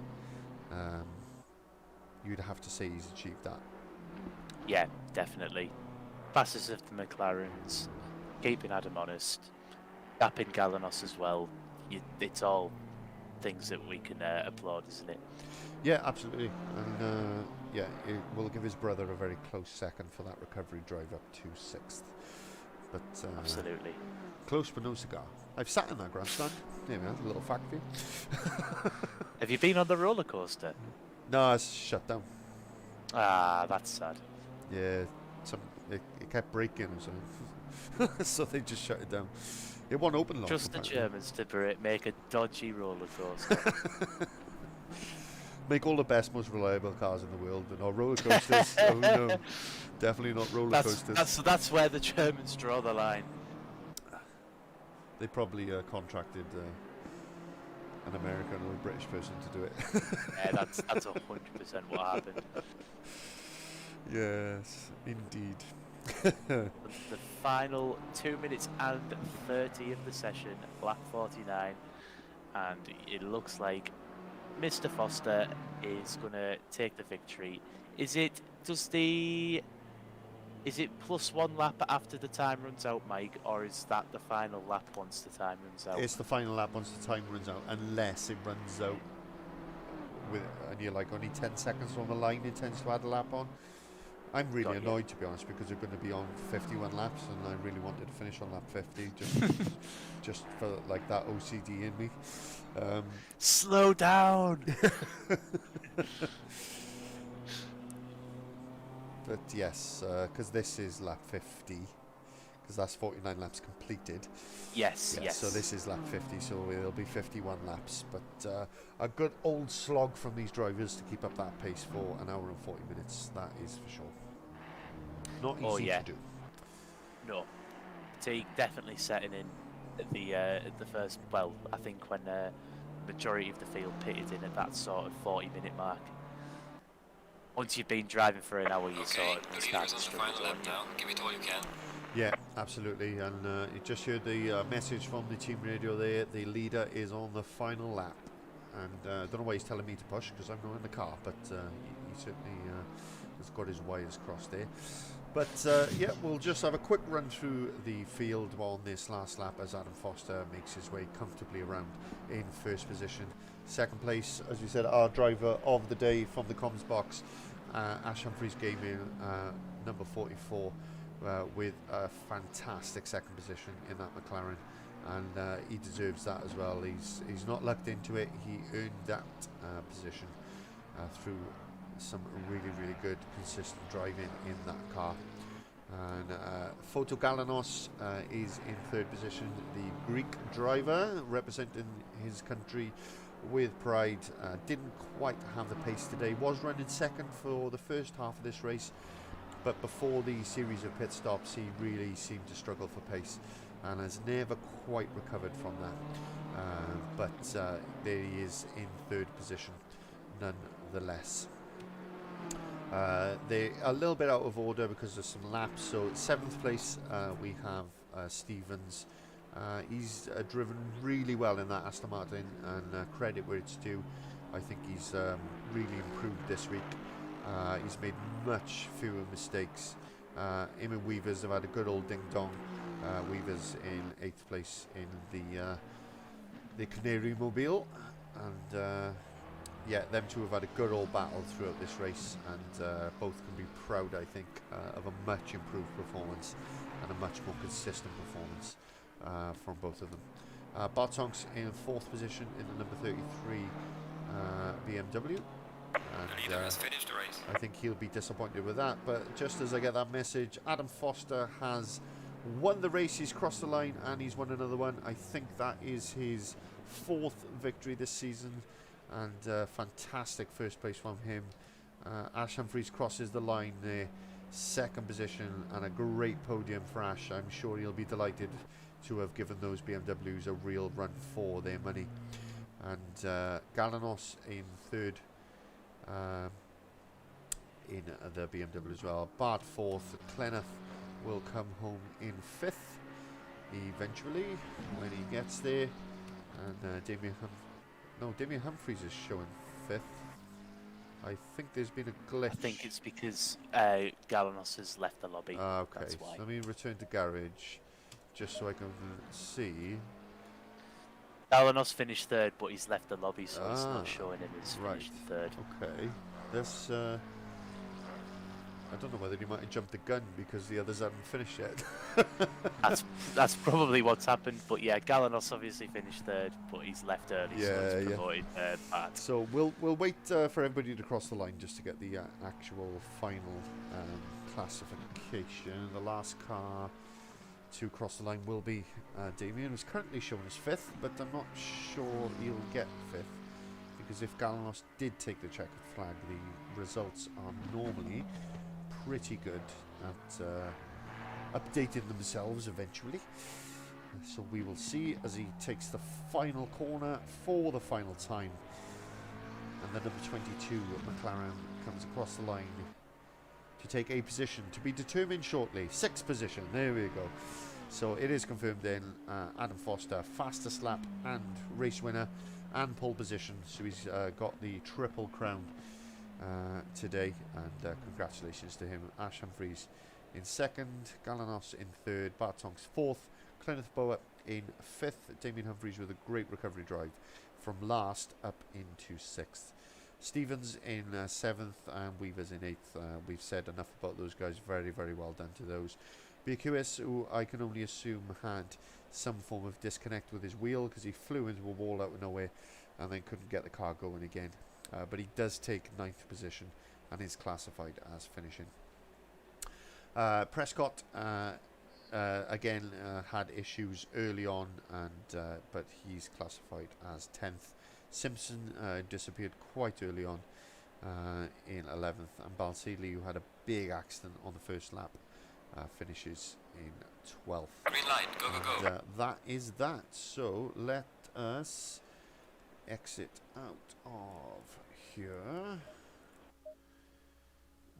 you'd have to say he's achieved that. Yeah, definitely. Passes of the McLarens, keeping Adam honest, tapping Galanos as well. It's all things that we can applaud, isn't it? Yeah, absolutely. And yeah, it will give his brother a very close second for that recovery drive up to 6th. But Absolutely. close but no cigar. I've sat in that grandstand. There we are, a little fact for you. Have you been on the roller coaster? No, it's shut down. Ah, that's sad. Yeah, it kept breaking or something. So they just shut it down. It won't open long. Trust the Germans to make a dodgy roller coaster. Make all the best, most reliable cars in the world, but not roller coasters. Oh no, definitely not roller coasters. That's where the Germans draw the line. They probably contracted an American or a British person to do it. Yeah, that's 100% what happened. Yes, indeed. The final 2 minutes and 30 of the session, lap 49, and it looks like Mr. Foster is going to take the victory. Is it +1 lap after the time runs out, Mike, or is that the final lap once the time runs out? It's the final lap once the time runs out, unless it runs out and you're like only 10 seconds from the line, it tends to add a lap on. I'm really annoyed, to be honest, because we're going to be on 51 laps, and I really wanted to finish on lap 50, just for like that OCD in me. Slow down. But yes, because this is lap 50, because that's 49 laps completed. Yes. So this is lap 50, so it'll be 51 laps. But a good old slog from these drivers to keep up that pace for an hour and 40 minutes, that is for sure. Not easy to do. No. Fatigue definitely setting in at the first, well, I think when majority of the field pitted in at that sort of 40-minute mark. Once you've been driving for an hour, you sort of start to struggle. Final lap now. Give it all you can. Yeah, absolutely. And you just heard the message from the team radio there. The leader is on the final lap. And I don't know why he's telling me to push, because I'm not in the car, but he certainly has got his wires crossed there. But yeah, we'll just have a quick run through the field on this last lap as Adam Foster makes his way comfortably around in first position. Second place, as we said, our driver of the day from the comms box, Ash Humphreys came in number 44 with a fantastic second position in that McLaren, and he deserves that as well. He's not lucked into it. He earned that position through some really good consistent driving in that car. And Foto Galanos is in third position, the Greek driver representing his country with pride. Didn't quite have the pace today, was running second for the first half of this race, but before the series of pit stops he really seemed to struggle for pace and has never quite recovered from that, but there he is in third position nonetheless. They're a little bit out of order because of some laps. So 7th place we have Stevens. He's driven really well in that Aston Martin, and credit where it's due. I think he's really improved this week. He's made much fewer mistakes. Him and Weavers have had a good old ding-dong. Weavers in 8th place in the Canary Mobile, and yeah, them two have had a good old battle throughout this race, and both can be proud, I think, of a much improved performance and a much more consistent performance from both of them. Bartonks in 4th position in the number 33 BMW. And, The leader has finished the race. I think he'll be disappointed with that, but just as I get that message, Adam Foster has won the race. He's crossed the line and he's won another one. I think that is his 4th victory this season, and fantastic first place from him. Ash Humphreys crosses the line there, 2nd position, and a great podium for Ash. I'm sure he'll be delighted to have given those BMWs a real run for their money. And Galanos in 3rd in the BMW as well. Bart 4th. Clenneth will come home in 5th eventually when he gets there. and Damien Humphries is showing 5th. I think there's been a glitch. I think it's because Galanos has left the lobby. Okay, That's why. so let me return to garage, just so I can see. Galanos finished 3rd, but he's left the lobby, so it's not showing him as finished 3rd. Okay, this. I don't know whether he might have jumped the gun because the others haven't finished yet. that's probably what's happened. But yeah, Galanos obviously finished 3rd, but he's left early, so he's promoted 3rd part. So we'll wait for everybody to cross the line just to get the actual final classification. The last car to cross the line will be Damien, who's currently shown as 5th, but I'm not sure he'll get 5th because if Galanos did take the checkered flag, the results are normally pretty good at updating themselves eventually. So we will see as he takes the final corner for the final time. And the number 22 McLaren comes across the line to take a position to be determined shortly. 6th position, there we go. So it is confirmed then, Adam Foster, fastest lap and race winner and pole position. So he's got the triple crown today, and congratulations to him. Ash Humphries in 2nd, Galanos in 3rd, Bartonks 4th, Kenneth Boa in 5th, Damien Humphries with a great recovery drive from last up into 6th. Stevens in 7th and Weavers in 8th. We've said enough about those guys. Very, very well done to those. BQS, who I can only assume had some form of disconnect with his wheel because he flew into a wall out of nowhere and then couldn't get the car going again. But he does take 9th position and is classified as finishing. Prescott again had issues early on, and but he's classified as 10th. Simpson disappeared quite early on in 11th, and Balsilli, who had a big accident on the first lap, finishes in 12th. Green light, go, go, go. And, that is that. So let us exit out of here,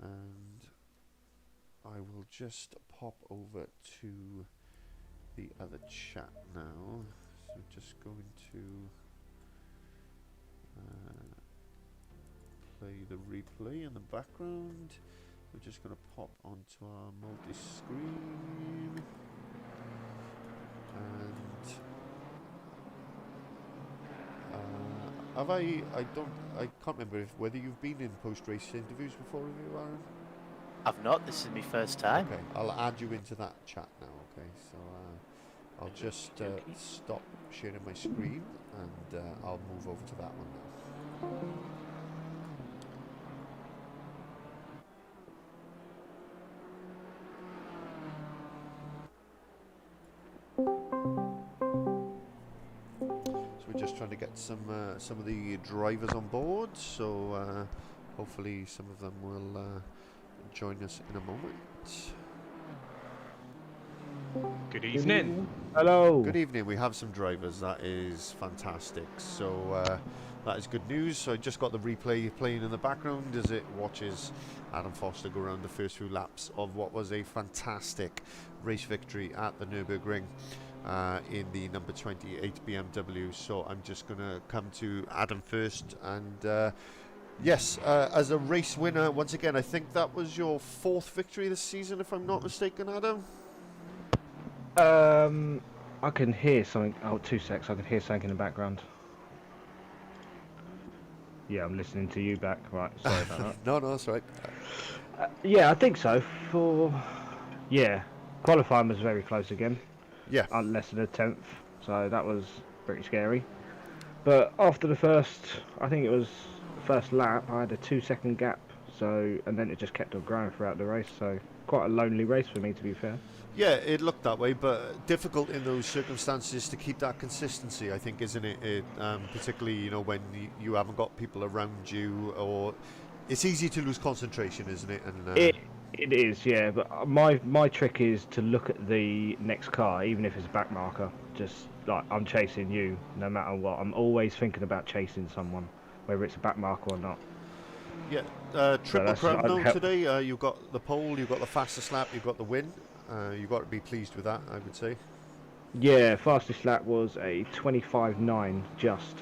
and I will just pop over to the other chat now. So just going to play the replay in the background. We're just going to pop onto our multi-screen, and have I can't remember whether you've been in post-race interviews before, have you, Aaron? I've not. This is my first time. Okay, I'll add you into that chat now. Okay, so I'll just stop sharing my screen, and I'll move over to that one now. So we're just trying to get some of the drivers on board. So hopefully some of them will join us in a moment. Good evening. Hello. Good evening. We have some drivers. That is fantastic. So that is good news. So I just got the replay playing in the background as it watches Adam Foster go around the first few laps of what was a fantastic race victory at the Nurburgring in the number 28 BMW. So I'm just going to come to Adam first, and yes, as a race winner, once again, I think that was your 4th victory this season, if I'm not mistaken, Adam? I can hear something. Oh, 2 secs. I can hear something in the background. Yeah, I'm listening to you back. Right, sorry about that. No, that's right. Yeah, I think so. Qualifying was very close again. Yeah. Less than a 10th, so that was pretty scary. But after the first lap, I had a 2-second gap. So, and then it just kept on growing throughout the race. So, quite a lonely race for me, to be fair. Yeah, it looked that way, but difficult in those circumstances to keep that consistency, I think, isn't it? Particularly, you know, when you haven't got people around you, or it's easy to lose concentration, isn't it? And it is, yeah. But my trick is to look at the next car, even if it's a back marker. Just like I'm chasing you, no matter what. I'm always thinking about chasing someone, whether it's a back marker or not. Yeah, triple crown though today. You got the pole, you got the fastest lap, you got the win. You've got to be pleased with that, I would say. Yeah, fastest lap was a 25.9 just.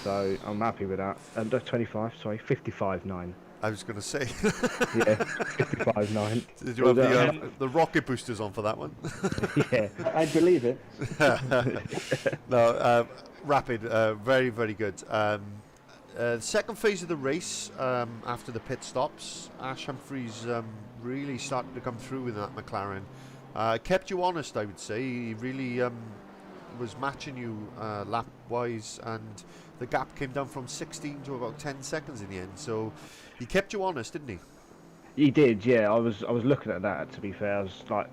So I'm happy with that. 25, sorry, 55.9. I was going to say, Yeah, 55.9. did It you have was, the rocket boosters on for that one? yeah. I believe it. No, rapid, very, very good. Second phase of the race, after the pit stops, Ash Humphries really started to come through with that McLaren. Kept you honest, I would say. He really was matching you lap-wise, and the gap came down from 16 to about 10 seconds in the end. So he kept you honest, didn't he? He did, yeah. I was looking at that, to be fair. I was like,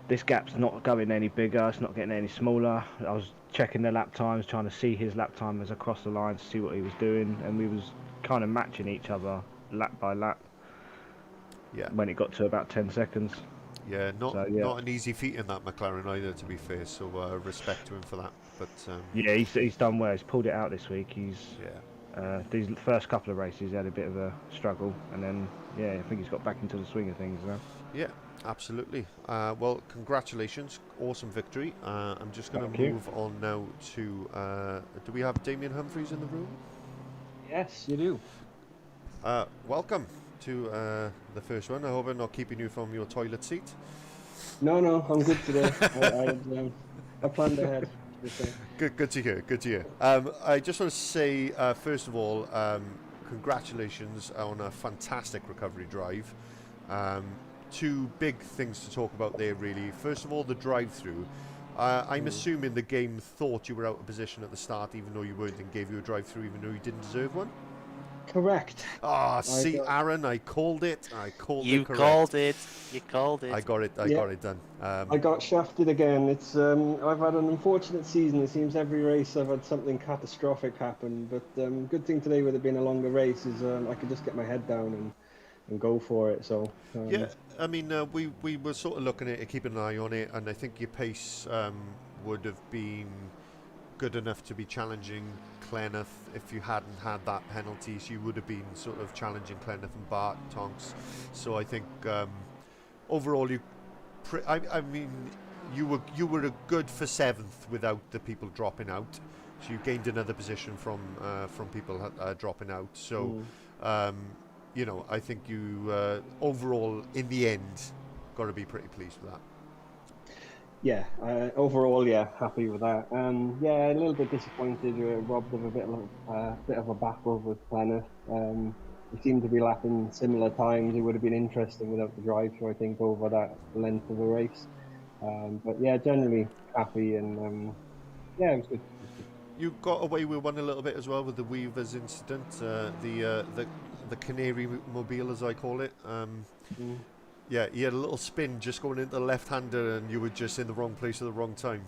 this gap's not going any bigger, it's not getting any smaller. I was checking the lap times, trying to see his lap timers across the line to see what he was doing, and we was kind of matching each other lap by lap Yeah. when it got to about 10 seconds. Yeah, not So, yeah. not an easy feat in that McLaren either, to be fair. So respect to him for that. But Yeah, he's done well. He's pulled it out this week. yeah, These first couple of races he had a bit of a struggle, and then yeah, I think he's got back into the swing of things now. yeah, absolutely. Well, congratulations, awesome victory. I'm just going Thank to you. move on now to. Do we have Damien Humphries in the room? Yes, you do. Welcome to the first one. I hope I'm not keeping you from your toilet seat. No, I'm good today. I planned ahead. Good to hear. Good to hear. I just want to say, first of all, congratulations on a fantastic recovery drive. Two big things to talk about there, really. First of all, the drive-through. I'm assuming the game thought you were out of position at the start, even though you weren't, and gave you a drive-through, even though you didn't deserve one. Correct. Ah, see, Aaron, I called it. I called it. You correct. called it. You called it. I got it. I Yeah. got it done. I got shafted again. It's I've had an unfortunate season. It seems every race I've had something catastrophic happen. But good thing today with it being a longer race is I could just get my head down and go for it. So Yeah, I mean, we were sort of looking at it, keeping an eye on it, and I think your pace would have been good enough to be challenging Clenneth if you hadn't had that penalty. So you would have been sort of challenging Clenneth and Bart Tonks. So I think overall, I mean, you were a good for 7th without the people dropping out. So you gained another position from people dropping out. So. You know, I think you overall, in the end, got to be pretty pleased with that. yeah, overall, yeah, happy with that. Yeah, a little bit disappointed. Robbed of a bit of a battle with Clenneth. We seemed to be lapping similar times. It would have been interesting without the drive-through, I think, over that length of the race. But yeah, generally happy, and yeah, it was good. You got away with one a little bit as well with the Weavers incident, the Canary Mobile, as I call it. Yeah, he had a little spin just going into the left-hander, and you were just in the wrong place at the wrong time.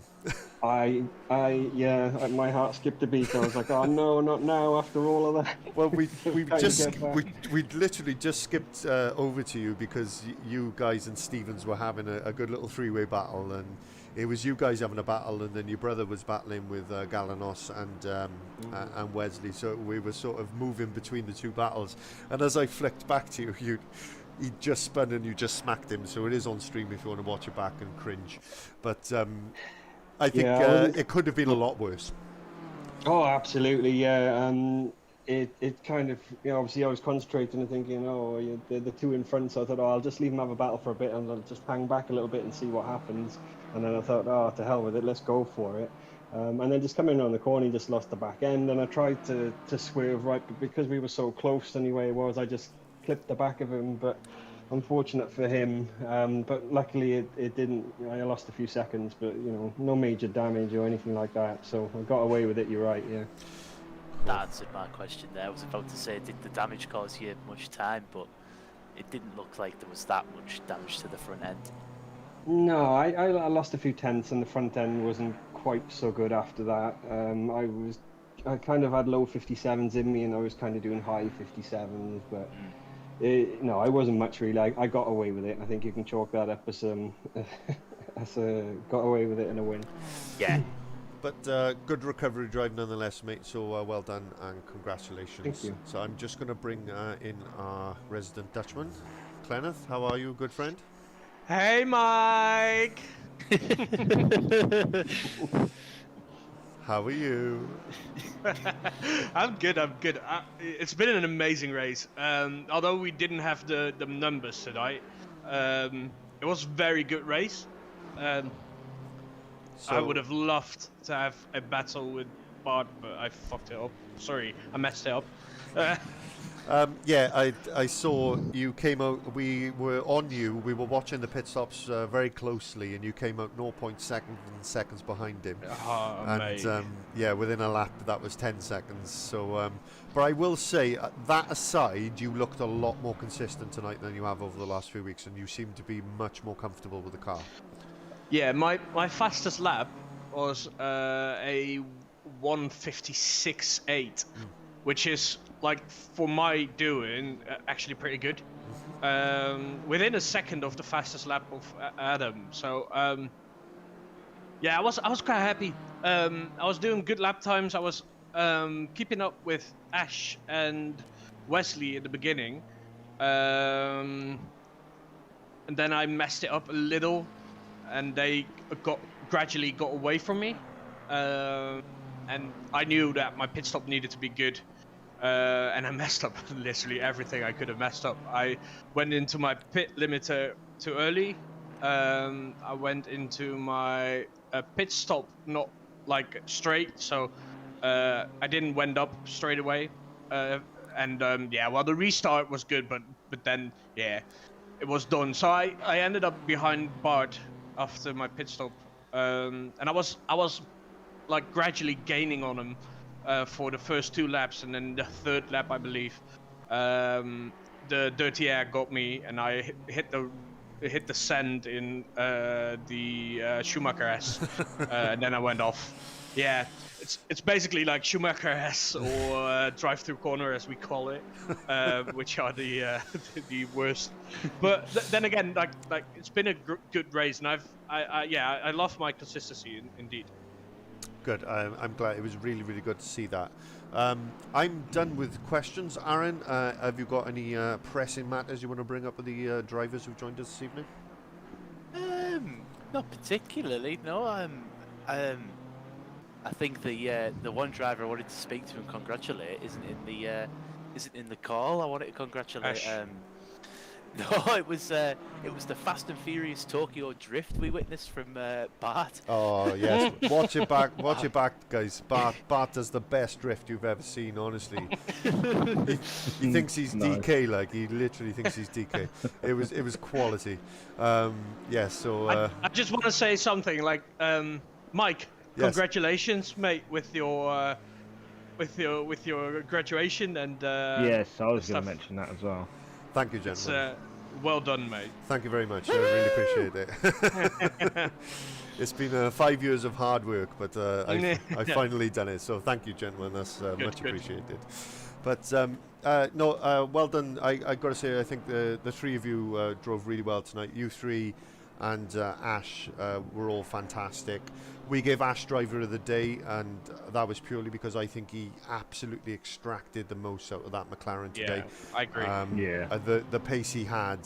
Yeah, my heart skipped a beat. I was like, oh no, not now! After all of that. Well, we literally just skipped over to you because you guys and Stevens were having a good little three-way battle, and it was you guys having a battle, and then your brother was battling with Galanos and Wesley. So we were sort of moving between the two battles. And as I flicked back to you, he just spun and you just smacked him. So it is on stream if you want to watch it back and cringe. But I think it could have been a lot worse. Oh, absolutely, yeah. It kind of, obviously I was concentrating and thinking, the two in front, so I thought, I'll just leave them have a battle for a bit and I'll just hang back a little bit and see what happens. And then I thought, to hell with it, let's go for it. And then just coming around the corner, he just lost the back end, and I tried to swerve right, but because we were so close anyway, I just clipped the back of him, but unfortunate for him. But luckily it didn't, I lost a few seconds, but no major damage or anything like that. So I got away with it, you're right, yeah. That answered my question there. I was about to say, did the damage cause you much time? But it didn't look like there was that much damage to the front end. No, I lost a few tenths, and the front end wasn't quite so good after that. I kind of had low 57s in me, and I was kind of doing high 57s, but no, I wasn't much really. I got away with it. I think you can chalk that up as got away with it in a win. Yeah. But good recovery drive nonetheless, mate. So well done and congratulations. Thank you. So I'm just going to bring in our resident Dutchman, Clenneth. How are you, good friend? Hey, Mike. How are you? I'm good. I'm good. It's been an amazing race. Although we didn't have the numbers tonight, it was a very good race. I So, would have loved to have a battle with Bart, but I fucked it up. Sorry, I messed it up. yeah, I saw you came out. We were on you. We were watching the pit stops very closely, and you came out 0.7 seconds behind him. Oh, And mate. yeah, within a lap, that was 10 seconds. So, but I will say, that aside, you looked a lot more consistent tonight than you have over the last few weeks, and you seem to be much more comfortable with the car. Yeah, my fastest lap was a 1:56.8, which is like for my doing actually pretty good. Within a second of the fastest lap of Adam. So yeah, I was quite happy. I was doing good lap times. I was keeping up with Ash and Wesley at the beginning. And then I messed it up a little, and they gradually got away from me. And I knew that my pit stop needed to be good. And I messed up literally everything I could have messed up. I went into my pit limiter too early. I went into my pit stop not like straight, so I didn't wend up straight away. Yeah, well, the restart was good, but then yeah, it was done. So I ended up behind Bart after my pit stop, and I was like gradually gaining on him for the first 2 laps, and then the 3rd lap, I believe, the dirty air got me, and I hit the sand in the Schumacher S, and then I went off. Yeah, it's basically like Schumacher S or drive-through corner, as we call it, which are the the worst. But then again, like it's been a good race, and I love my consistency indeed. Good. I'm glad. It was really, really good to see that. I'm done with questions. Aaron, have you got any pressing matters you want to bring up with the drivers who've joined us this evening? Not particularly. No. I think the one driver I wanted to speak to and congratulate isn't in the call. I wanted to congratulate. Ash. No, it was the Fast and Furious Tokyo drift we witnessed from Bart. Oh yes, watch it back, guys. Bart does the best drift you've ever seen. Honestly, he thinks he's DK. Like he literally thinks he's DK. It was quality. Yeah. So I just want to say something. Like Mike, yes. Congratulations, mate, with your graduation and Yes, I was going stuff. to mention that as well. Thank you, It's gentlemen. well done, mate. Thank you very much. I really appreciate it. It's been 5 years of hard work, but I've finally done it. So thank you, gentlemen. That's much good. appreciated. But no, well done. I got to say, I think the 3 of you drove really well tonight. You 3 and Ash were all fantastic. We gave Ash driver of the day, and that was purely because I think he absolutely extracted the most out of that McLaren today. Yeah, I agree. The pace he had,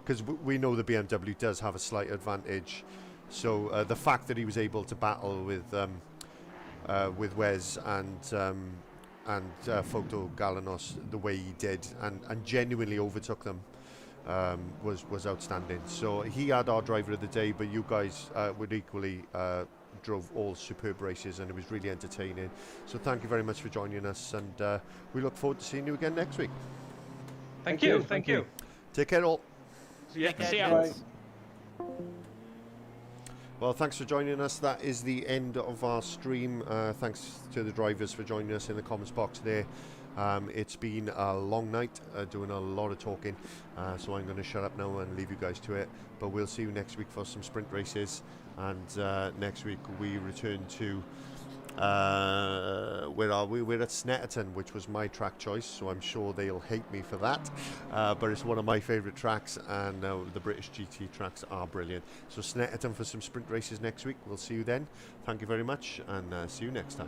because we know the BMW does have a slight advantage. So the fact that he was able to battle with Wes and Photo Galanos the way he did, and genuinely overtook them, was outstanding. So he had our driver of the day, but you guys would equally drove all superb races, and it was really entertaining. So thank you very much for joining us, and we look forward to seeing you again next week. Thank you. Take care all. Yeah, Take care, see ya. gents. Well, thanks for joining us. That is the end of our stream. Thanks to the drivers for joining us in the comments box there. It's been a long night, doing a lot of talking, so I'm going to shut up now and leave you guys to it. But we'll see you next week for some sprint races, and next week we return to where are we? We're at Snetterton, which was my track choice, so I'm sure they'll hate me for that, but it's one of my favourite tracks, and the British GT tracks are brilliant. So Snetterton for some sprint races next week. We'll see you then. Thank you very much, and see you next time.